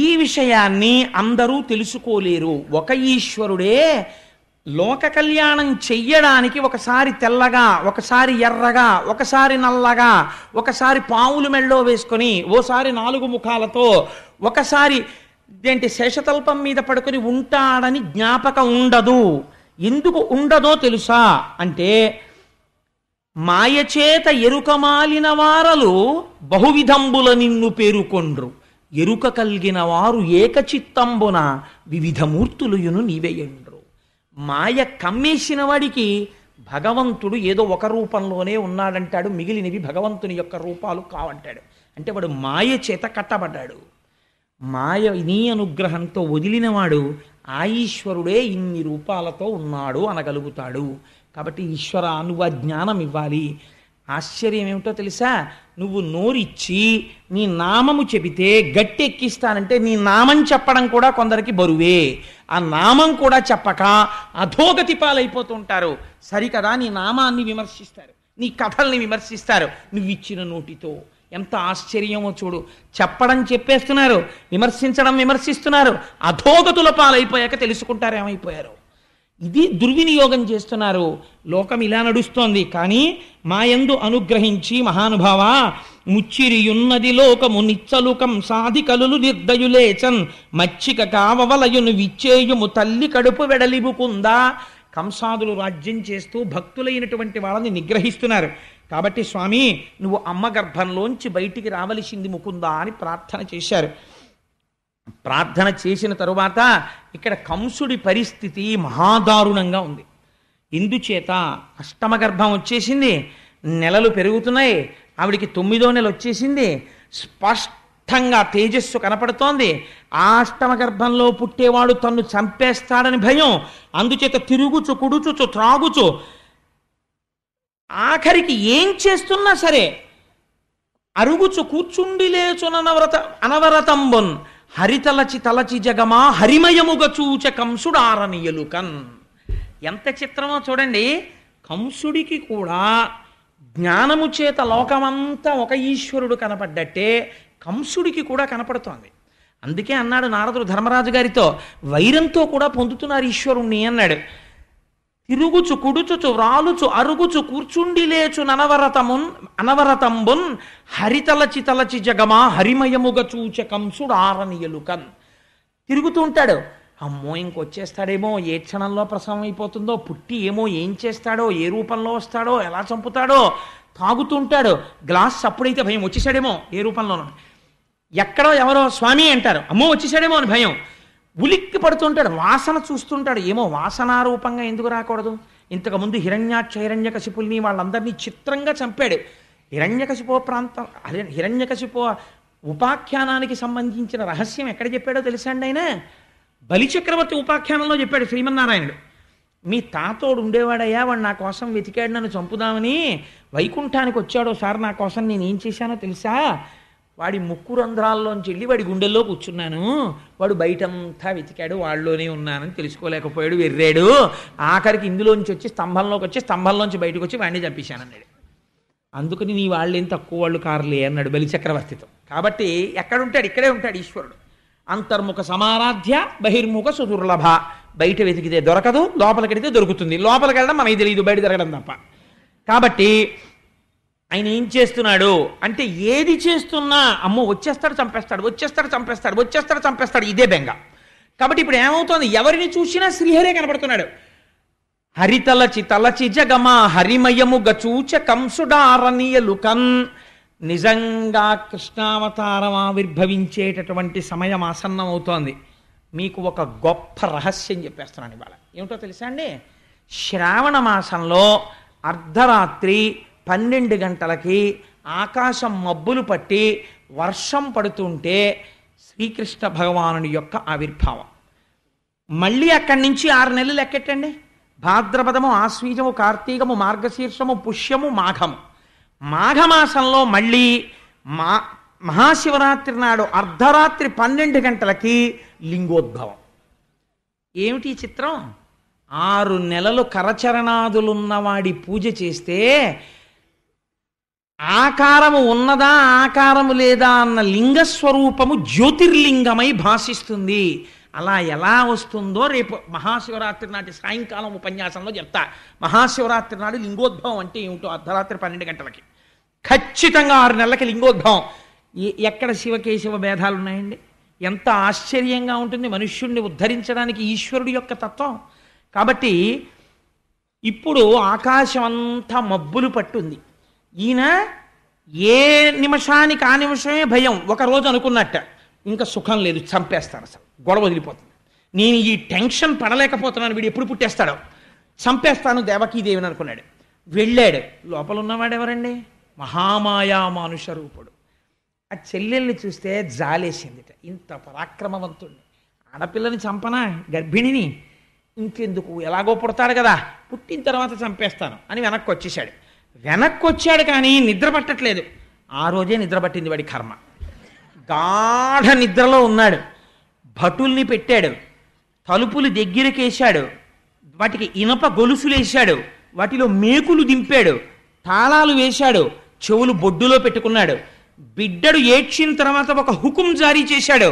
ఈ విషయాన్ని అందరూ తెలుసుకోలేరు. ఒక ఈశ్వరుడే లోక కళ్యాణం చెయ్యడానికి ఒకసారి తెల్లగా, ఒకసారి ఎర్రగా, ఒకసారి నల్లగా, ఒకసారి పావులు మెళ్ళో వేసుకొని, ఓసారి 4 ముఖాలతో, ఒకసారి శేషతల్పం మీద పడుకొని ఉంటాడని జ్ఞాపకం ఉండదు. ఎందుకు ఉండదో తెలుసా అంటే, మాయచేత ఎరుకమాలిన వారలు బహువిధంబుల నిన్ను పేరుకొండ్రు, ఎరుక కలిగిన వారు ఏకచిత్తంబున వివిధ మూర్తులుయును నీవేయండ్రు. మాయ కమ్మేసిన వాడికి భగవంతుడు ఏదో ఒక రూపంలోనే ఉన్నాడంటాడు, మిగిలినవి భగవంతుని యొక్క రూపాలు కావంటాడు. అంటే వాడు మాయ చేత కట్టబడ్డాడు. మాయ నీ అనుగ్రహంతో వదిలినవాడు ఆ ఈశ్వరుడే ఇన్ని రూపాలతో ఉన్నాడు అనగలుగుతాడు. కాబట్టి ఈశ్వర, నువ్వు ఆ జ్ఞానం ఇవ్వాలి. ఆశ్చర్యం ఏమిటో తెలుసా? నువ్వు నోరిచ్చి నీ నామము చెబితే గట్టెక్కిస్తానంటే, నీ నామం చెప్పడం కూడా కొందరికి బరువే. ఆ నామం కూడా చెప్పక అధోగతి పాలైపోతుంటారు. సరికదా, నీ నామాన్ని విమర్శిస్తారు, నీ కథల్ని విమర్శిస్తారు. నువ్వు ఇచ్చిన నోటితో ఎంత ఆశ్చర్యమో చూడు. చెప్పడం చెప్పేస్తున్నారు, విమర్శించడం విమర్శిస్తున్నారు. అధోగతుల పాలైపోయాక తెలుసుకుంటారు ఏమైపోయారు. ఇది దుర్వినియోగం చేస్తున్నారు. లోకం ఇలా నడుస్తోంది. కానీ మాయందు అనుగ్రహించి, మహానుభావ, ముచ్చిరియున్నది లోకము నిచ్చలుకం సాధి కలులు నిర్దయులేచన్ మచ్చిక కావవలయును విచ్చేయుము తల్లి కడుపు వెడలిబుకుందా. కంసాదులు రాజ్యం చేస్తూ భక్తులైనటువంటి వాళ్ళని నిగ్రహిస్తున్నారు. కాబట్టి స్వామి, నువ్వు అమ్మ గర్భంలోంచి బయటికి రావలసింది ముకుందా అని ప్రార్థన చేశారు. ప్రార్థన చేసిన తరువాత ఇక్కడ కంసుడి పరిస్థితి మహాదారుణంగా ఉంది. ఎందుచేత? అష్టమ గర్భం వచ్చేసింది, నెలలు పెరుగుతున్నాయి, ఆవిడికి 9వ నెల వచ్చేసింది, స్పష్టంగా తేజస్సు కనపడుతోంది. ఆ అష్టమ గర్భంలో పుట్టేవాడు తన్ను చంపేస్తాడని భయం. అందుచేత తిరుగుచు కుడుచుచు త్రాగుచు, ఆఖరికి ఏం చేస్తున్నా సరే అరుగుచు కూర్చుండి లేచునవరత అనవరతంబొన్ హరితలచి తలచి జగమా హరిమయముగ చూచ కంసుడారనియలుకన్. ఎంత చిత్రమో చూడండి. కంసుడికి కూడా జ్ఞానము చేత లోకమంతా ఒక ఈశ్వరుడు కనపడ్డట్టే కంసుడికి కూడా కనపడుతోంది. అందుకే అన్నాడు నారదుడు ధర్మరాజు గారితో, వైరంతో కూడా పొందుతున్నారు ఈశ్వరుణ్ణి అన్నాడు. తిరుగుచు కుడుచుచు వ్రాలుచు అరుగుచు కూర్చుండి లేచు అనవరతంబున్ హరితలచి తలచి జగమా హరిమయముగ చూచ కంసుడు ఆరనియలుకన్. తిరుగుతూ ఉంటాడు. అమ్మో ఇంకొచ్చేస్తాడేమో, ఏ క్షణంలో ప్రసవం అయిపోతుందో, పుట్టి ఏమో ఏం చేస్తాడో, ఏ రూపంలో వస్తాడో, ఎలా చంపుతాడో. తాగుతుంటాడు. గ్లాస్ అప్పుడైతే భయం, వచ్చేసాడేమో ఏ రూపంలోనో. ఎక్కడో ఎవరో స్వామి అంటారు, అమ్మో వచ్చేసాడేమో అని భయం. ఉలిక్కి పడుతుంటాడు. వాసన చూస్తుంటాడు, ఏమో వాసనారూపంగా ఎందుకు రాకూడదు. ఇంతకుముందు హిరణ్యకశిపుల్ని వాళ్ళందరినీ చిత్రంగా చంపాడు. హిరణ్యకశిపో ఉపాఖ్యానానికి సంబంధించిన రహస్యం ఎక్కడ చెప్పాడో తెలుసా అండి ఆయన? బలిచక్రవర్తి ఉపాఖ్యానంలో చెప్పాడు శ్రీమన్నారాయణుడు. మీ తాతోడు ఉండేవాడయ్యా, వాడు నా కోసం వెతికాడు నన్ను చంపుదామని, వైకుంఠానికి వచ్చాడో సార్ నా కోసం, నేను ఏం చేశానో తెలుసా? వాడి ముక్కు రంధ్రాల్లోంచి వెళ్ళి వాడి గుండెల్లో కూర్చున్నాను, వాడు బయటంతా వెతికాడు, వాళ్ళలోనే ఉన్నానని తెలుసుకోలేకపోయాడు, వెర్రాడు, ఆఖరికి ఇందులోంచి వచ్చి స్తంభంలోంచి బయటకు వచ్చి వాడిని చంపేశానన్నాడు. అందుకని నీ వాళ్ళేం తక్కువ వాళ్ళు కారులే అన్నాడు బలిచక్రవర్తితో. కాబట్టి ఎక్కడుంటాడు? ఇక్కడే ఉంటాడు ఈశ్వరుడు. అంతర్ముఖ సమారాధ్య బహిర్ముఖ సుదుర్లభ. బయట వెతికితే దొరకదు, లోపలికెడితే దొరుకుతుంది. లోపలికి వెళ్ళడం మనకి తెలియదు, బయట తిరగడం తప్ప. కాబట్టి ఆయన ఏం చేస్తున్నాడు అంటే, ఏది చేస్తున్నా అమ్మో వచ్చేస్తాడు చంపేస్తాడు ఇదే బెంగ. కాబట్టి ఇప్పుడు ఏమవుతోంది? ఎవరిని చూసినా శ్రీహరే కనపడుతున్నాడు. తలచి జగమా హరిమయము గచూచ కంసుడారనీయలుకన్. నిజంగా కృష్ణావతారం ఆవిర్భవించేటటువంటి సమయం ఆసన్నమవుతోంది. మీకు ఒక గొప్ప రహస్యం చెప్పేస్తున్నాను ఇవాళ. ఏమిటో తెలుసా అండి? శ్రావణ మాసంలో అర్ధరాత్రి 12 గంటలకి ఆకాశం మబ్బులు పట్టి వర్షం పడుతుంటే శ్రీకృష్ణ భగవానుని యొక్క ఆవిర్భావం. మళ్ళీ అక్కడి నుంచి 6 నెలలు లెక్కెట్టండి. భాద్రపదము, ఆశ్వీజము, కార్తీకము, మార్గశీర్షము, పుష్యము, మాఘము. మాఘమాసంలో మళ్ళీ మహాశివరాత్రి నాడు అర్ధరాత్రి 12 గంటలకి లింగోద్భవం. ఏమిటి చిత్రం? 6 నెలలు కరచరణాదులున్నవాడి పూజ చేస్తే ఆకారము ఉన్నదా ఆకారము లేదా అన్న లింగస్వరూపము జ్యోతిర్లింగమై భాషిస్తుంది. అలా ఎలా వస్తుందో రేపు మహాశివరాత్రి నాటి సాయంకాలం ఉపన్యాసంలో చెప్తా. మహాశివరాత్రి నాడు లింగోద్భవం అంటే ఏమిటో అర్ధరాత్రి 12 గంటలకి ఖచ్చితంగా 6 నెలలకి లింగోద్భవం. ఎక్కడ శివకేశవ భేదాలు ఉన్నాయండి? ఎంత ఆశ్చర్యంగా ఉంటుంది మనుష్యుణ్ణి ఉద్ధరించడానికి ఈశ్వరుడి యొక్క తత్వం. కాబట్టి ఇప్పుడు ఆకాశం అంతా మబ్బులు పట్టుంది. ఈయన ఏ నిమిషానికి ఆ నిమిషమే భయం. ఒకరోజు అనుకున్నట్ట ఇంకా సుఖం లేదు, చంపేస్తాను, అసలు గొడవ వదిలిపోతుంది, నేను ఈ టెన్షన్ పడలేకపోతున్నాను, వీడు ఎప్పుడు పుట్టేస్తాడో, చంపేస్తాను దేవకీదేవిని అనుకున్నాడు. వెళ్ళాడు. లోపల ఉన్నవాడు ఎవరండి? మహామాయా మానుష రూపుడు. ఆ చెల్లెల్ని చూస్తే జాలేసిందిట. ఇంత పరాక్రమవంతుడిని, ఆడపిల్లని చంపనా, గర్భిణిని, ఇంకెందుకు, ఎలాగో పుడతాడు కదా, పుట్టిన తర్వాత చంపేస్తాను అని వెనక్కి వచ్చేసాడు. వెనక్కి వచ్చాడు కానీ నిద్ర పట్టట్లేదు. ఆ రోజే నిద్ర పట్టింది వాడి కర్మ. గాఢ నిద్రలో ఉన్నాడు. భటుల్ని పెట్టాడు, తలుపులు దగ్గరకేశాడు, వాటికి ఇనప గొలుసులేశాడు, వాటిలో మేకులు దింపాడు, తాళాలు వేశాడు, చెవులు బొడ్డులో పెట్టుకున్నాడు. బిడ్డడు ఏడ్చిన తర్వాత ఒక హుకుం జారీ చేశాడు.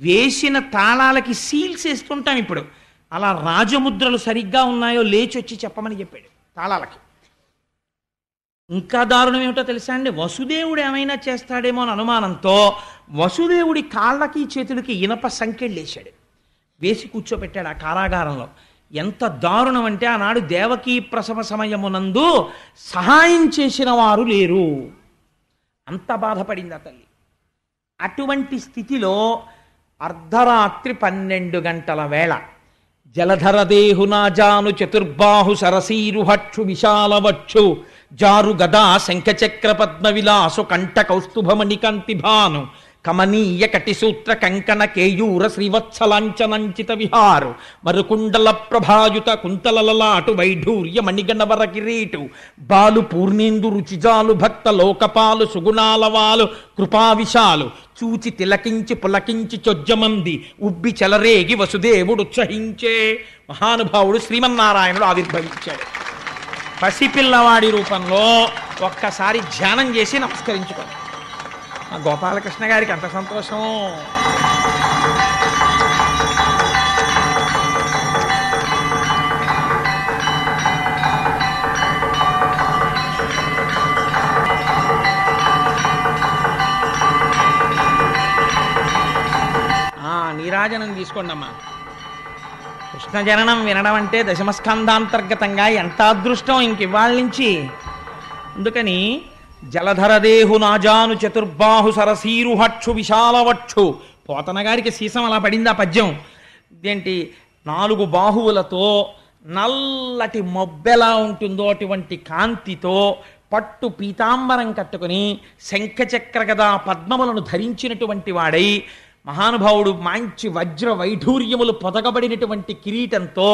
వేసిన తాళాలకి సీల్స్ వేస్తుంటాం ఇప్పుడు, అలా రాజముద్రలు సరిగ్గా ఉన్నాయో లేచొచ్చి చెప్పమని చెప్పాడు తాళాలకి. ఇంకా దారుణం ఏమిటో తెలుసా అండి? వసుదేవుడు ఏమైనా చేస్తాడేమో అని అనుమానంతో వసుదేవుడి కాళ్ళకి చేతులకి ఇనప సంకెళ్ళేశాడు, వేసి కూర్చోబెట్టాడు ఆ కారాగారంలో. ఎంత దారుణం అంటే, ఆనాడు దేవకీ ప్రసవ సమయమునందు సహాయం చేసిన వారు లేరు, అంత బాధపడింది ఆ తల్లి. అటువంటి స్థితిలో అర్ధరాత్రి 12 గంటల వేళ జలధరదేహునాజాను చతుర్బాహు సరసీరుహక్షు విశాలవక్షు జారు గదా శంఖచక్ర పద్మ విలాసు కంఠ కౌస్తుభమణికాంతి భాను కమనీయ కటిసూత్ర కంకణ కేయూర శ్రీవత్సలాంఛనంచిత విహారు మరుకుండల ప్రభాయుత కుంతలలలాటు వైఢూర్య మణిగణవర కిరీటు బాలు పూర్ణేందు రుచిజాలు భక్త లోకపాలు సుగుణాలవాలు కృపావిశాలు చూచి తిలకించి పులకించి చొజ్జమంది ఉబ్బి చెలరేగి వసుదేవుడు ఉత్సహించే. మహానుభావుడు శ్రీమన్నారాయణుడు ఆవిర్భవించాడు పసిపిల్లవాడి రూపంలో. ఒక్కసారి ధ్యానం చేసి నమస్కరించుకోండి. మా గోపాలకృష్ణ గారికి అంత సంతోషం. నీరాజనం తీసుకోండి అమ్మా. కృష్ణ జననం వినడం అంటే దశమస్కంధాంతర్గతంగా ఎంత అదృష్టం ఇంక ఇవాళ నుంచి. అందుకని జలధరదేహు నాజాను చతుర్బాహు సరసీరుహక్షు విశాలవక్షు. పోతన గారికి సీసం అలా పడింది ఆ పద్యం. ఇదేంటి 4 బాహువులతో నల్లటి మొబ్బెలా ఉంటుందో అటువంటి కాంతితో పట్టు పీతాంబరం కట్టుకుని శంఖచక్ర గదా పద్మములను ధరించినటువంటి వాడై మహానుభావుడు మంచి వజ్ర వైఢూర్యములు పొదగబడినటువంటి కిరీటంతో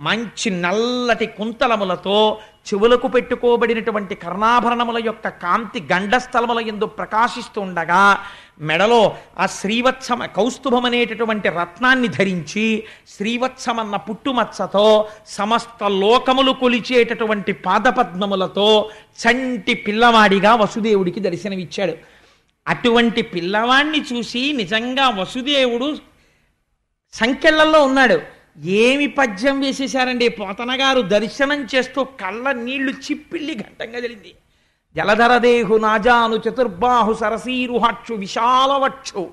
మంచి నల్లటి కుంతలములతో చెవులకు పెట్టుకోబడినటువంటి కర్ణాభరణముల యొక్క కాంతి గండస్థలముల యందు ప్రకాశిస్తూ ఉండగా మెడలో ఆ శ్రీవత్సమ కౌస్తుభం అనేటటువంటి రత్నాన్ని ధరించి శ్రీవత్సమన్న పుట్టుమచ్చతో సమస్త లోకములు కొలిచేటటువంటి పాదపద్మములతో చంటి పిల్లవాడిగా వసుదేవుడికి దర్శనమిచ్చాడు. అటువంటి పిల్లవాణ్ణి చూసి నిజంగా వసుదేవుడు సంకెళ్లలో ఉన్నాడు. ఏమి పద్యం వేసేశారండి పోతన గారు. దర్శనం చేస్తూ కళ్ళ నీళ్లు చిప్పిళ్ళి ఘట్టంగా జరిగింది. జలధరదేహు నాజాను చతుర్బాహు సరసీరుహక్షు విశాలవక్షు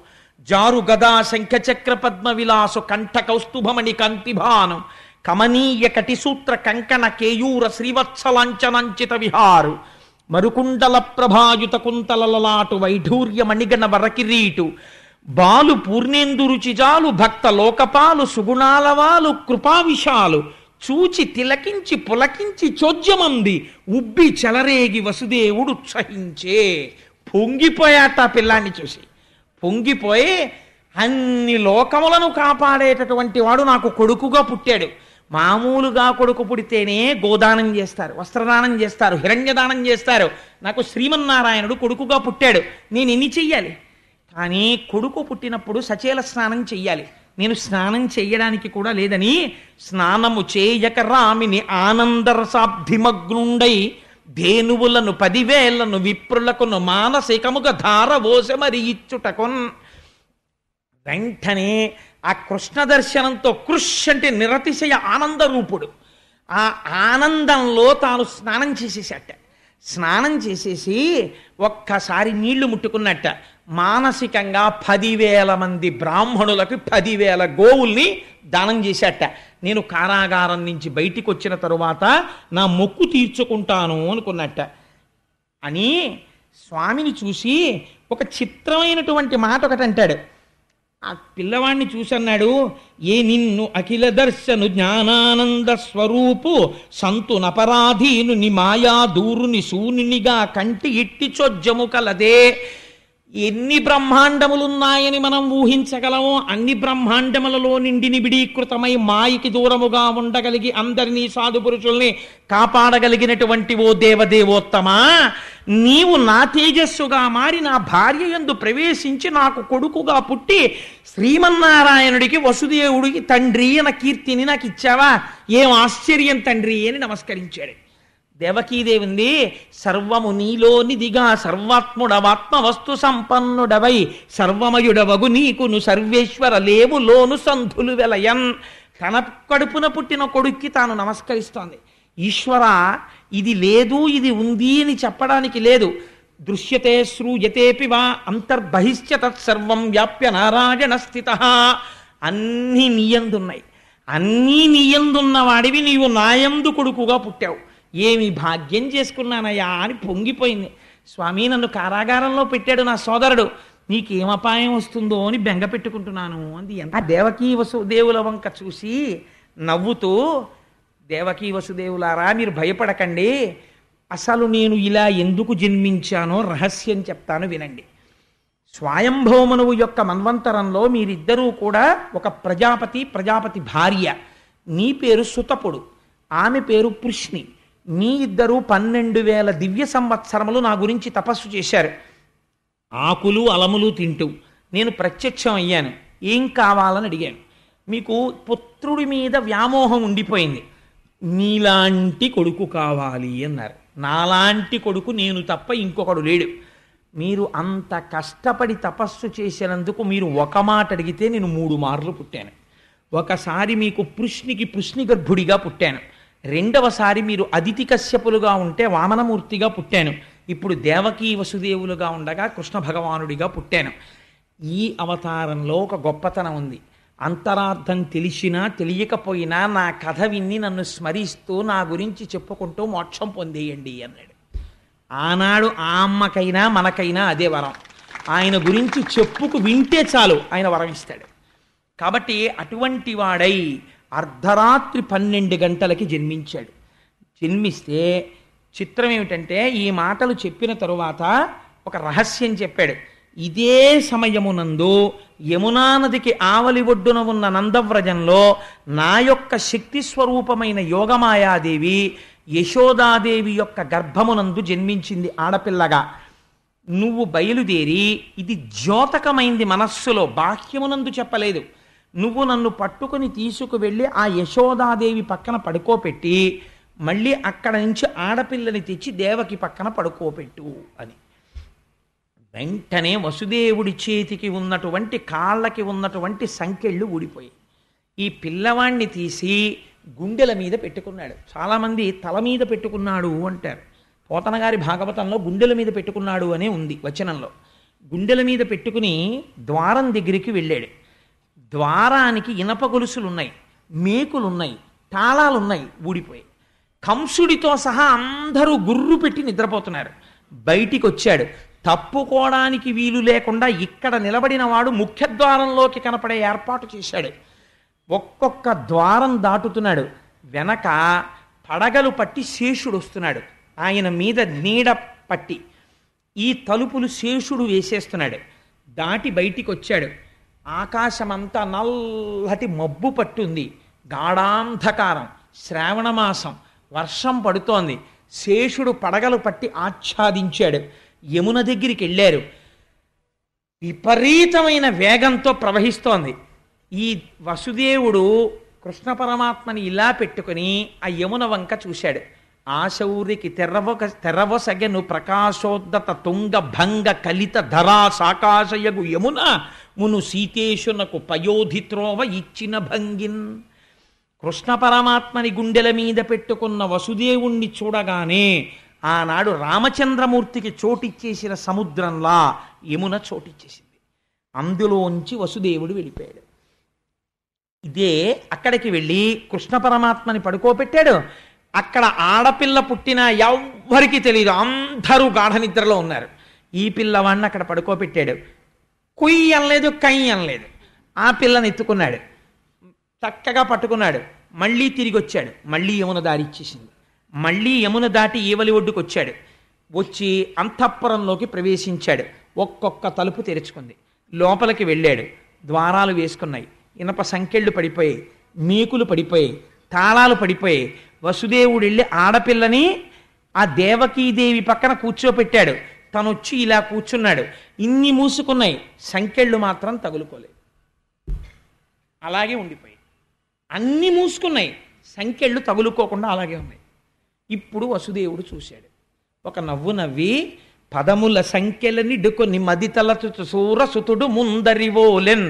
జారు గదా శంఖచక్ర పద్మ విలాసు కంఠ కౌస్తుభమణి కాంతిభాను కమనీయ కటిసూత్ర కంకణ కేయూర శ్రీవత్సలాంఛనంచిత విహారు మరుకుండల ప్రభాయుత కుంతలలలాటు వైఢూర్య మణిగణ వరకిరీటు బాలు పూర్ణేందు రుచిజాలు భక్త లోకపాలు సుగుణాలవాలు కృపావిశాలు చూచి తిలకించి పులకించి చోద్యమంది ఉబ్బి చెలరేగి వసుదేవుడు ఉత్సహించే. పొంగిపోయాట పిల్లాన్ని చూసి. పొంగిపోయి అన్ని లోకములను కాపాడేటటువంటి వాడు నాకు కొడుకుగా పుట్టాడు. మామూలుగా కొడుకు పుడితేనే గోదానం చేస్తారు, వస్త్రదానం చేస్తారు, హిరణ్యదానం చేస్తారు. నాకు శ్రీమన్నారాయణుడు కొడుకుగా పుట్టాడు, నేను ఎన్ని చెయ్యాలి? కానీ కొడుకు పుట్టినప్పుడు సచేల స్నానం చెయ్యాలి. నేను స్నానం చెయ్యడానికి కూడా లేదని స్నానము చేయక రామిని ఆనందరసాబ్ధిమగ్నుండై ధేనువులను 10,000 విప్రులకును మానసికముగా ధారవోసమరి ఇచ్చుటకొన్. వెంటనే ఆ కృష్ణ దర్శనంతో కృష్ అంటే నిరతిశయ ఆనంద రూపుడు. ఆ ఆనందంలో తాను స్నానం చేసేసట. స్నానం చేసేసి ఒక్కసారి నీళ్లు ముట్టుకున్నట్ట. మానసికంగా 10,000 మంది బ్రాహ్మణులకు 10,000 గోవుల్ని దానం చేశాట. నేను కారాగారం నుంచి బయటికి వచ్చిన తరువాత నా మొక్కు తీర్చుకుంటాను అనుకున్నట్ట. అని స్వామిని చూసి ఒక చిత్రమైనటువంటి మాట ఒకటి అంటాడు. ఆ పిల్లవాడిని చూసన్నాడు, ఏ నిన్ను అఖిల దర్శను జ్ఞానానంద స్వరూపు సంతు నపరాధీను ని మాయా దూరుని శూన్యునిగా కంటి ఇట్టి చొజ్జము కలదే. ఎన్ని బ్రహ్మాండములున్నాయని మనం ఊహించగలమో అన్ని బ్రహ్మాండములలో నిండి నిబిడీకృతమై మాయకి దూరముగా ఉండగలిగి అందరినీ సాధు పురుషుల్ని కాపాడగలిగినటువంటి ఓ దేవదేవోత్తమా, నీవు నా తేజస్సుగా మారి నా భార్య యందు ప్రవేశించి నాకు కొడుకుగా పుట్టి శ్రీమన్నారాయణుడికి వసుదేవుడికి తండ్రి అన్న కీర్తిని నాకు ఇచ్చావా? ఏం ఆశ్చర్యం తండ్రి అని నమస్కరించాడు. దేవకీదేవి ఉంది, సర్వము నీలోనిదిగా సర్వాత్ముడవాత్మ వస్తు సంపన్నుడవై సర్వమయుడవగు నీకును సర్వేశ్వర లేవు లోను సంధులు వెలయన్. తన కడుపున పుట్టిన కొడుక్కి తాను నమస్కరిస్తోంది. ఈశ్వర, ఇది లేదు ఇది ఉంది అని చెప్పడానికి లేదు. దృశ్యతే శ్రూయతేపి వా అంతర్బహిశ్చ తత్సర్వం వ్యాప్య నారాయణ స్థిత. అన్నీ నీయందున్నాయి. అన్నీ నీయందున్న వాడివి నీవు నాయందు కొడుకుగా పుట్టావు. ఏమి భాగ్యం చేసుకున్నానయ్యా అని పొంగిపోయింది. స్వామి, నన్ను కారాగారంలో పెట్టాడు నా సోదరుడు, నీకేం అపాయం వస్తుందో అని బెంగ పెట్టుకుంటున్నాను అంది. ఎంత దేవకీ వసుదేవుల వంక చూసి నవ్వుతూ, దేవకీ వసుదేవులారా మీరు భయపడకండి, అసలు నేను ఇలా ఎందుకు జన్మించానో రహస్యం చెప్తాను వినండి. స్వయంభౌమనువు యొక్క మన్వంతరంలో మీరిద్దరూ కూడా ఒక ప్రజాపతి భార్య. నీ పేరు సుతపుడు, ఆమె పేరు పృష్ణి. మీ ఇద్దరు 12,000 దివ్య సంవత్సరములు నా గురించి తపస్సు చేశారు. ఆకులు అలములు తింటూ నేను ప్రత్యక్షం అయ్యాను. ఏం కావాలని అడిగాను. మీకు పుత్రుడి మీద వ్యామోహం ఉండిపోయింది, నీలాంటి కొడుకు కావాలి అన్నారు. నాలాంటి కొడుకు నేను తప్ప ఇంకొకడు లేడు. మీరు అంత కష్టపడి తపస్సు చేసినందుకు మీరు ఒక మాట అడిగితే నేను 3 మార్లు పుట్టాను. ఒకసారి మీకు పృష్ణి గర్భుడిగా పుట్టాను. రెండవసారి మీరు అదితి కశ్యపులుగా ఉంటే వామనమూర్తిగా పుట్టాను. ఇప్పుడు దేవకీ వసుదేవులుగా ఉండగా కృష్ణ భగవానుడిగా పుట్టాను. ఈ అవతారంలో ఒక గొప్పతనం ఉంది. అంతరార్థం తెలిసినా తెలియకపోయినా నా కథ విన్ని నన్ను స్మరిస్తూ నా గురించి చెప్పుకుంటూ మోక్షం పొందేయండి అన్నాడు. ఆనాడు ఆ అమ్మకైనా మనకైనా అదే వరం. ఆయన గురించి చెప్పుకు వింటే చాలు ఆయన వరం ఇస్తాడు. కాబట్టి అటువంటి వాడై అర్ధరాత్రి 12 గంటలకి జన్మించాడు. జన్మిస్తే చిత్రం ఏమిటంటే ఈ మాటలు చెప్పిన తరువాత ఒక రహస్యం చెప్పాడు. ఇదే సమయమునందు యమునా నదికి ఆవలి ఒడ్డున ఉన్న నందవ్రజంలో నా యొక్క శక్తి స్వరూపమైన యోగమాయాదేవి యశోదాదేవి యొక్క గర్భమునందు జన్మించింది ఆడపిల్లగా. నువ్వు బయలుదేరి, ఇది ద్యోతకమైంది మనస్సులో, బాహ్యమునందు చెప్పలేదు, నువ్వు నన్ను పట్టుకుని తీసుకువెళ్ళి ఆ యశోదాదేవి పక్కన పడుకోపెట్టి మళ్ళీ అక్కడ నుంచి ఆడపిల్లని తెచ్చి దేవకి పక్కన పడుకోపెట్టు అని. వెంటనే వసుదేవుడి చేతికి ఉన్నటువంటి కాళ్ళకి ఉన్నటువంటి సంకెళ్ళు ఊడిపోయి ఈ పిల్లవాణ్ణి తీసి గుండెల మీద పెట్టుకున్నాడు. చాలామంది తల మీద పెట్టుకున్నాడు అంటారు. పోతన గారి భాగవతంలో గుండెల మీద పెట్టుకున్నాడు అనే ఉంది వచనంలో. గుండెల మీద పెట్టుకుని ద్వారం దగ్గరికి వెళ్ళాడు. ద్వారానికి ఇనప గొలుసులున్నాయి, మేకులున్నాయి, తాళాలున్నాయి, ఊడిపోయి. కంసుడితో సహా అందరూ గుర్రు పెట్టి నిద్రపోతున్నారు. బయటికి వచ్చాడు. తప్పుకోవడానికి వీలు లేకుండా ఇక్కడ నిలబడిన వాడు ముఖ్యద్వారంలోకి కనపడే ఏర్పాటు చేశాడు. ఒక్కొక్క ద్వారం దాటుతున్నాడు. వెనక పడగలు పట్టి శేషుడు వస్తున్నాడు. ఆయన మీద నీడ పట్టి ఈ తలుపులు శేషుడు వేసేస్తున్నాడు. దాటి బయటికి వచ్చాడు. ఆకాశమంతా నల్లటి మబ్బు పట్టుంది, గాఢాంధకారం, శ్రావణమాసం, వర్షం పడుతోంది. శేషుడు పడగలు పట్టి ఆచ్ఛాదించాడు. యమున దగ్గరికి వెళ్ళారు. విపరీతమైన వేగంతో ప్రవహిస్తోంది. ఈ వసుదేవుడు కృష్ణ పరమాత్మని ఇలా పెట్టుకుని ఆ యమున వంక చూశాడు. ఆశౌరికి తెరవసగెను ప్రకాశోద్దత తుంగ భంగ కలిత ధరా సాకాశయగు యమున మును సీతేశునకు పయోధిత్రోవ ఇచ్చిన భంగిన్. కృష్ణ పరమాత్మని గుండెల మీద పెట్టుకున్న వసుదేవుణ్ణి చూడగానే ఆనాడు రామచంద్రమూర్తికి చోటిచ్చేసిన సముద్రంలా యమున చోటిచ్చేసింది. అందులోంచి వసుదేవుడు వెళ్ళిపోయాడు. ఇదే అక్కడికి వెళ్ళి కృష్ణ పరమాత్మని పడుకోబెట్టాడు. అక్కడ ఆడపిల్ల పుట్టినా ఎవ్వరికీ తెలియదు, అందరూ గాఢ నిద్రలో ఉన్నారు. ఈ పిల్లవాడిని అక్కడ పడుకోబెట్టాడు. కుయ్యి అనలేదు, కయ్యి అనలేదు. ఆ పిల్లని ఎత్తుకున్నాడు, చక్కగా పట్టుకున్నాడు. మళ్ళీ తిరిగి వచ్చాడు. మళ్ళీ యమున దారి ఇచ్చేసింది. మళ్ళీ యమున దాటి ఈవలి ఒడ్డుకు వచ్చాడు. వచ్చి అంతఃపురంలోకి ప్రవేశించాడు. ఒక్కొక్క తలుపు తెరుచుకుంది. లోపలికి వెళ్ళాడు. ద్వారాలు వేసుకున్నాయి. ఇనప సంకెళ్ళు పడిపోయాయి, మేకులు పడిపోయాయి, తాళాలు పడిపోయాయి. వసుదేవుడు వెళ్ళి ఆడపిల్లని ఆ దేవకీదేవి పక్కన కూర్చోపెట్టాడు. తను వచ్చి ఇలా కూర్చున్నాడు. ఇన్ని మూసుకున్నాయి, సంకెళ్ళు మాత్రం తగులుకోలేదు, అలాగే ఉండిపోయాయి. అన్ని మూసుకున్నాయి, సంకెళ్ళు తగులుకోకుండా అలాగే ఉన్నాయి. ఇప్పుడు వసుదేవుడు చూశాడు. ఒక నవ్వు నవ్వి పదముల సంఖ్యలని డుకొని మదితలచు సూరసుతుడు ముందరివోలెన్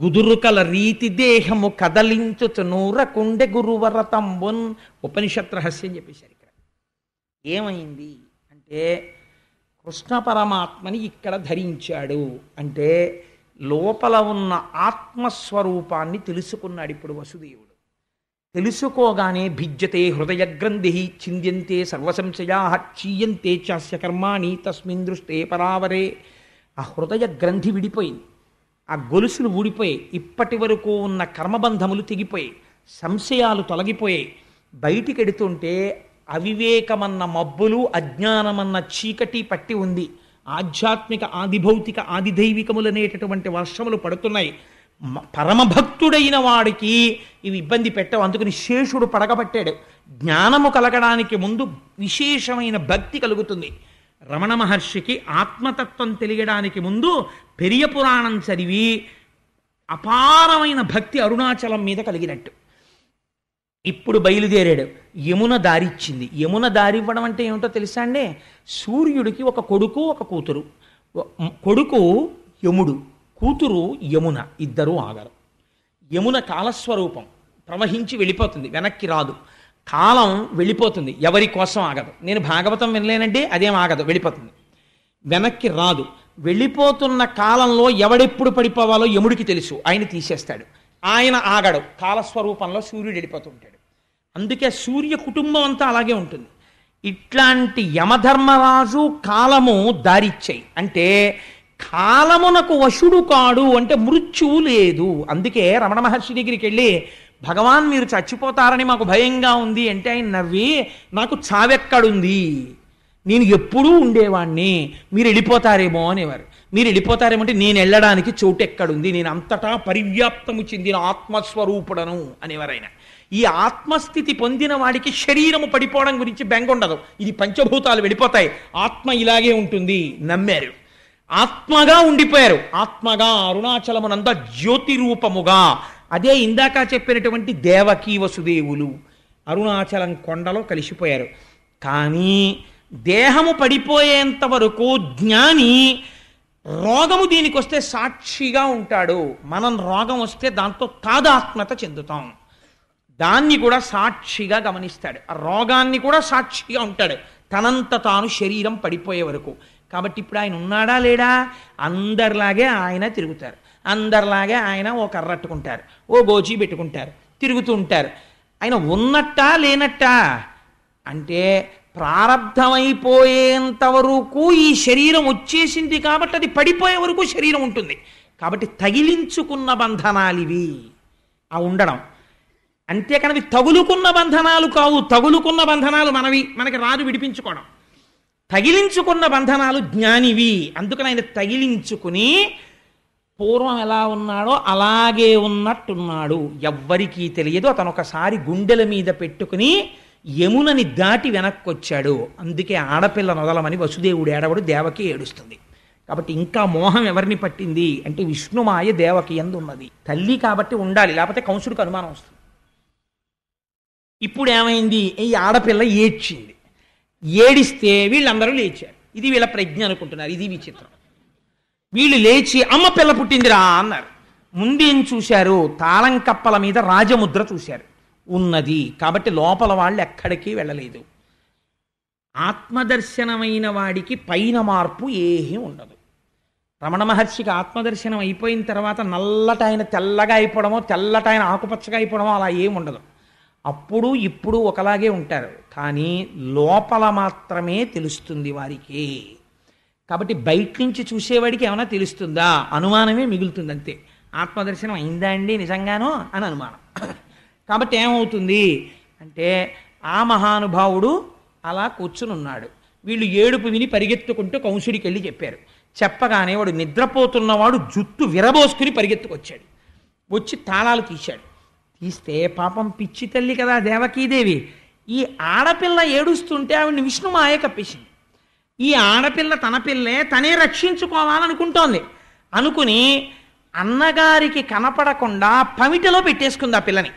గుదురుకల రీతి దేహము కదలించుచు నూరకుండె గురువరతంబున్. ఉపనిషత్ రహస్యం చెప్పేశారు. ఇక్కడ ఏమైంది అంటే కృష్ణ పరమాత్మని ఇక్కడ ధరించాడు అంటే లోపల ఉన్న ఆత్మస్వరూపాన్ని తెలుసుకున్నాడు. ఇప్పుడు వసుదేవుడు తెలుసుకోగానే భిజ్యతే హృదయ గ్రంథి చింద్యంతే సర్వసంశయా క్షీయంతే చాస్య కర్మాణి తస్మిన్ దృష్టే పరావరే. ఆ హృదయ గ్రంథి విడిపోయింది, ఆ గొలుసులు ఊడిపోయాయి, ఇప్పటి వరకు ఉన్న కర్మబంధములు తెగిపోయాయి, సంశయాలు తొలగిపోయాయి. బయటికి ఎడుతుంటే అవివేకమన్న మబ్బులు, అజ్ఞానమన్న చీకటి పట్టి ఉంది. ఆధ్యాత్మిక ఆదిభౌతిక ఆదిదైవికములనేటటువంటి వర్షములు పడుతున్నాయి. పరమభక్తుడైన వాడికి ఇవి ఇబ్బంది పెట్టవు. అందుకని శేషుడు పడగబట్టాడు. జ్ఞానము కలగడానికి ముందు విశేషమైన భక్తి కలుగుతుంది. రమణ మహర్షికి ఆత్మతత్వం తెలియడానికి ముందు పెరియ పురాణం చదివి అపారమైన భక్తి అరుణాచలం మీద కలిగినట్టు. ఇప్పుడు బయలుదేరాడు. యమున దారిచ్చింది. యమున దారివ్వడం అంటే ఏమిటో తెలుసా అండి? సూర్యుడికి ఒక కొడుకు, ఒక కూతురు. కొడుకు యముడు, కూతురు యమున, ఇద్దరూ ఆగరు. యమున కాలస్వరూపం, ప్రవహించి వెళ్ళిపోతుంది, వెనక్కి రాదు. కాలం వెళ్ళిపోతుంది, ఎవరి కోసం ఆగదు. నేను భాగవతం వినలేనంటే అదేం ఆగదు, వెళ్ళిపోతుంది, వెనక్కి రాదు. వెళ్ళిపోతున్న కాలంలో ఎవడెప్పుడు పడిపోవాలో యముడికి తెలుసు, ఆయన తీసేస్తాడు. ఆయన ఆగడు, కాలస్వరూపంలో సూర్యుడు వెళ్ళిపోతుంటాడు. అందుకే సూర్య కుటుంబం అంతా అలాగే ఉంటుంది. ఇట్లాంటి యమధర్మరాజు కాలము దారిచ్చాయి. అంటే కాలమునకు వశుడు కాడు, అంటే మృత్యువు లేదు. అందుకే రమణ మహర్షి దగ్గరికి వెళ్ళి, భగవాన్ మీరు చచ్చిపోతారని మాకు భయంగా ఉంది అంటే ఆయన నవ్వి, నాకు చావెక్కడుంది, నేను ఎప్పుడూ ఉండేవాణ్ణి, మీరు వెళ్ళిపోతారేమో అనేవారు. మీరు వెళ్ళిపోతారేమో అంటే నేను వెళ్ళడానికి చోటు ఎక్కడుంది, నేను అంతటా పరివ్యాప్తము చెందిన ఆత్మస్వరూపుడను అనేవారు ఆయన. ఈ ఆత్మస్థితి పొందిన వాడికి శరీరము పడిపోవడం గురించి బెంగ ఉండదు. ఇది పంచభూతాలు వెళ్ళిపోతాయి, ఆత్మ ఇలాగే ఉంటుంది నమ్మారు. ఆత్మగా ఉండిపోయారు. ఆత్మగా అరుణాచలమునంద జ్యోతి రూపముగా. అదే ఇందాక చెప్పినటువంటి దేవకీ వసుదేవులు అరుణాచలం కొండలో కలిసిపోయారు. కానీ దేహము పడిపోయేంత వరకు జ్ఞాని రోగము దీనికి వస్తే సాక్షిగా ఉంటాడు. మనం రోగం వస్తే దాంతో తాదాత్మ్యత చెందుతాం. దాన్ని కూడా సాక్షిగా గమనిస్తాడు, ఆ రోగాన్ని కూడా సాక్షిగా ఉంటాడు, తనంత తాను శరీరం పడిపోయే వరకు. కాబట్టి ఇప్పుడు ఆయన ఉన్నాడా లేడా? అందరిలాగే ఆయన తిరుగుతారు, అందరిలాగే ఆయన ఓ కర్రట్టుకుంటారు, ఓ గోచి పెట్టుకుంటారు, తిరుగుతూ ఉంటారు. ఆయన ఉన్నట్టా లేనట్టా అంటే ప్రారంధమైపోయేంత వరకు ఈ శరీరం వచ్చేసింది కాబట్టి అది పడిపోయే వరకు శరీరం ఉంటుంది. కాబట్టి తగిలించుకున్న బంధనాలు ఇవి ఆ ఉండడం. అంతేకాని అవి తగులుకున్న బంధనాలు కావు. తగులుకున్న బంధనాలు మనకి రాదు విడిపించుకోవడం. తగిలించుకున్న బంధనాలు జ్ఞానివి. అందుకని ఆయన తగిలించుకుని పూర్వం ఎలా ఉన్నాడో అలాగే ఉన్నట్టున్నాడు. ఎవ్వరికీ తెలియదు. అతను ఒకసారి గుండెల మీద పెట్టుకుని యమునని దాటి వెనక్కొచ్చాడు. అందుకే ఆడపిల్ల నొదలమని వసుదేవుడు ఏడవడు, దేవకి ఏడుస్తుంది. కాబట్టి ఇంకా మోహం ఎవరిని పట్టింది అంటే విష్ణుమాయ దేవకి యందు ఉన్నది. తల్లి కాబట్టి ఉండాలి, లేకపోతే కంసుడికి అనుమానం వస్తుంది. ఇప్పుడు ఏమైంది? ఈ ఆడపిల్ల ఏడ్చింది. ఏడిస్తే వీళ్ళందరూ లేచారు. ఇది వీళ్ళ ప్రజ్ఞ అనుకుంటున్నారు. ఇది విచిత్రం. వీళ్ళు లేచి అమ్మ పిల్ల పుట్టిందిరా అన్నారు. ముందేం చూశారు? తాళం కప్పల మీద రాజముద్ర చూశారు, ఉన్నది. కాబట్టి లోపల వాళ్ళు ఎక్కడికి వెళ్ళలేదు. ఆత్మదర్శనమైన వాడికి పైన మార్పు ఏమీ ఉండదు. రమణ మహర్షికి ఆత్మదర్శనం అయిపోయిన తర్వాత నల్లటైన తెల్లగా అయిపోవడమో, తెల్లటైన ఆకుపచ్చగా అయిపోవడమో అలా ఏమి ఉండదు. అప్పుడు ఇప్పుడు ఒకలాగే ఉంటారు, కానీ లోపల మాత్రమే తెలుస్తుంది వారికి. కాబట్టి బయట నుంచి చూసేవాడికి ఏమైనా తెలుస్తుందా? అనుమానమే మిగులుతుంది అంతే. ఆత్మదర్శనం అయిందా అండి నిజంగానో అని అనుమానం. కాబట్టి ఏమవుతుంది అంటే ఆ మహానుభావుడు అలా కూర్చుని ఉన్నాడు. వీళ్ళు ఏడుపు విని పరిగెత్తుకుంటూ కంసుడికి వెళ్ళి చెప్పారు. చెప్పగానే వాడు నిద్రపోతున్నవాడు జుట్టు విరబోసుకుని పరిగెత్తుకొచ్చాడు. వచ్చి తాళాలు తీశాడు. తీస్తే పాపం పిచ్చి తల్లి కదా దేవకీదేవి, ఈ ఆడపిల్ల ఏడుస్తుంటే ఆవిడ్ని విష్ణుమాయ కప్పేసింది. ఈ ఆడపిల్ల తన పిల్లే తనే రక్షించుకోవాలనుకుంటోంది. అనుకుని అన్నగారికి కనపడకుండా పమిటలో పెట్టేసుకుంది. ఆ పిల్లని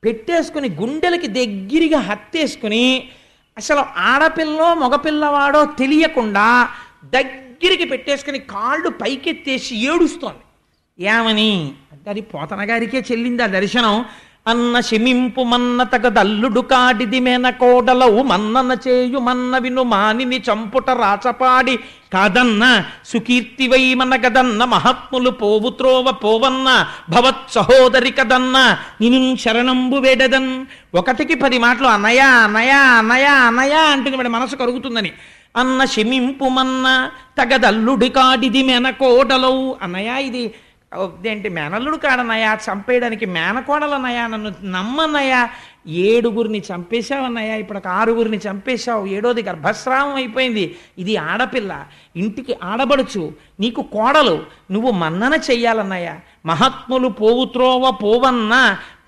పెట్టేసుకుని గుండెలకి దగ్గరగా హత్తేసుకుని అసలు ఆడపిల్లో మగపిల్లవాడో తెలియకుండా దగ్గరికి పెట్టేసుకుని కాళ్ళు పైకెత్తేసి ఏడుస్తోంది. ఏమని అంటే అది పోతన గారికే చెల్లింది ఆ దర్శనం. అన్న శమింపు మన్న తగదల్లుడు కాడిది మేన కోడలవు మన్నన చేయు మన్న విను మానిని చంపుట రాచపాడి కాదన్న సుకీర్తివై మన గదన్న మహాత్ములు పోవు త్రోవ పోవన్న భవత్ సహోదరి కదన్న నిను శరణంబు వేడదన్. 1కి 10 మాటలు అన్నయ అన్నయ అన్నయ అన్నయ అంటుంది. వాడి మనసు కరుగుతుందని. అన్న శమింపు మన్న తగదల్లుడి కాడిది మేన కోడలవు. అన్నయ్య ఇది ఏంటి మేనల్లుడు కాడన్నయ్యా, చంపేయడానికి మేనకోడలన్నయ్యా, నన్ను నమ్మన్నయ్యా. 7గురిని చంపేశావన్నయ్యా, ఇప్పుడు 6గురిని చంపేశావు, 7వది గర్భస్రావం అయిపోయింది. ఇది ఆడపిల్ల, ఇంటికి ఆడబడుచు, నీకు కోడలు, నువ్వు మన్నన చెయ్యాలన్నయ్యా. మహాత్ములు పోవుత్రోవ పోవన్న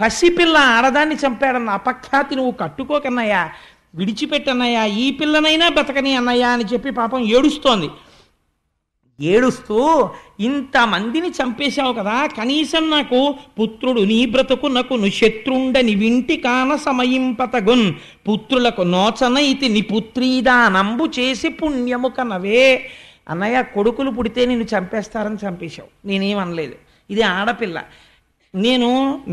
పసిపిల్ల ఆడదాన్ని చంపాడన్న అపఖ్యాతి నువ్వు కట్టుకోకన్నయ్యా, విడిచిపెట్టన్నయ్యా, ఈ పిల్లనైనా బతకని అన్నయ్యా అని చెప్పి పాపం ఏడుస్తోంది. ఏడుస్తూ ఇంతమందిని చంపేశావు కదా, కనీసం నాకు పుత్రుడు నీ బ్రతుకునకు ను శత్రుండని వింటి కాన సమయింపతగున్ పుత్రులకు నోచనైతి ని పుత్రీదానంబు చేసి పుణ్యము కనవే. అన్నయ్య కొడుకులు పుడితే నిన్ను చంపేస్తారని చంపేశావు, నేనేమనలేదు. ఇది ఆడపిల్ల, నేను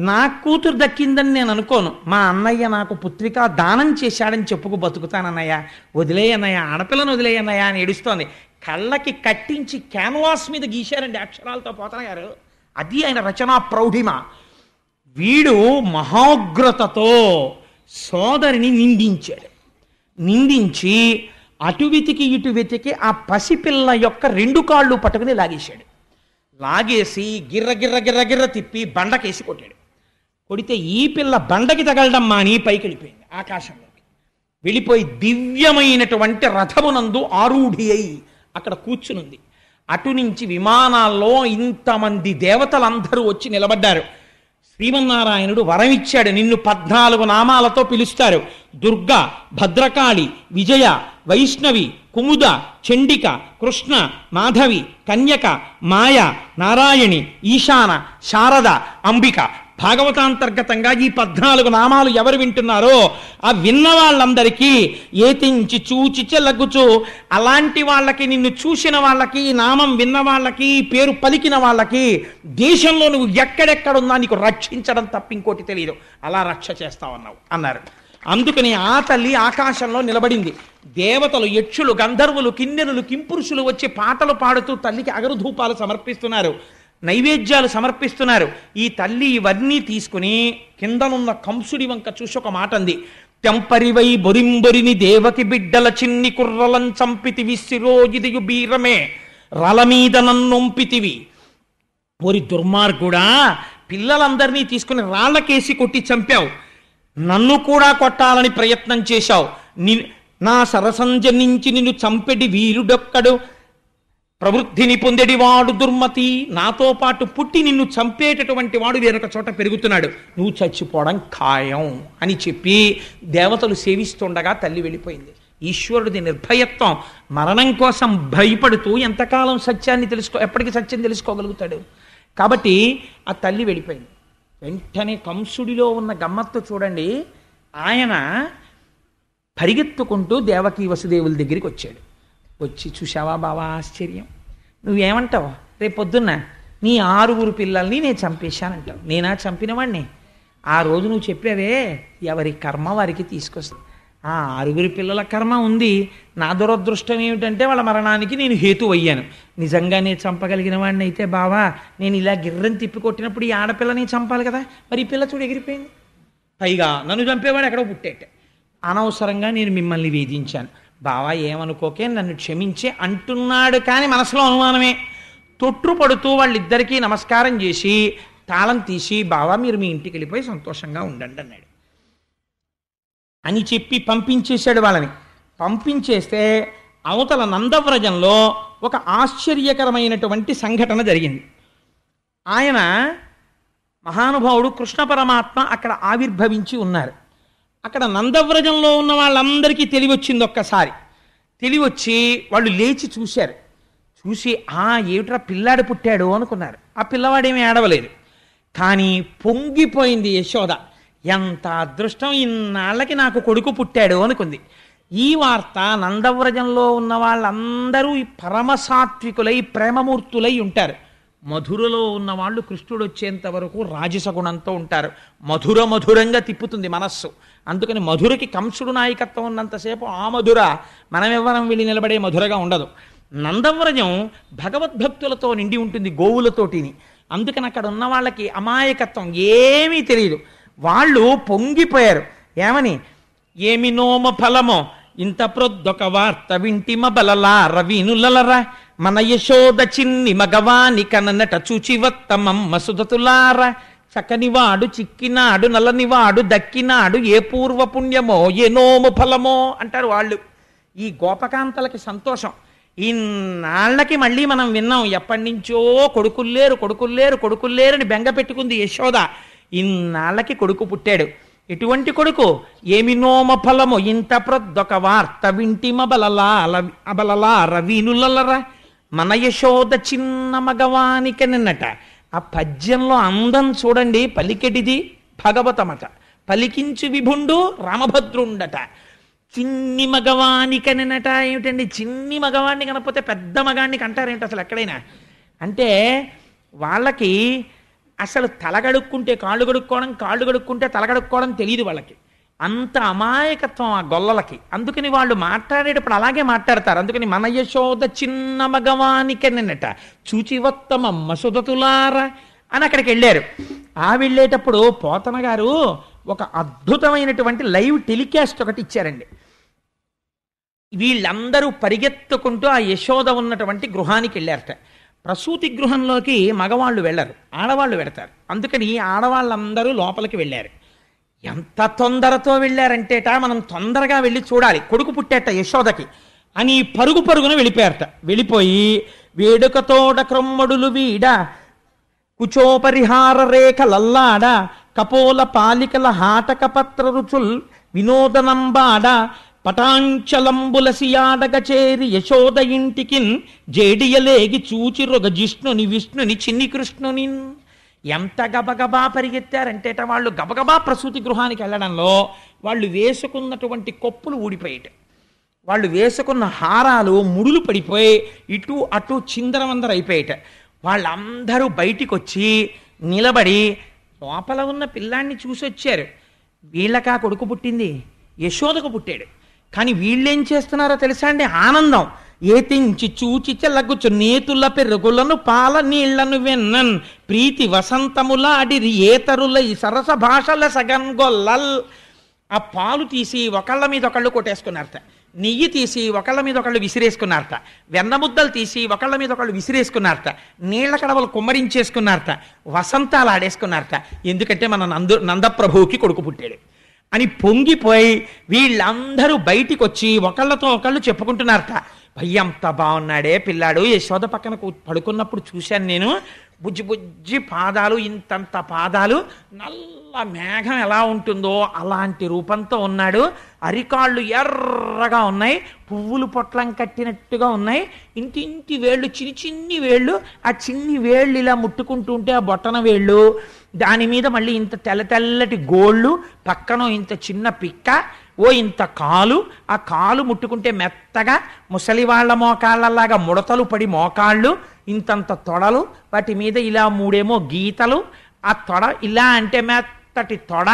నా కూతురు దక్కిందని నేను అనుకోను. మా అన్నయ్య నాకు పుత్రిక దానం చేశాడని చెప్పుకు బతుకుతానన్నయ్య, వదిలేయన్నయ్య, ఆడపిల్లను వదిలేయన్నయ్య అని ఏడుస్తోంది. కళ్ళకి కట్టించి క్యాన్వాస్ మీద గీశారండి అక్షరాలతో పోతన గారు. అది ఆయన రచనా ప్రౌఢిమ. వీడు మహోగ్రతతో సోదరిని నిందించాడు. నిందించి అటు వెతికి ఇటు వెతికి ఆ పసిపిల్ల యొక్క 2 కాళ్ళు పట్టుకుని లాగేశాడు. లాగేసి గిర్ర గిర్ర గిర్ర గిర్ర తిప్పి బండకేసి కొట్టాడు. కొడితే ఈ పిల్ల బండకి తగలడం మాని పైకి వెళ్ళిపోయింది, ఆకాశంలోకి వెళ్ళిపోయి దివ్యమైనటువంటి రథమునందు ఆరూఢి అయి అక్కడ కూర్చునుంది. అటు నుంచి విమానాల్లో ఇంతమంది దేవతలందరూ వచ్చి నిలబడ్డారు. శ్రీమన్నారాయణుడు వరం ఇచ్చాడు, నిన్ను 14 నామాలతో పిలుస్తారు. దుర్గా, భద్రకాళి, విజయ, వైష్ణవి, కుముద, చండిక, కృష్ణ, మాధవి, కన్యక, మాయ, నారాయణి, ఈశాన, శారద, అంబిక. భాగవతాంతర్గతంగా ఈ 14 నామాలు ఎవరు వింటున్నారో ఆ విన్న వాళ్ళందరికీ ఏతించి చూచి చెలగుచు, అలాంటి వాళ్ళకి, నిన్ను చూసిన వాళ్ళకి, నామం విన్న వాళ్ళకి, పేరు పలికిన వాళ్ళకి దేశంలో నువ్వు ఎక్కడెక్కడున్నా నీకు రక్షించడం తప్ప ఇంకోటి తెలియదు, అలా రక్ష చేస్తావన్నావు అన్నారు. అందుకని ఆ తల్లి ఆకాశంలో నిలబడింది. దేవతలు, యక్షులు, గంధర్వులు, కిన్నెరులు, కింపురుషులు వచ్చి పాటలు పాడుతూ తల్లికి అగరుధూపాలు సమర్పిస్తున్నారు, నైవేద్యాలు సమర్పిస్తున్నారు. ఈ తల్లి ఇవన్నీ తీసుకుని కిందనున్న కంసుడి వంక చూసి ఒక మాట అంది. తెంపరివై బొరింబొరిని దేవకి బిడ్డల చిన్ని కుర్రలం చంపితివి, శిరోజిదియు బీరమే రల మీద నన్నొంపితివి. ఒరి దుర్మార్గుడా, పిల్లలందరినీ తీసుకుని రాళ్లకేసి కొట్టి చంపావు, నన్ను కూడా కొట్టాలని ప్రయత్నం చేశావు. నా సరసంజ నుంచి నిన్ను చంపెడి వీరుడొక్కడు, ప్రవృద్ధిని పొందెడివాడు దుర్మతి. నాతో పాటు పుట్టి నిన్ను చంపేటటువంటి వాడు వేరొక చోట పెరుగుతున్నాడు, నువ్వు చచ్చిపోవడం ఖాయం అని చెప్పి దేవతలు సేవిస్తుండగా తల్లి వెళ్ళిపోయింది. ఈశ్వరుడిది నిర్భయత్వం. మరణం కోసం భయపడుతూ ఎంతకాలం సత్యాన్ని ఎప్పటికీ సత్యం తెలుసుకోగలుగుతాడు. కాబట్టి ఆ తల్లి వెళ్ళిపోయింది. వెంటనే కంసుడిలో ఉన్న గమ్మత్తు చూడండి. ఆయన పరిగెత్తుకుంటూ దేవకీ వసుదేవుల దగ్గరికి వచ్చాడు. వచ్చి, చూశావా బావా ఆశ్చర్యం, నువ్వేమంటావు? రేపు పొద్దున్న నీ 6 పిల్లల్ని నేను చంపేశానంటావు. నేనా చంపినవాడిని? ఆ రోజు నువ్వు చెప్పావే, ఎవరి కర్మ వారికి తీసుకొస్తా. ఆ 6 పిల్లల కర్మ ఉంది. నా దురదృష్టం ఏమిటంటే వాళ్ళ మరణానికి నేను హేతు అయ్యాను. నిజంగా నేను చంపగలిగిన వాడిని అయితే బావా, నేను ఇలా గిర్రని తిప్పి కొట్టినప్పుడు ఈ ఆడపిల్లని చంపాలి కదా, మరి ఈ పిల్ల చూడు ఎగిరిపోయింది. పైగా నన్ను చంపేవాడు ఎక్కడో పుట్టేట. అనవసరంగా నేను మిమ్మల్ని వేధించాను బావా, ఏమనుకోకే, నన్ను క్షమించే అంటున్నాడు. కానీ మనసులో అనుమానమే. తొట్టుపడుతూ వాళ్ళిద్దరికీ నమస్కారం చేసి తాళం తీసి, బావా మీరు మీ ఇంటికి వెళ్ళిపోయి సంతోషంగా ఉండండి అన్నాడు. అని చెప్పి పంపించేశాడు వాళ్ళని. పంపించేస్తే అవతల నందవ్రజంలో ఒక ఆశ్చర్యకరమైనటువంటి సంఘటన జరిగింది. ఆయన మహానుభావుడు కృష్ణ పరమాత్మ అక్కడ ఆవిర్భవించి ఉన్నారు. అక్కడ నందవ్రజంలో ఉన్న వాళ్ళందరికీ తెలివొచ్చింది. ఒక్కసారి తెలివొచ్చి వాళ్ళు లేచి చూశారు. చూసి, ఏమిట్రా పిల్లాడు పుట్టాడు అనుకున్నారు. ఆ పిల్లవాడేమీ ఏడవలేదు. కానీ పొంగిపోయింది యశోద. ఎంత అదృష్టం, ఇన్నాళ్ళకి నాకు కొడుకు పుట్టాడు అనుకుంది. ఈ వార్త నందవ్రజంలో ఉన్న వాళ్ళందరూ పరమసాత్వికులై ప్రేమమూర్తులై ఉంటారు. మధురలో ఉన్న వాళ్ళు కృష్ణుడు వచ్చేంత వరకు రాజసగుణంతో ఉంటారు. మధురంగా తిప్పుతుంది మనస్సు. అందుకని మధురకి కంసుడు నాయకత్వం ఉన్నంతసేపు ఆ మధుర మనమెవ్వరం వెళ్ళి నిలబడే మధురగా ఉండదు. నందవ్రజం భగవద్భక్తులతో నిండి ఉంటుంది, గోవులతోటిని. అందుకని అక్కడ ఉన్న వాళ్ళకి అమాయకత్వం ఏమీ తెలియదు. వాళ్ళు పొంగిపోయారు. ఏమని? ఏమి నోమ ఫలమో ఇంత ప్రొద్దొక వార్త వింటిమ బలలా రవీనులరా, మన యశోద చిన్ని మగవాని కననట చూచివత్తమమ్మ సుధతులారా, చక్కనివాడు చిక్కినాడు నల్లనివాడు దక్కినాడు, ఏ పూర్వ పుణ్యమో ఏ నోము ఫలమో అంటారు వాళ్ళు. ఈ గోపకాంతలకి సంతోషం. ఇన్నాళ్ళకి మళ్ళీ మనం విన్నాం, ఎప్పటి నుంచో కొడుకుల్లేరని బెంగ పెట్టుకుంది యశోద. ఇన్నాళ్ళకి కొడుకు పుట్టాడు. ఎటువంటి కొడుకు? ఏమి నోమ ఫలము ఇంత ప్రొద్దొక వార్త వింటిమ బలలా రవీనులరా, మన యశోద చిన్న మగవానికనట. ఆ పద్యంలో అందం చూడండి. పలికెటిది భాగవతమట, పలికించు విభుండు రామభద్రుండట. చిన్ని మగవానికనట ఏమిటండి? చిన్ని మగవాణ్ణి కనకపోతే పెద్ద మగాన్ని కంటారేంటి అసలు ఎక్కడైనా? అంటే వాళ్ళకి అసలు తలగడుక్కుంటే కాళ్ళు కడుక్కోవడం, కాళ్ళు కడుక్కుంటే తలగడుక్కోవడం తెలియదు వాళ్ళకి. అంత అమాయకత్వం ఆ గొల్లలకి. అందుకని వాళ్ళు మాట్లాడేటప్పుడు అలాగే మాట్లాడతారు. అందుకని మన యశోద చిన్న మగవానికనట చూచివత్తమమ్మ సుధతులారా అని అక్కడికి వెళ్ళారు. ఆ వెళ్ళేటప్పుడు పోతన గారు ఒక అద్భుతమైనటువంటి లైవ్ టెలికాస్ట్ ఒకటి ఇచ్చారండి. వీళ్ళందరూ పరిగెత్తుకుంటూ ఆ యశోద ఉన్నటువంటి గృహానికి వెళ్ళారట. ప్రసూతి గృహంలోకి మగవాళ్ళు వెళ్ళరు, ఆడవాళ్ళు వెడతారు. అందుకని ఆడవాళ్ళందరూ లోపలికి వెళ్ళారు. ఎంత తొందరతో వెళ్ళారంటేట మనం తొందరగా వెళ్ళి చూడాలి, కొడుకు పుట్టేట యశోదకి అని పరుగు పరుగున వెళ్ళిపోయారట. వెళ్ళిపోయి వేడుకతోడ క్రొమ్మడులు వీడ కుచోపరిహార రేఖలల్లాడ కపోల పాలికల హాటక పత్ర రుచుల్ వినోదనంబాడ పటాంచలంబులసియాడగ చేరి యశోద ఇంటికిన్ జేడియలేగి చూచి రొగ జిష్ణుని విష్ణుని చిన్ని కృష్ణుని. ఎంత గబగబా పరిగెత్తారంటేట వాళ్ళు గబగబా ప్రసూతి గృహానికి వెళ్ళడంలో వాళ్ళు వేసుకున్నటువంటి కొప్పులు ఊడిపోయేట, వాళ్ళు వేసుకున్న హారాలు ముడులు పడిపోయి ఇటు అటు చిందరవందర అయిపోయేట. వాళ్ళందరూ బయటికి వచ్చి నిలబడి లోపల ఉన్న పిల్లాన్ని చూసి వచ్చారు. వీళ్ళకా కొడుకు పుట్టింది, యశోదకు పుట్టాడు. కానీ వీళ్ళేం చేస్తున్నారో తెలుసా అండి? ఆనందం ఏతించి చూచి చెల్లగుచ్చు నేతుల పెరుగులను పాల నీళ్లను వెన్నన్ ప్రీతి వసంతములాడిరి ఏతరుల ఈ సరస భాషల సగన్గొల్లల్. ఆ పాలు తీసి ఒకళ్ళ మీద ఒకళ్ళు కొట్టేసుకున్నారట, నెయ్యి తీసి ఒకళ్ళ మీద ఒకళ్ళు విసిరేసుకున్నారట, వెన్నముద్దలు తీసి ఒకళ్ళ మీద ఒకళ్ళు విసిరేసుకున్నారట, నీళ్ల కడవలు కుమ్మరించేసుకున్నారట, వసంతాలు ఆడేసుకున్నారట. ఎందుకంటే మన నందప్రభువుకి కొడుకు పుట్టాడు అని పొంగిపోయి వీళ్ళందరూ బయటికి వచ్చి ఒకళ్ళతో ఒకళ్ళు చెప్పుకుంటున్నారట. భయ్యంత బాగున్నాడే పిల్లాడు, యశోద పక్కన పడుకున్నప్పుడు చూశాను నేను, బుజ్జి బుజ్జి పాదాలు, ఇంతంత పాదాలు, నల్ల మేఘం ఎలా ఉంటుందో అలాంటి రూపంతో ఉన్నాడు, అరికాళ్ళు ఎర్రగా ఉన్నాయి, పువ్వులు పొట్లం కట్టినట్టుగా ఉన్నాయి, ఇంటి వేళ్ళు చిన్ని చిన్ని వేళ్ళు, ఆ చిన్ని వేళ్ళు ఇలా ముట్టుకుంటూ ఉంటే ఆ బొట్టన వేళ్ళు, దాని మీద మళ్ళీ ఇంత తెల్ల తెల్లటి గోళ్ళు, పక్కన ఇంత చిన్న పిక్క, ఓ ఇంత కాలు, ఆ కాలు ముట్టుకుంటే మెత్తగా ముసలివాళ్ల మోకాళ్ళలాగా ముడతలు పడి మోకాళ్ళు, ఇంతంత తొడలు, వాటి మీద ఇలా మూడేమో గీతలు, ఆ తొడ ఇలా అంటే మెత్తటి తొడ,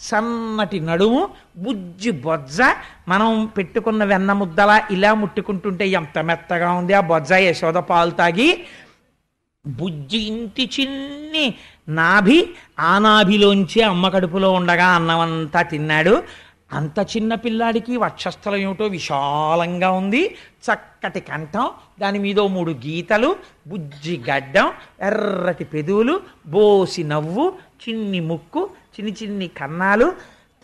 సన్నటి నడుము, బుజ్జి బొజ్జ, మనం పెట్టుకున్న వెన్న ముద్దలా ఇలా ముట్టుకుంటుంటే ఎంత మెత్తగా ఉంది ఆ బొజ్జ. యశోద పాలు తాగి బుజ్జి ఇంటి చిన్ని నాభి, ఆ నాభిలోంచి అమ్మ కడుపులో ఉండగా అన్నమంతా తిన్నాడు. అంత చిన్న పిల్లాడికి వక్షస్థలం ఏమిటో విశాలంగా ఉంది, చక్కటి కంఠం, దాని మీద 3 గీతలు, బుజ్జి గడ్డం, ఎర్రటి పెదవులు, బోసి నవ్వు, చిన్ని ముక్కు, చిన్ని చిన్ని కన్నాలు,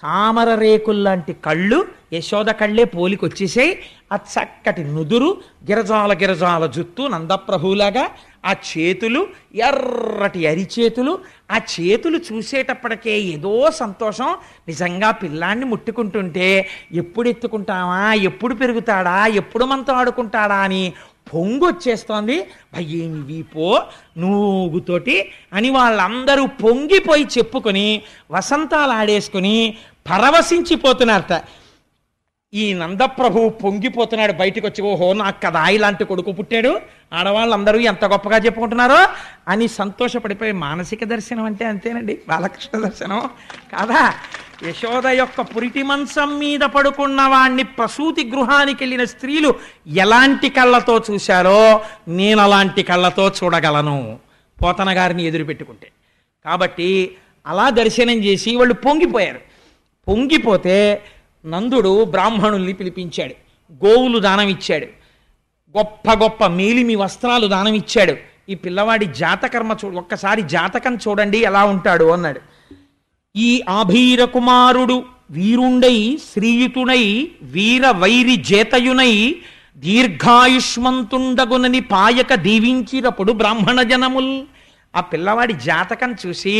తామర రేకుల్లాంటి కళ్ళు, యశోద కళ్ళే పోలికొచ్చేసాయి. ఆ చక్కటి నుదురు, గిరజాల గిరజాల జుత్తు నందప్రభులాగా, ఆ చేతులు ఎర్రటి అరిచేతులు, ఆ చేతులు చూసేటప్పటికే ఏదో సంతోషం. నిజంగా పిల్లాన్ని ముట్టుకుంటుంటే ఎప్పుడు ఎత్తుకుంటామా, ఎప్పుడు పెరుగుతాడా, ఎప్పుడు మనతో ఆడుకుంటాడా అని పొంగొచ్చేస్తోంది. భయ్యేమి వీపో నూగుతోటి అని వాళ్ళందరూ పొంగిపోయి చెప్పుకొని వసంతాలు ఆడేసుకుని పరవశించిపోతున్నారట. ఈ నందప్రభు పొంగిపోతున్నాడు బయటికి వచ్చి, ఓహో నాకు కదా ఇలాంటి కొడుకు పుట్టాడు, ఆడవాళ్ళందరూ ఎంత గొప్పగా చెప్పుకుంటున్నారో అని సంతోషపడిపోయి. మానసిక దర్శనం అంటే అంతేనండి, బాలకృష్ణ దర్శనం కాదా? యశోద యొక్క పురిటి మంచం మీద పడుకున్న వాణ్ణి ప్రసూతి గృహానికి వెళ్ళిన స్త్రీలు ఎలాంటి కళ్ళతో చూశారో నేను అలాంటి కళ్ళతో చూడగలను పోతన గారిని ఎదురు పెట్టుకుంటే. కాబట్టి అలా దర్శనం చేసి వాళ్ళు పొంగిపోయారు. పొంగిపోతే నందుడు బ్రాహ్మణుల్ని పిలిపించాడు, గోవులు దానం ఇచ్చాడు, గొప్ప గొప్ప మేలిమి వస్త్రాలు దానం ఇచ్చాడు. ఈ పిల్లవాడి జాతకర్మ ఒక్కసారి జాతకం చూడండి ఎలా ఉంటాడు అన్నాడు. ఈ ఆభీర కుమారుడు వీరుండై శ్రీయుతునై వీర వైరి జేతయునై దీర్ఘాయుష్మంతుండగునని పాయక దీవించినప్పుడు బ్రాహ్మణ జనముల్. ఆ పిల్లవాడి జాతకం చూసి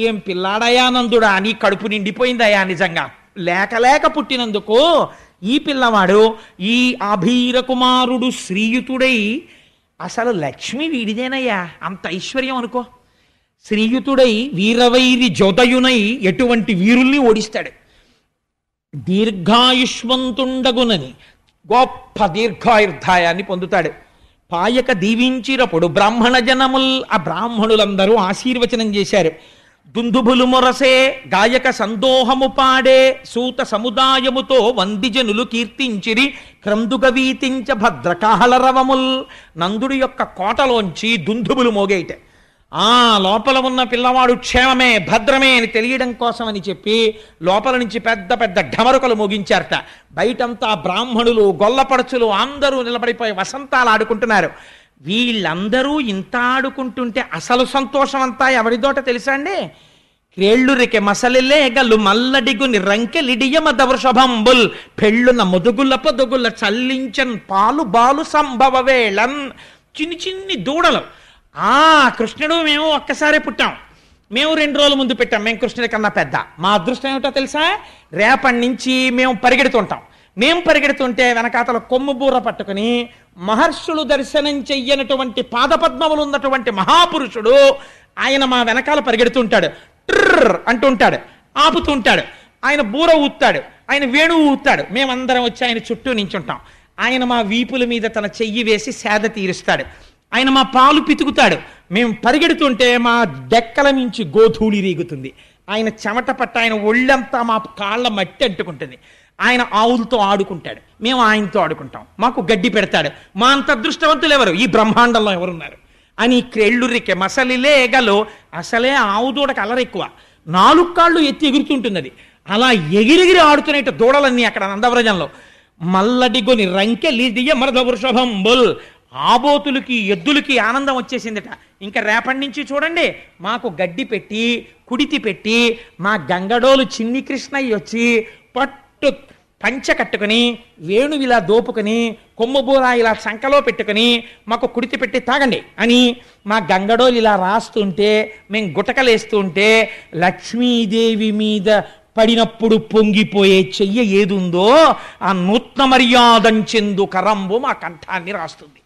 ఏం పిల్లాడయా నందుడా, నీ కడుపు నిండిపోయిందయా, నిజంగా లేక లేక పుట్టినందుకు ఈ పిల్లవాడు ఈ ఆభీర కుమారుడు శ్రీయుతుడై, అసలు లక్ష్మి వీడిదేనయ్యా, అంత ఐశ్వర్యం అనుకో. శ్రీయుతుడై వీరవైరి జోదయునై ఎటువంటి వీరుల్ని ఓడిస్తాడు. దీర్ఘాయుష్మంతుండగునని గొప్ప దీర్ఘాయుర్ధాయాన్ని పొందుతాడు. పాయక దీవించినప్పుడు బ్రాహ్మణ జనముల్, ఆ బ్రాహ్మణులందరూ ఆశీర్వచనం చేశారు. దుందుభులు మొరసే గాయక సందోహము పాడే సూత సముదాయముతో వందిజనులు కీర్తించిరి క్రందుగ వీతించ భద్రకాహళరవముల్. నందుడి యొక్క కోటలోంచి దుందుబులు మోగేట, లోపల ఉన్న పిల్లవాడు క్షేమమే భద్రమే అని తెలియడం కోసం అని చెప్పి లోపల నుంచి పెద్ద పెద్ద ఢమరుకలు మోగించారట. బయటంతా బ్రాహ్మణులు గొల్లపడచులు అందరూ నిలబడిపోయి వసంతాలు ఆడుకుంటున్నారు. వీళ్ళందరూ ఇంత ఆడుకుంటుంటే అసలు సంతోషం అంతా ఎవరిదోట తెలుసా అండి? క్రేళ్ళురికె మసలిలే గల్లు మల్లడిగుని రంకెలిడియ మద వృషభంబుల్ పెళ్ళున ముదుగుల పొదుగుల చల్లించన్ పాలు బాలు సంభవ వేళన్. చిన్ని చిన్ని దూడలు. కృష్ణుడు మేము ఒక్కసారే పుట్టాం, మేము 2 రోజుల ముందు పెట్టాం, మేము కృష్ణుడి కన్నా పెద్ద. మా అదృష్టం ఏమిటో తెలుసా? రేపటి నుంచి మేము పరిగెడుతుంటాం. మేము పరిగెడుతుంటే వెనకాతల కొమ్ము బూర పట్టుకుని మహర్షులు దర్శనం చెయ్యనటువంటి పాదపద్మములు ఉన్నటువంటి మహాపురుషుడు ఆయన మా వెనకాల పరిగెడుతుంటాడు. ట్రర్ అంటుంటాడు, ఆపుతుంటాడు. ఆయన బూర ఊతాడు, ఆయన వేణువు ఊతాడు. మేమందరం వచ్చి ఆయన చుట్టూ నించుంటాం. ఆయన మా వీపుల మీద తన చెయ్యి వేసి సేద తీరుస్తాడు. ఆయన మా పాలు పితుకుతాడు. మేము పరిగెడుతుంటే మా డెక్కల నుంచి గోధూళి రీగుతుంది. ఆయన చెమట పట్ట ఆయన ఒళ్ళంతా మా కాళ్ళ మట్టి అంటుకుంటుంది. ఆయన ఆవులతో ఆడుకుంటాడు, మేము ఆయనతో ఆడుకుంటాం. మాకు గడ్డి పెడతాడు. మా అంత అదృష్టవంతులు ఎవరు ఈ బ్రహ్మాండంలో ఎవరున్నారు అని క్రెళ్ళురికే మసలిలేగలో. అసలే ఆవు దూడకు అలరెక్కువ, 4 కాళ్ళు ఎత్తి ఎగురుతుంటుంది అది. అలా ఎగిరెగిరి ఆడుతున్నట్టు దూడలన్నీ అక్కడ నందవ్రజంలో. మల్లడిగొని రంకె లిడియ మరద వృషభంబుల్. ఆబోతులకి ఎద్దులకి ఆనందం వచ్చేసిందట. ఇంకా రేపటి నుంచి చూడండి మాకు గడ్డి పెట్టి కుడితి పెట్టి మా గంగడోలు చిన్ని కృష్ణయ్య వచ్చి పట్టు పంచె కట్టుకుని వేణు ఇలా దోపుకొని కొమ్ముబూర ఇలా సంకలో పెట్టుకుని మాకు కుడితి పెట్టి తాగండి అని మా గంగడోలు ఇలా రాస్తుంటే మేము గుటకలేస్తుంటే లక్ష్మీదేవి మీద పడినప్పుడు పొంగిపోయే చెయ్య ఏదుందో ఆ నూత్న మర్యాదంచెందు కరంబు మా కంఠాన్ని రాస్తుంది,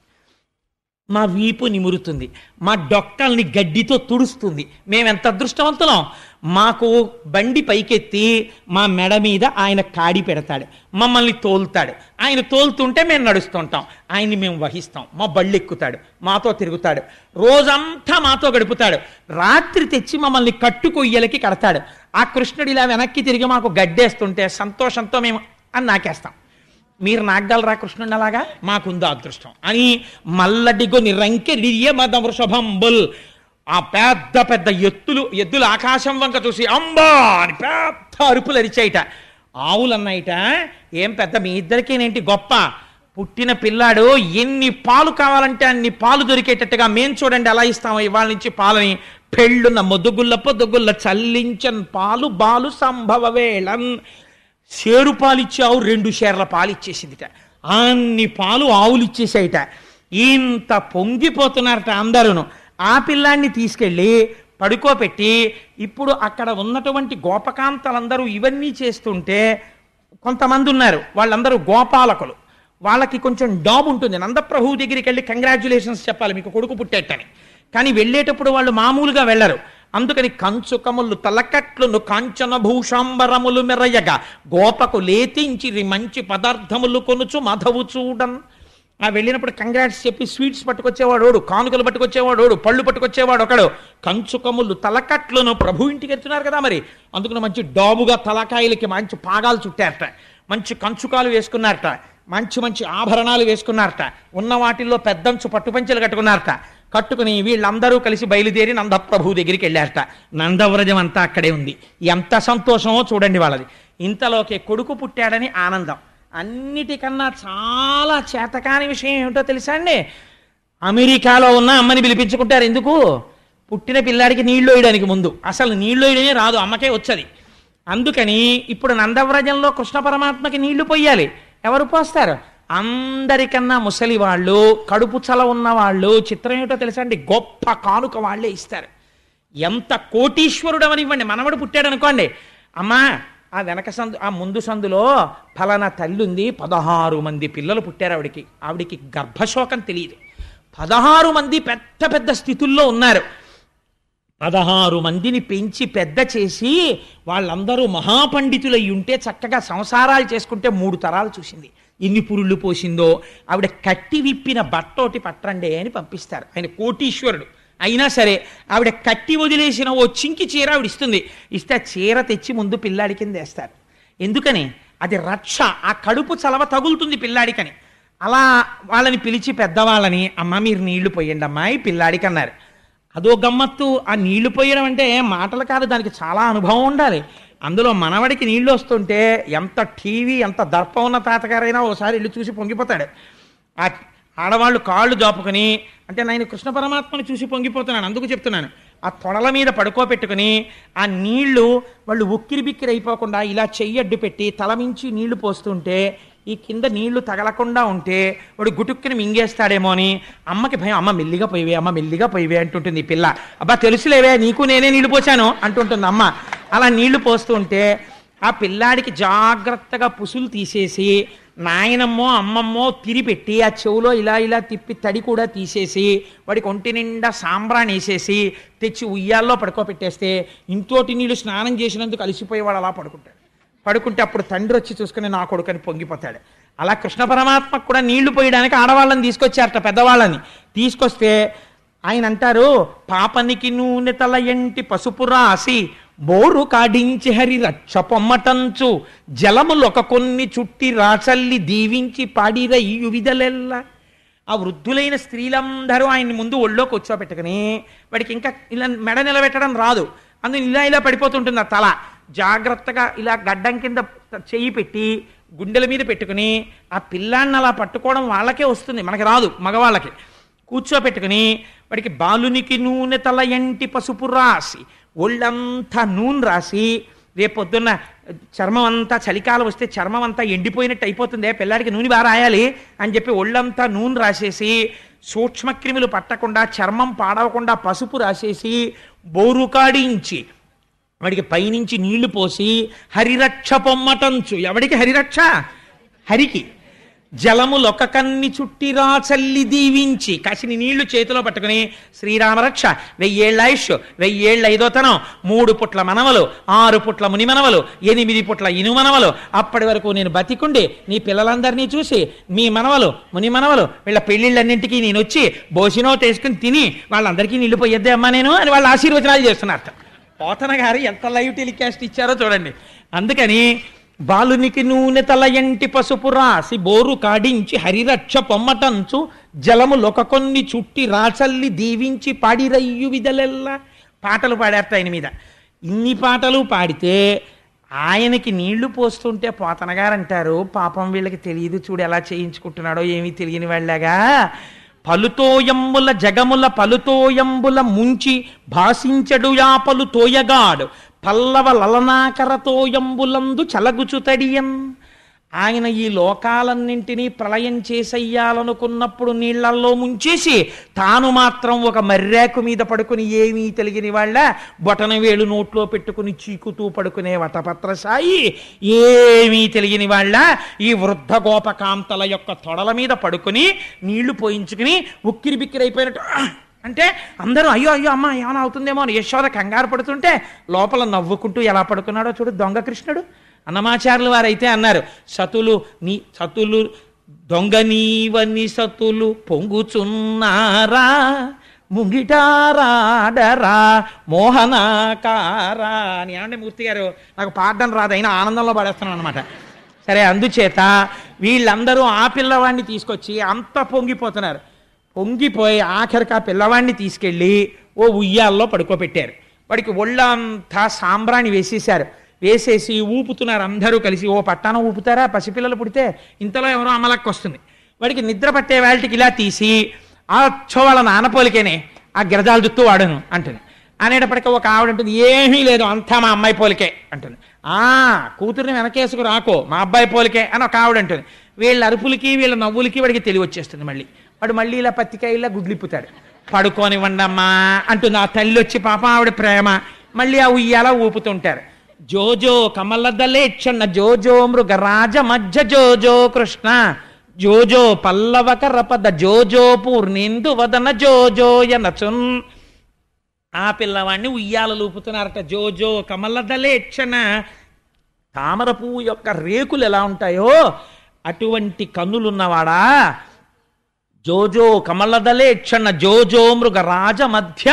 మా వీపు నిమురుతుంది, మా డొక్కల్ని గడ్డితో తుడుస్తుంది. మేమెంత అదృష్టవంతులం. మాకు బండి పైకెత్తి మా మెడ మీద ఆయన కాడి పెడతాడు, మమ్మల్ని తోలుతాడు. ఆయన తోలుతుంటే మేము నడుస్తుంటాం, ఆయన్ని మేము వహిస్తాం. మా బళ్ళు ఎక్కుతాడు, మాతో తిరుగుతాడు, రోజంతా మాతో గడుపుతాడు. రాత్రి తెచ్చి మమ్మల్ని కట్టుకొయ్యలకి కడతాడు. ఆ కృష్ణుడు ఇలా వెనక్కి తిరిగి మాకు గడ్డేస్తుంటే సంతోషంతో మేము అని నాకేస్తాం. మీరు నాగలరా కృష్ణుడు అలాగా? మాకుందో అదృష్టం అని మల్లడిగొని రంకెడియ మద వృషభంబుల్. ఆ పెద్ద పెద్ద ఎద్దులు ఆకాశం వంక చూసి అంబా అని పెద్ద అరుపులు అరిచాయిట. ఆవులు అన్నాయిట, ఏం పెద్ద మీ ఇద్దరికేనేంటి గొప్ప, పుట్టిన పిల్లాడు ఎన్ని పాలు కావాలంటే అన్ని పాలు దొరికేటట్టుగా మేం చూడండి ఎలా ఇస్తామో ఇవాళ నుంచి పాలని. పెళ్ళున్న మొదుగుల్ల పొదుగుల్ల చల్లించన్ పాలు బాలు సంభవ వేళన్. షేరు పాలు ఇచ్చావు, 2 షేర్ల పాలు ఇచ్చేసిందిట. అన్ని పాలు ఆవులు ఇచ్చేసాయిట. ఇంత పొంగిపోతున్నారట అందరూను. ఆ పిల్లాన్ని తీసుకెళ్ళి పడుకోపెట్టి ఇప్పుడు అక్కడ ఉన్నటువంటి గోపకాంతలందరూ ఇవన్నీ చేస్తుంటే కొంతమంది ఉన్నారు, వాళ్ళందరూ గోపాలకులు. వాళ్ళకి కొంచెం డాబ్ ఉంటుంది. నందప్రభువు దగ్గరికి వెళ్ళి కంగ్రాచ్యులేషన్స్ చెప్పాలి, మీకు కొడుకు పుట్టేటని. కానీ వెళ్ళేటప్పుడు వాళ్ళు మామూలుగా వెళ్ళరు. అందుకని కంచుకములు తలకట్లును కాంచన భూషాంబరములు మెరయగా గోపకు లేతించిరి మంచి పదార్థములు కొనుచు మధవు చూడన్. వెళ్ళినప్పుడు కంగ్రాట్స్ చెప్పి స్వీట్స్ పట్టుకొచ్చేవాడోడు, కానుకలు పట్టుకొచ్చేవాడోడు, పళ్ళు పట్టుకొచ్చేవాడు ఒకడు. కంచుకములు తలకట్లును ప్రభు ఇంటికి వెళ్తున్నారు కదా మరి, అందుకని మంచి డాబుగా తలకాయలకి మంచి పాగాలు చుట్టారట, మంచి కంచుకాలు వేసుకున్నారట, మంచి మంచి ఆభరణాలు వేసుకున్నారట, ఉన్న వాటిల్లో పెద్దంచు పట్టుపంచెలు కట్టుకున్నారట. కట్టుకుని వీళ్ళందరూ కలిసి బయలుదేరి నందప్రభువు దగ్గరికి వెళ్ళారట. నందవ్రజం అంతా అక్కడే ఉంది. ఎంత సంతోషమో చూడండి వాళ్ళది. ఇంతలోకే కొడుకు పుట్టాడని ఆనందం. అన్నిటికన్నా చాలా చేతకాని విషయం ఏమిటో తెలుసా అండి? అమెరికాలో ఉన్న అమ్మని పిలిపించుకుంటారు. ఎందుకు? పుట్టిన పిల్లాడికి నీళ్లు వేయడానికి ముందు. అసలు నీళ్లు వేయడమే రాదు, అమ్మకే వచ్చది. అందుకని ఇప్పుడు నందవ్రజంలో కృష్ణ పరమాత్మకి నీళ్లు పొయ్యాలి. ఎవరు పోస్తారు? అందరికన్నా ముసలి వాళ్ళు, కడుపు చల ఉన్న వాళ్ళు. చిత్రం ఏమిటో తెలుసా అండి? గొప్ప కానుక వాళ్ళే ఇస్తారు. ఎంత కోటీశ్వరుడు అవనివ్వండి, మనవడు పుట్టాడు అనుకోండి, అమ్మా ఆ వెనక సందు ఆ ముందు సందులో ఫలానా తల్లి ఉంది, 16 మంది పిల్లలు పుట్టారు ఆవిడికి. ఆవిడికి గర్భశోకం తెలియదు. 16 మంది పెద్ద పెద్ద స్థితుల్లో ఉన్నారు. 16 మందిని పెంచి పెద్ద చేసి వాళ్ళందరూ మహాపండితులై ఉంటే చక్కగా సంసారాలు చేసుకుంటే 3 తరాలు చూసింది. ఎన్ని పురుళ్ళు పోసిందో. ఆవిడ కట్టి విప్పిన బట్టోటి పట్టండి అని పంపిస్తారు. ఆయన కోటీశ్వరుడు అయినా సరే ఆవిడ కట్టి వదిలేసిన ఓ చింకి చీర ఆవిడ ఇస్తుంది. ఇస్తే ఆ చీర తెచ్చి ముందు పిల్లాడి కింద వేస్తారు. ఎందుకని? అది రక్ష, ఆ కడుపు చలవ తగులుతుంది పిల్లాడికని. అలా వాళ్ళని పిలిచి పెద్దవాళ్ళని, అమ్మ మీరు నీళ్లు పోయండి అమ్మాయి పిల్లాడికి అన్నారు. అదో గమ్మత్తు. ఆ నీళ్లు పోయడం అంటే మాటలు కాదు, దానికి చాలా అనుభవం ఉండాలి. అందులో మనవడికి నీళ్లు వస్తుంటే ఎంత టీవీ ఎంత దర్పం ఉన్న తాతగారైనా ఓసారి ఇల్లు చూసి పొంగిపోతాడు. ఆ ఆడవాళ్ళు కాళ్ళు జాపుకొని, అంటే నేను కృష్ణ పరమాత్మని చూసి పొంగిపోతున్నాను అందుకు చెప్తున్నాను, ఆ తొడల మీద పడుకోబెట్టుకుని ఆ నీళ్లు వాళ్ళు ఉక్కిరి బిక్కిరి అయిపోకుండా ఇలా చెయ్యడ్డు పెట్టి తలమించి నీళ్లు పోస్తుంటే ఈ కింద నీళ్లు తగలకుండా ఉంటే వాడు గుటుక్కుని మింగేస్తాడేమో అని అమ్మకి భయం. అమ్మ మెల్లిగా పోయివే, అమ్మ మెల్లిగా పోయివే అంటుంటుంది ఈ పిల్ల. అబ్బా తెలుసులేవే, నీకు నేనే నీళ్లు పోసాను అంటుంటుంది అమ్మ. అలా నీళ్లు పోస్తూ ఉంటే ఆ పిల్లాడికి జాగ్రత్తగా పుసులు తీసేసి నాయనమ్మో అమ్మమ్మో తిరిపెట్టి ఆ చెవులో ఇలా ఇలా తిప్పి తడి కూడా తీసేసి వాడికి ఒంటి నిండా సాంబ్రాన్ని వేసేసి తెచ్చి ఉయ్యాల్లో పడుకోబెట్టేస్తే ఇంతోటి నీళ్ళు స్నానం చేసినందుకు అలసిపోయేవాడు అలా పడుకుంటే అప్పుడు తండ్రి వచ్చి చూసుకుని నా కొడుకని పొంగిపోతాడు. అలా కృష్ణ పరమాత్మకు కూడా నీళ్లు పోయడానికి ఆడవాళ్ళని తీసుకొచ్చారట, పెద్దవాళ్ళని తీసుకొస్తే ఆయన అంటారు, పాపనికి నూనె తల ఎంటి పసుపు రాసి బోరు కాడించి హరి రక్ష పొమ్మటంచు జలములొక కొన్ని చుట్టి రాచల్లి దీవించి పాడిర ఈ విధలెల్ల. ఆ వృద్ధులైన స్త్రీలందరూ ఆయన్ని ముందు ఒళ్ళో కూర్చోబెట్టుకుని, వాడికి ఇంకా ఇలా మెడ నిలబెట్టడం రాదు, అందులో ఇలా ఇలా పడిపోతుంటుంది ఆ తల, జాగ్రత్తగా ఇలా గడ్డం కింద చెయ్యి పెట్టి గుండెల మీద పెట్టుకుని ఆ పిల్లాన్ని అలా పట్టుకోవడం వాళ్ళకే వస్తుంది, మనకి రాదు, మగవాళ్ళకి. కూర్చోపెట్టుకుని వాడికి బాలునికి నూనె తల ఎంటి పసుపు రాసి ఒళ్ళంతా నూనె రాసి, రేపొద్దున్న చర్మం అంతా చలికాలం వస్తే చర్మం అంతా ఎండిపోయినట్టు అయిపోతుంది, పిల్లాడికి నూనె బాగా రాయాలి అని చెప్పి ఒళ్ళంతా నూనె రాసేసి సూక్ష్మక్రిములు పట్టకుండా చర్మం పాడవకుండా పసుపు రాసేసి బోరు కాడించి వాడికి పైనుంచి నీళ్లు పోసి హరిరక్ష పొమ్మటంచు. ఎవడికి హరిరక్ష? హరికి. జలములొక కన్ని చుట్టిరా చల్లి దీవించి కాసిని నీళ్లు చేతిలో పట్టుకుని శ్రీరామరక్ష 1000 ఆయుష్ 1000 3 పుట్ల మనవలు 6 పుట్ల ముని మనవలు 8 పుట్ల ఇను మనవలు, అప్పటి వరకు నేను బతికుండి నీ పిల్లలందరినీ చూసి మీ మనవలు ముని మనవలు వీళ్ళ పెళ్లిళ్ళన్నింటికీ నేను వచ్చి భోజనం తీసుకుని తిని వాళ్ళందరికీ నీళ్లు పోయొద్దే అమ్మా నేను అని వాళ్ళు ఆశీర్వచనాలు చేస్తున్నారు. పోతన గారు ఎంత లైవ్ టెలికాస్ట్ ఇచ్చారో చూడండి. అందుకని బాలునికి నూనె తల ఎంటి పసుపు రాసి బోరు కాడించి హరిరక్ష పొమ్మటంచు జలములొక కొన్ని చుట్టి రాచల్లి దీవించి పాడిరయ్యు విధలెల్లా. పాటలు పాడారట ఆయన మీద. ఇన్ని పాటలు పాడితే ఆయనకి నీళ్లు పోస్తుంటే పోతన గారు అంటారు, పాపం వీళ్ళకి తెలియదు చూడు ఎలా చేయించుకుంటున్నాడో ఏమీ తెలియని వాళ్ళగా, పలుతోయంబుల జగముల పలుతోయంబుల ముంచి భాషించడు యా పలుతోయగాడు పల్లవ లలనాకరతోయంబులందు చలగుచుతడియన్. ఆయన ఈ లోకాలన్నింటినీ ప్రళయం చేసెయ్యాలనుకున్నప్పుడు నీళ్లల్లో ముంచేసి తాను మాత్రం ఒక మర్రాకు మీద పడుకుని ఏమీ తెలియని వాళ్ళ బొటన వేలు నోట్లో పెట్టుకుని చీకుతూ పడుకునే వటపత్రసాయి ఏమీ తెలియని వాళ్ళ ఈ వృద్ధ గోపకాంతల యొక్క తొడల మీద పడుకుని నీళ్లు పోయించుకుని ఉక్కిరి బిక్కిరి అయిపోయినట్టు అంటే అందరూ అయ్యో అయ్యో అమ్మ ఏమైనా అవుతుందేమో అని యశోద కంగారు పడుతుంటే లోపల నవ్వుకుంటూ ఎలా పడుకున్నాడో చూడు దొంగ కృష్ణుడు. అన్నమాచార్యులు వారైతే అన్నారు, సతులు దొంగ నీవని సతులు పొంగుచున్నారా ముంగిటారాడరా మోహనాకారా అని. ఏమంటే మూర్తి గారు నాకు పాడడం రాదు, అయినా ఆనందంలో పాడేస్తున్నాను అనమాట. సరే, అందుచేత వీళ్ళందరూ ఆ పిల్లవాడిని తీసుకొచ్చి అంత పొంగిపోతున్నారు. పొంగిపోయి ఆఖరికి ఆ పిల్లవాడిని తీసుకెళ్ళి ఓ ఉయ్యాల్లో పడుకోబెట్టారు. వాడికి ఒళ్ళంతా సాంబ్రాణి వేసేశారు. వేసేసి ఊపుతున్నారు అందరూ కలిసి. ఓ పట్టాన ఊపుతారా పసిపిల్లలు పుడితే, ఇంతలో ఎవరో అమలక్కి వస్తుంది. వాడికి నిద్ర పట్టే వాళ్ళకి ఇలా తీసి అచ్చో వాళ్ళ నాన్నపోలికేనే ఆ గిరజాల జుత్తు వాడను అంటుంది. అనేటప్పటికీ ఒక ఆవిడ ఉంటుంది, ఏమీ లేదు అంతా మా అమ్మాయి పోలికే అంటుంది. కూతుర్ని వెనకేసుకు రాకో మా అబ్బాయి పోలికే అని ఒక ఆవిడ అంటుంది. వీళ్ళ అరుపులకి వీళ్ళ నవ్వులకి వాడికి తెలివి వచ్చేస్తుంది. వాడు మళ్ళీ ఇలా పత్తికాయలా గుడ్లిప్పుతాడు. పడుకోనివ్వండి అమ్మా అంటుంది ఆ తల్లి వచ్చి. పాప ఆవిడ ప్రేమ. మళ్ళీ ఆ ఉయ్యాలా ఊపుతుంటారు. జోజో కమలదలేక్షణ జోజో మృగరాజ మధ్య జోజో కృష్ణ జోజో పల్లవకరపద జోజో పూర్ణేందు వదన జోజోయనచున్. ఆ పిల్లవాడిని ఉయ్యాలలు ఊపుతున్నారట. జోజో కమలదలేక్షణ, తామర పువ్వు యొక్క రేకులు ఎలా ఉంటాయో అటువంటి కన్నులున్నవాడా. జోజో కమలదలేక్షణ జోజో మృగరాజ మధ్య,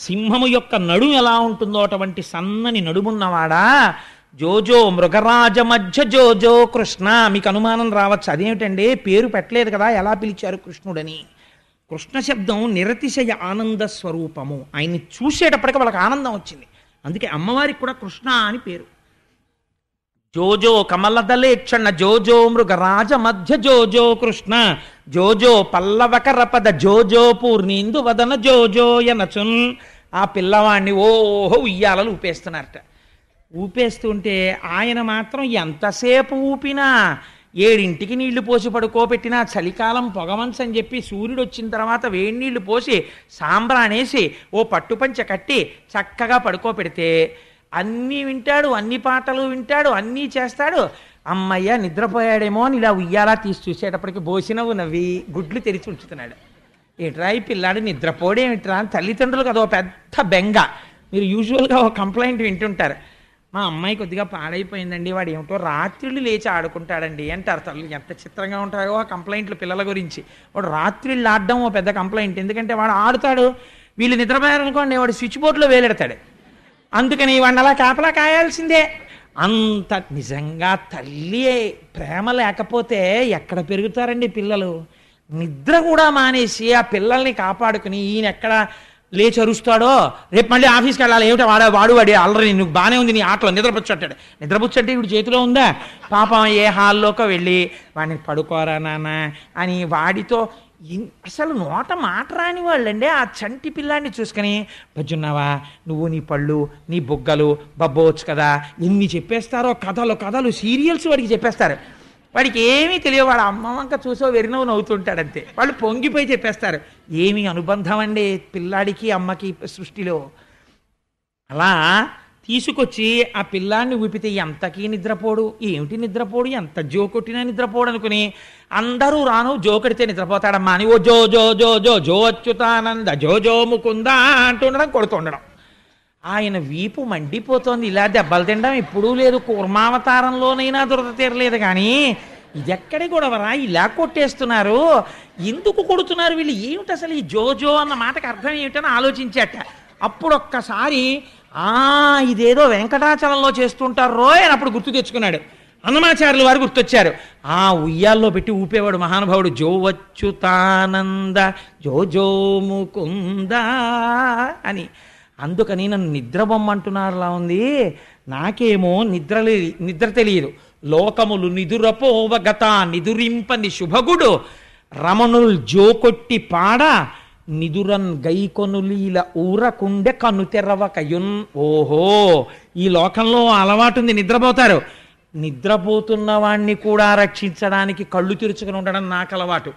సింహము యొక్క నడుము ఎలా ఉంటుందో అటువంటి సన్నని నడుమున్నవాడా. జోజో మృగరాజ మధ్య జోజో కృష్ణ. మీకు అనుమానం రావచ్చు, అదేమిటండి పేరు పెట్టలేదు కదా ఎలా పిలిచారు కృష్ణుడని. కృష్ణ శబ్దం నిరతిశయ ఆనంద స్వరూపము. ఆయన్ని చూసేటప్పటికి వాళ్ళకి ఆనందం వచ్చింది. అందుకే అమ్మవారికి కూడా కృష్ణ అని పేరు. జోజో కమలదలేక్షణ జోజో మృగరాజ మధ్య జోజో కృష్ణ జోజో పల్లవకరపద జోజో పూర్ణీందు వదన జోజోయనచున్. ఆ పిల్లవాడిని ఓహో ఉయ్యాలలు ఊపేస్తున్నారట. ఊపేస్తుంటే ఆయన మాత్రం ఎంతసేపు ఊపినా 7ంటికి నీళ్లు పోసి పడుకోబెట్టినా చలికాలం పొగమంచు అని చెప్పి సూర్యుడు వచ్చిన తర్వాత వేడి నీళ్లు పోసి సాంబ్రానేసి ఓ పట్టుపంచ కట్టి చక్కగా పడుకోబెడితే అన్నీ వింటాడు, అన్ని పాటలు వింటాడు, అన్నీ చేస్తాడు. అమ్మయ్య నిద్రపోయాడేమో అని ఇలా ఉయ్యాలా తీసి చూసేటప్పటికి బోసినవు నవ్వి గుడ్లు తెరిచి ఉంచుతున్నాడు. ఏట్రా ఈ పిల్లాడు నిద్రపోడేమిట్రా అని తల్లిదండ్రులకు అదో పెద్ద బెంగ. మీరు యూజువల్గా ఒక కంప్లైంట్ వింటుంటారు, మా అమ్మాయి కొద్దిగా పాడైపోయిందండి, వాడు ఏమిటో రాత్రిళ్ళు లేచి ఆడుకుంటాడండి అంటారు తల్లి. ఎంత చిత్రంగా ఉంటాయో ఆ కంప్లైంట్లు పిల్లల గురించి. వాడు రాత్రిళ్ళు ఆడడం ఓ పెద్ద కంప్లైంట్. ఎందుకంటే వాడు ఆడుతాడు, వీళ్ళు నిద్రపోయారనుకోండి వాడు స్విచ్ బోర్డులో వేలెడతాడు. అందుకని వాడిని అలా కాపలా కాయాల్సిందే. అంత నిజంగా తల్లి ప్రేమ లేకపోతే ఎక్కడ పెరుగుతారండి పిల్లలు? నిద్ర కూడా మానేసి ఆ పిల్లల్ని కాపాడుకుని ఈయన ఎక్కడ లేచి అరుస్తాడో, రేపు మళ్ళీ ఆఫీస్కి వెళ్ళాలి, ఏమిటో వాడి అల్లరి నువ్వు బాగానే ఉంది నీ ఆటలో నిద్రపుచ్చట్టాడు. నిద్రపుచ్చంటే ఇప్పుడు చేతిలో ఉందా? పాపం ఏ హాల్లోకి వెళ్ళి వాడిని పడుకోరా నాన్న అని వాడితో అసలు నోట మాట రాని వాళ్ళండి. ఆ చంటి పిల్లాన్ని చూసుకొని బజ్జున్నావా నువ్వు, నీ పళ్ళు, నీ బుగ్గలు బబ్బోవచ్చు కదా, ఎన్ని చెప్పేస్తారో కథలు సీరియల్స్ వాడికి చెప్పేస్తారు. వాడికి ఏమీ తెలియదు. వాడు అమ్మ వంక చూసో వెరినవ్వు నవ్వుతుంటాడంతే. వాళ్ళు పొంగిపోయి చెప్పేస్తారు. ఏమి అనుబంధం అండి పిల్లాడికి అమ్మకి సృష్టిలో. అలా తీసుకొచ్చి ఆ పిల్లాన్ని ఊపితే ఎంతకీ నిద్రపోడు. ఏమిటి నిద్రపోడు, ఎంత జో కొట్టినా నిద్రపోడు అనుకుని అందరూ రాను జోకడితే నిద్రపోతాడమ్మా అని ఓ జో జో జో జో జో అచ్యుతానంద జో జో ముకుంద అంటుండడం, కొడుతుండడం. ఆయన వీపు మండిపోతోంది. ఇలా దెబ్బలు తినడం ఎప్పుడూ లేదు. కూర్మావతారంలోనైనా దురద తీరలేదు. కానీ ఇదెక్కడి గొడవరా, ఇలా కొట్టేస్తున్నారు, ఎందుకు కొడుతున్నారు వీళ్ళు, ఏమిటి అసలు ఈ జోజో అన్న మాటకు అర్థం ఏమిటని ఆలోచించాట. అప్పుడు ఒక్కసారి ఇదేదో వెంకటాచలంలో చేస్తుంటారు రోయ్ అని అప్పుడు గుర్తు తెచ్చుకున్నాడు. అన్నమాచార్యుల వారు గుర్తొచ్చారు. ఆ ఉయ్యాల్లో పెట్టి ఊపేవాడు మహానుభావుడు. జో వచ్చుతానంద జో జో ముకుంద అని. అందుకని నన్ను నిద్రబొమ్మంటున్నారులా ఉంది. నాకేమో నిద్ర తెలియదు. లోకములు నిదురపోవగత నిదురింపని శుభగుడు రమణుల్ జోకొట్టి పాడ నిదురన్ గైకొనులీల ఊరకుండె కను తెరవకయున్. ఓహో, ఈ లోకంలో అలవాటు ఉంది, నిద్రపోతారు. నిద్రపోతున్న వాణ్ణి కూడా రక్షించడానికి కళ్ళు తెరుచుకుని ఉండడం నాకు అలవాటు.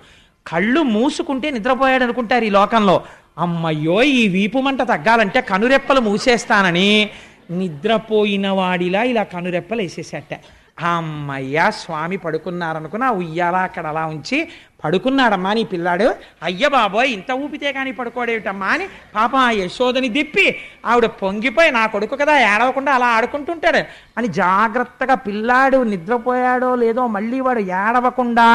కళ్ళు మూసుకుంటే నిద్రపోయాడు అనుకుంటారు ఈ లోకంలో. అమ్మయ్యో ఈ వీపు మంట తగ్గాలంటే కనురెప్పలు మూసేస్తానని నిద్రపోయిన వాడిలా ఇలా కనురెప్పలు వేసేసేట. అమ్మయ్య స్వామి పడుకున్నారనుకుని ఆ ఉయ్యాల అక్కడ అలా ఉంచి పడుకున్నాడమ్మా నీ పిల్లాడు. అయ్య బాబోయ్ ఇంత ఊపితే కానీ పడుకోడేమిటమ్మా అని పాపం ఆ యశోదని దిప్పి ఆవిడ పొంగిపోయి నా కొడుకు కదా ఏడవకుండా అలా ఆడుకుంటుంటాడు అని జాగ్రత్తగా పిల్లాడు నిద్రపోయాడో లేదో మళ్ళీ వాడు ఏడవకుండా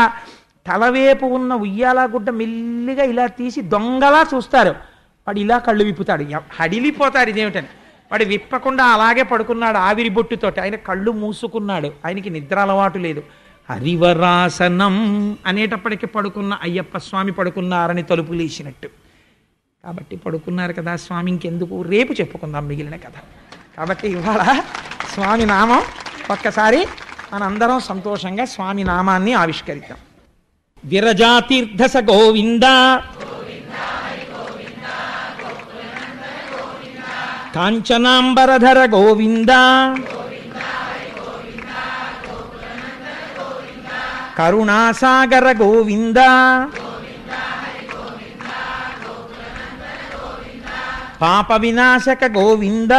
తలవేపు ఉన్న ఉయ్యాల గుడ్డ మెల్లిగా ఇలా తీసి దొంగలా చూస్తారు. వాడు ఇలా కళ్ళు విప్పుతాడు, హడిలిపోతాడు ఇదేమిటని. వాడు విప్పకుండా అలాగే పడుకున్నాడు ఆవిరి బొట్టుతోటి. ఆయన కళ్ళు మూసుకున్నాడు, ఆయనకి నిద్ర అలవాటు లేదు. హరివరాసనం అనేటప్పటికీ పడుకున్న అయ్యప్ప స్వామి పడుకున్నారని తలుపు లేచినట్టు. కాబట్టి పడుకున్నారు కదా స్వామి, ఇంకెందుకు రేపు చెప్పుకుందాం మిగిలిన కథ. కాబట్టి ఇవాళ స్వామి నామం ఒక్కసారి మనందరం సంతోషంగా స్వామి నామాన్ని ఆవిష్కరిద్దాం. విరజాతీర్థస గోవింద కాంచనాంబరధర గోవింద కరుణాసాగర గోవింద పాప వినాశక గోవింద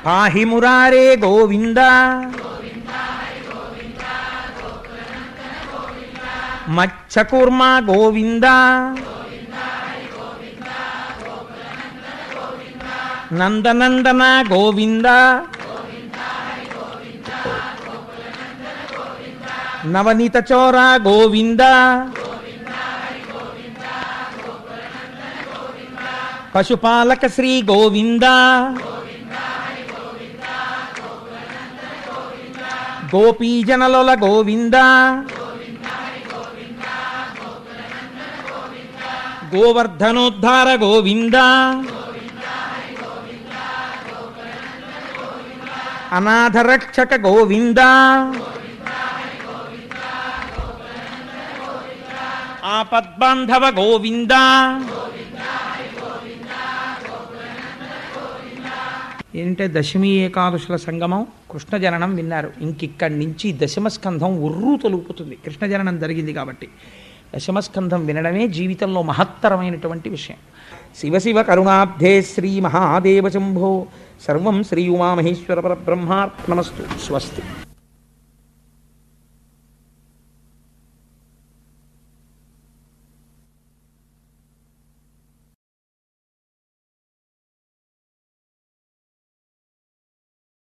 పాహి మురారే గోవింద మత్స్యకూర్మ గోవింద నందనందన గోవింద నవనీత చోర గోవింద పశుపాలక శ్రీ గోవింద గోపీజనలోల గోవింద గోవర్ధనోద్ధార గోవింద, అనాథరక్షక గోవింద, ఆపద్బాంధవ గోవింద. ఏంటంటే దశమి ఏకాదశుల సంగమం కృష్ణ జననం విన్నారు. ఇంకిక్కడి నుంచి దశమస్కంధం ఉర్రూ తొలుపుతుంది. కృష్ణ జననం జరిగింది కాబట్టి దశమస్కంధం వినడమే జీవితంలో మహత్తరమైనటువంటి విషయం. శివ శివ కరుణాబ్ధే శ్రీ మహాదేవ శంభో. సర్వం శ్రీ ఉమామహేశ్వర పరబ్రహ్మార్పణమస్తు. స్వస్తి.